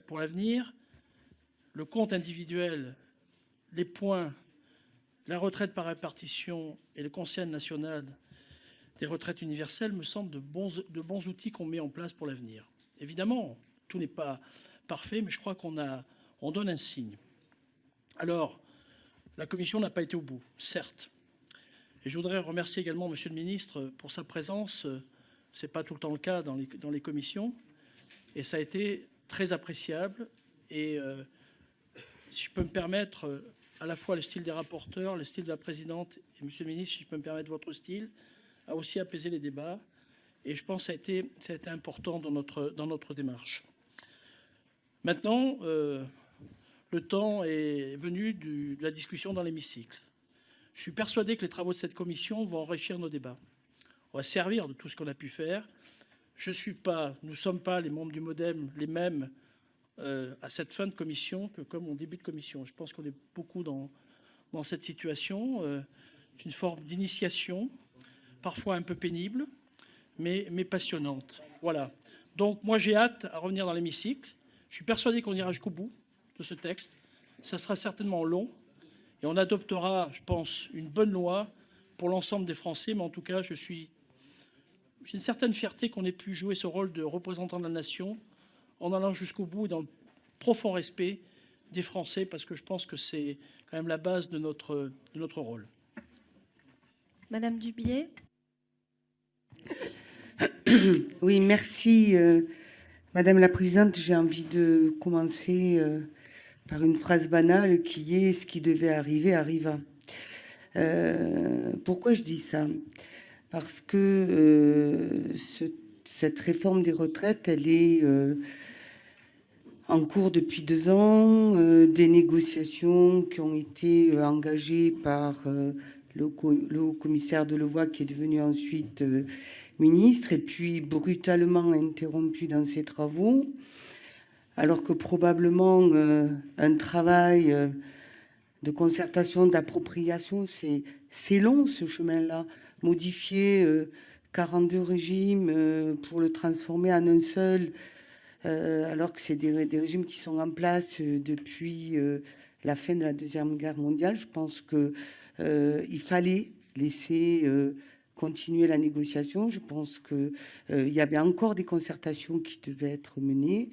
Pour l'avenir, le compte individuel, les points, la retraite par répartition et le Conseil national des retraites universelles me semblent de bons outils qu'on met en place pour l'avenir. Évidemment, tout n'est pas parfait, mais je crois on donne un signe. Alors, La Commission n'a pas été au bout, certes. Et je voudrais remercier également Monsieur le ministre pour sa présence. Ce n'est pas tout le temps le cas dans les commissions. Et ça a été très appréciable. Et si je peux me permettre, à la fois le style des rapporteurs, le style de la présidente et Monsieur le ministre, si je peux me permettre votre style, a aussi apaisé les débats. Et je pense que ça a été important dans notre démarche. Maintenant, le temps est venu de la discussion dans l'hémicycle. Je suis persuadé que les travaux de cette commission vont enrichir nos débats. On va servir de tout ce qu'on a pu faire. Nous ne sommes pas, les membres du MoDem, les mêmes à cette fin de commission que comme au début de commission. Je pense qu'on est beaucoup dans cette situation. Une forme d'initiation, parfois un peu pénible, mais passionnante. Voilà. Donc moi j'ai hâte à revenir dans l'hémicycle. Je suis persuadé qu'on ira jusqu'au bout de ce texte. Ça sera certainement long. Et on adoptera, je pense, une bonne loi pour l'ensemble des Français. Mais en tout cas, j'ai une certaine fierté qu'on ait pu jouer ce rôle de représentant de la nation en allant jusqu'au bout et dans le profond respect des Français, parce que je pense que c'est quand même la base de notre rôle. Madame Dubié. Oui, merci. Madame la Présidente, j'ai envie de commencer par une phrase banale qui est « ce qui devait arriver arriva ». Pourquoi je dis ça? Parce que cette réforme des retraites, elle est en cours depuis 2 ans, des négociations qui ont été engagées par le haut commissaire Delevoye, qui est devenu ensuite ministre, et puis brutalement interrompu dans ses travaux, alors que probablement un travail de concertation, d'appropriation, c'est long ce chemin-là. Modifier 42 régimes pour le transformer en un seul, alors que c'est des régimes qui sont en place depuis la fin de la Deuxième Guerre mondiale. Je pense qu'il fallait laisser continuer la négociation. Je pense qu'il y avait encore des concertations qui devaient être menées.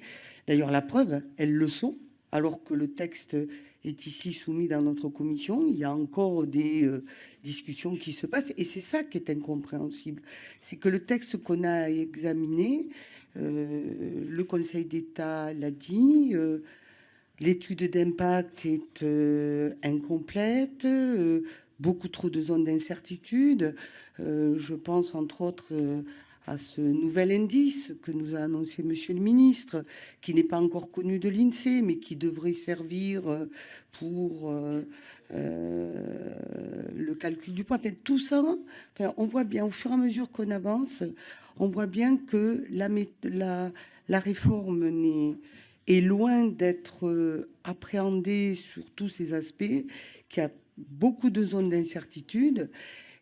D'ailleurs, la preuve, elles le sont, alors que le texte est ici soumis dans notre commission. Il y a encore des discussions qui se passent. Et c'est ça qui est incompréhensible. C'est que le texte qu'on a examiné, le Conseil d'État l'a dit, l'étude d'impact est incomplète, beaucoup trop de zones d'incertitude. Je pense entre autres à ce nouvel indice que nous a annoncé Monsieur le ministre, qui n'est pas encore connu de l'INSEE, mais qui devrait servir pour le calcul du poids. Tout ça, on voit bien, au fur et à mesure qu'on avance, on voit bien que la réforme est loin d'être appréhendée sur tous ces aspects, qu'il y a beaucoup de zones d'incertitude,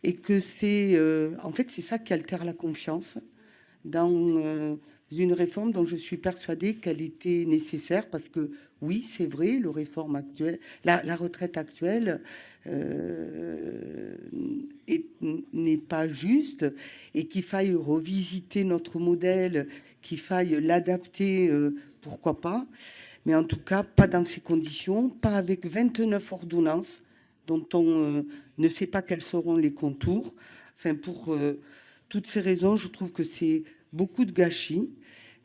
et que c'est en fait c'est ça qui altère la confiance dans une réforme dont je suis persuadée qu'elle était nécessaire, parce que oui, c'est vrai, la retraite actuelle n'est pas juste, et qu'il faille revisiter notre modèle, qu'il faille l'adapter, pourquoi pas, mais en tout cas pas dans ces conditions, pas avec 29 ordonnances dont on ne sait pas quels seront les contours. Enfin, pour toutes ces raisons, je trouve que c'est beaucoup de gâchis.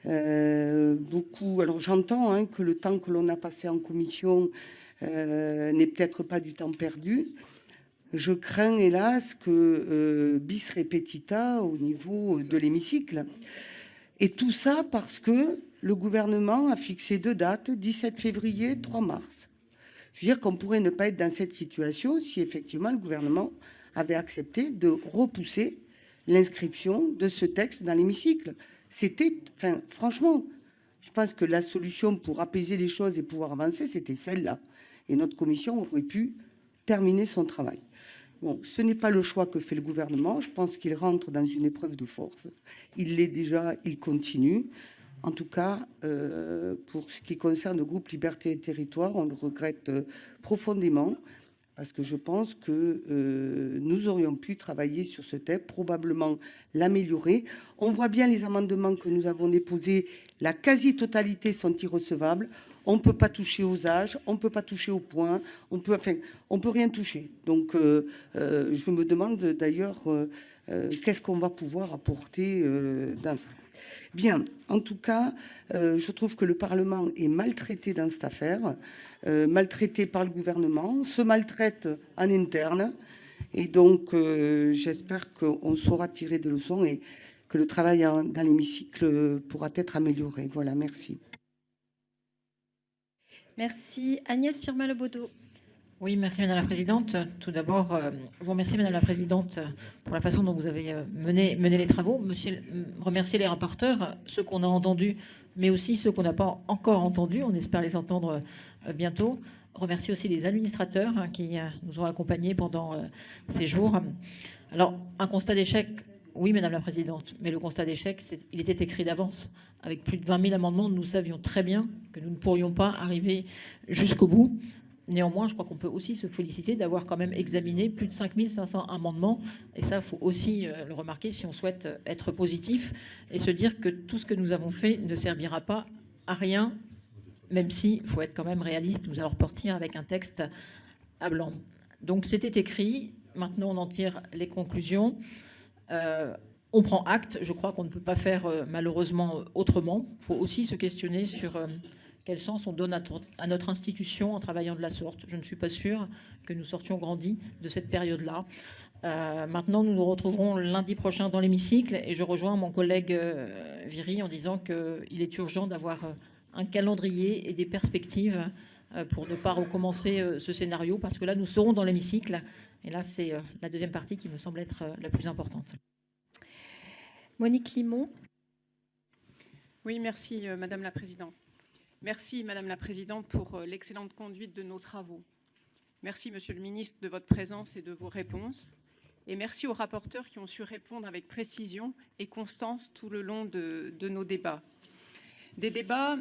Alors j'entends que le temps que l'on a passé en commission n'est peut-être pas du temps perdu. Je crains, hélas, que bis repetita au niveau de l'hémicycle. Et tout ça parce que le gouvernement a fixé 2 dates, 17 février, 3 mars. Je veux dire qu'on pourrait ne pas être dans cette situation si effectivement le gouvernement avait accepté de repousser l'inscription de ce texte dans l'hémicycle. Franchement, je pense que la solution pour apaiser les choses et pouvoir avancer, c'était celle-là. Et notre commission aurait pu terminer son travail. Bon, ce n'est pas le choix que fait le gouvernement. Je pense qu'il rentre dans une épreuve de force. Il l'est déjà, il continue. En tout cas, pour ce qui concerne le groupe Liberté et Territoires, on le regrette profondément, parce que je pense que nous aurions pu travailler sur ce texte, probablement l'améliorer. On voit bien les amendements que nous avons déposés, la quasi-totalité sont irrecevables. on ne peut pas toucher aux âges, on ne peut pas toucher aux points, on peut rien toucher. Donc, je me demande d'ailleurs qu'est-ce qu'on va pouvoir apporter dans ça. Bien, en tout cas, je trouve que le Parlement est maltraité dans cette affaire, maltraité par le gouvernement, se maltraite en interne. Et donc, j'espère qu'on saura tirer des leçons et que le travail dans l'hémicycle pourra être amélioré. Voilà, merci. Merci. Agnès Firmin-Lebaudot. Oui, merci Madame la Présidente. Tout d'abord, vous remercier Madame la Présidente pour la façon dont vous avez mené les travaux. Remercier les rapporteurs, ceux qu'on a entendus, mais aussi ceux qu'on n'a pas encore entendus. On espère les entendre bientôt. Remercier aussi les administrateurs qui nous ont accompagnés pendant ces jours. Alors, un constat d'échec, oui Madame la Présidente, mais le constat d'échec, il était écrit d'avance. Avec plus de 20 000 amendements, nous savions très bien que nous ne pourrions pas arriver jusqu'au bout. Néanmoins, je crois qu'on peut aussi se féliciter d'avoir quand même examiné plus de 5 500 amendements. Et ça, il faut aussi le remarquer si on souhaite être positif et se dire que tout ce que nous avons fait ne servira pas à rien, même s'il faut être quand même réaliste. Nous allons repartir avec un texte à blanc. Donc c'était écrit. Maintenant, on en tire les conclusions. On prend acte. Je crois qu'on ne peut pas faire malheureusement autrement. Il faut aussi se questionner sur quel sens on donne à notre institution en travaillant de la sorte. Je ne suis pas sûre que nous sortions grandis de cette période-là. Maintenant, nous nous retrouverons lundi prochain dans l'hémicycle et je rejoins mon collègue Viry en disant qu'il est urgent d'avoir un calendrier et des perspectives pour ne pas recommencer ce scénario, parce que là, nous serons dans l'hémicycle. Et là, c'est la deuxième partie qui me semble être la plus importante. Monique Limon. Oui, merci Madame la Présidente. Merci Madame la Présidente pour l'excellente conduite de nos travaux. Merci Monsieur le Ministre de votre présence et de vos réponses. Et merci aux rapporteurs qui ont su répondre avec précision et constance tout le long de nos débats. Des débats,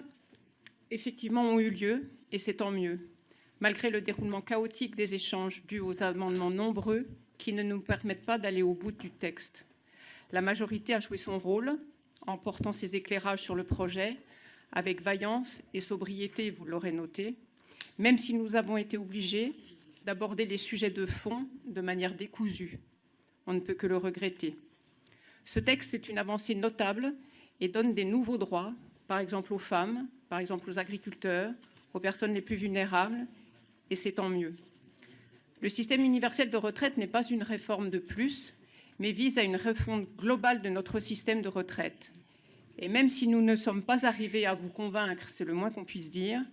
effectivement, ont eu lieu, et c'est tant mieux, malgré le déroulement chaotique des échanges dus aux amendements nombreux qui ne nous permettent pas d'aller au bout du texte. La majorité a joué son rôle en portant ses éclairages sur le projet avec vaillance et sobriété, vous l'aurez noté, même si nous avons été obligés d'aborder les sujets de fond de manière décousue. On ne peut que le regretter. Ce texte est une avancée notable et donne des nouveaux droits, par exemple aux femmes, par exemple aux agriculteurs, aux personnes les plus vulnérables, et c'est tant mieux. Le système universel de retraite n'est pas une réforme de plus, mais vise à une refonte globale de notre système de retraite. Et même si nous ne sommes pas arrivés à vous convaincre, c'est le moins qu'on puisse dire,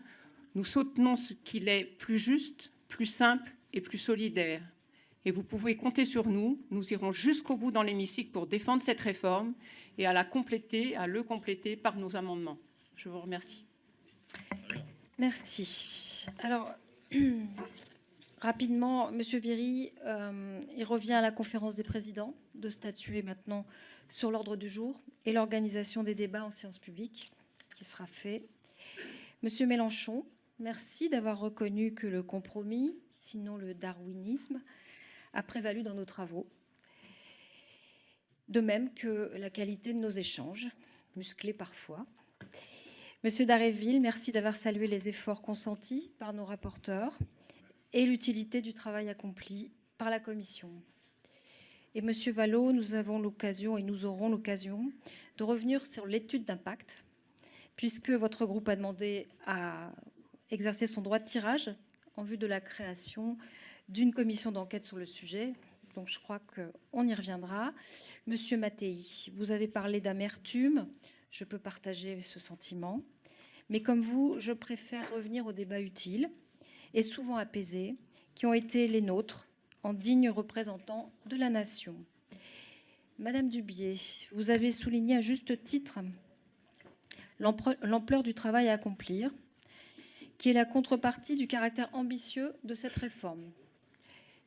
nous soutenons ce qu'il est plus juste, plus simple et plus solidaire. Et vous pouvez compter sur nous, nous irons jusqu'au bout dans l'hémicycle pour défendre cette réforme et à le compléter par nos amendements. Je vous remercie. Merci. Alors, rapidement, Monsieur Viry, il revient à la conférence des présidents de statuer maintenant sur l'ordre du jour et l'organisation des débats en séance publique, ce qui sera fait. Monsieur Mélenchon, merci d'avoir reconnu que le compromis, sinon le darwinisme, a prévalu dans nos travaux. De même que la qualité de nos échanges, musclés parfois. Monsieur Dharréville, merci d'avoir salué les efforts consentis par nos rapporteurs et l'utilité du travail accompli par la Commission. Et Monsieur Vallaud, nous avons l'occasion et nous aurons l'occasion de revenir sur l'étude d'impact, puisque votre groupe a demandé à exercer son droit de tirage en vue de la création d'une commission d'enquête sur le sujet. Donc je crois qu'on y reviendra. Monsieur Mattei, vous avez parlé d'amertume. Je peux partager ce sentiment. Mais comme vous, je préfère revenir aux débats utiles et souvent apaisés qui ont été les nôtres en dignes représentants de la nation. Madame Dubié, vous avez souligné à juste titre l'ampleur du travail à accomplir, qui est la contrepartie du caractère ambitieux de cette réforme.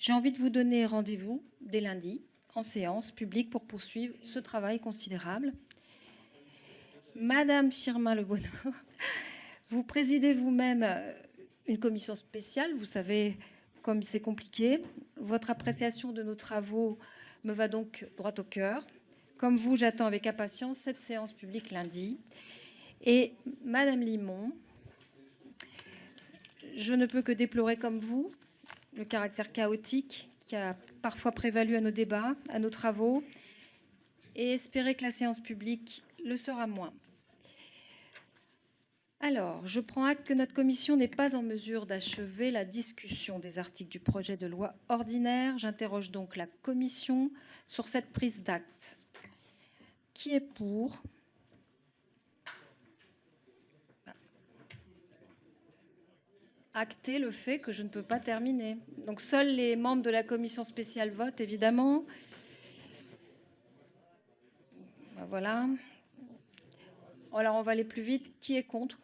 J'ai envie de vous donner rendez-vous dès lundi en séance publique pour poursuivre ce travail considérable. Madame Firmin-Lebaudot, vous présidez vous-même une commission spéciale, vous savez comme c'est compliqué. Votre appréciation de nos travaux me va donc droit au cœur. Comme vous, j'attends avec impatience cette séance publique lundi. Et Madame Limon, Je ne peux que déplorer comme vous le caractère chaotique qui a parfois prévalu à nos débats, à nos travaux, et espérer que la séance publique le sera moins. Alors, je prends acte que notre commission n'est pas en mesure d'achever la discussion des articles du projet de loi ordinaire. J'interroge donc la commission sur cette prise d'acte. Qui est pour ? Acter le fait que je ne peux pas terminer. Donc, seuls les membres de la commission spéciale votent, évidemment. Voilà. Alors, on va aller plus vite. Qui est contre ?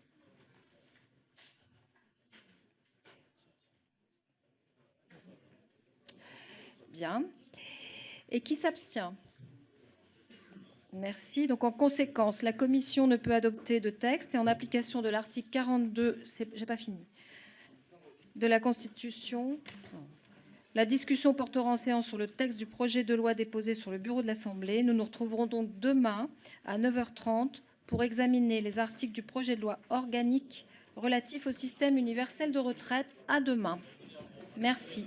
Bien. Et qui s'abstient ? Merci. Donc, en conséquence, la commission ne peut adopter de texte et en application de l'article 42, j'ai pas fini, de la Constitution, la discussion portera en séance sur le texte du projet de loi déposé sur le bureau de l'Assemblée. Nous nous retrouverons donc demain à 9h30 pour examiner les articles du projet de loi organique relatif au système universel de retraite. À demain. Merci.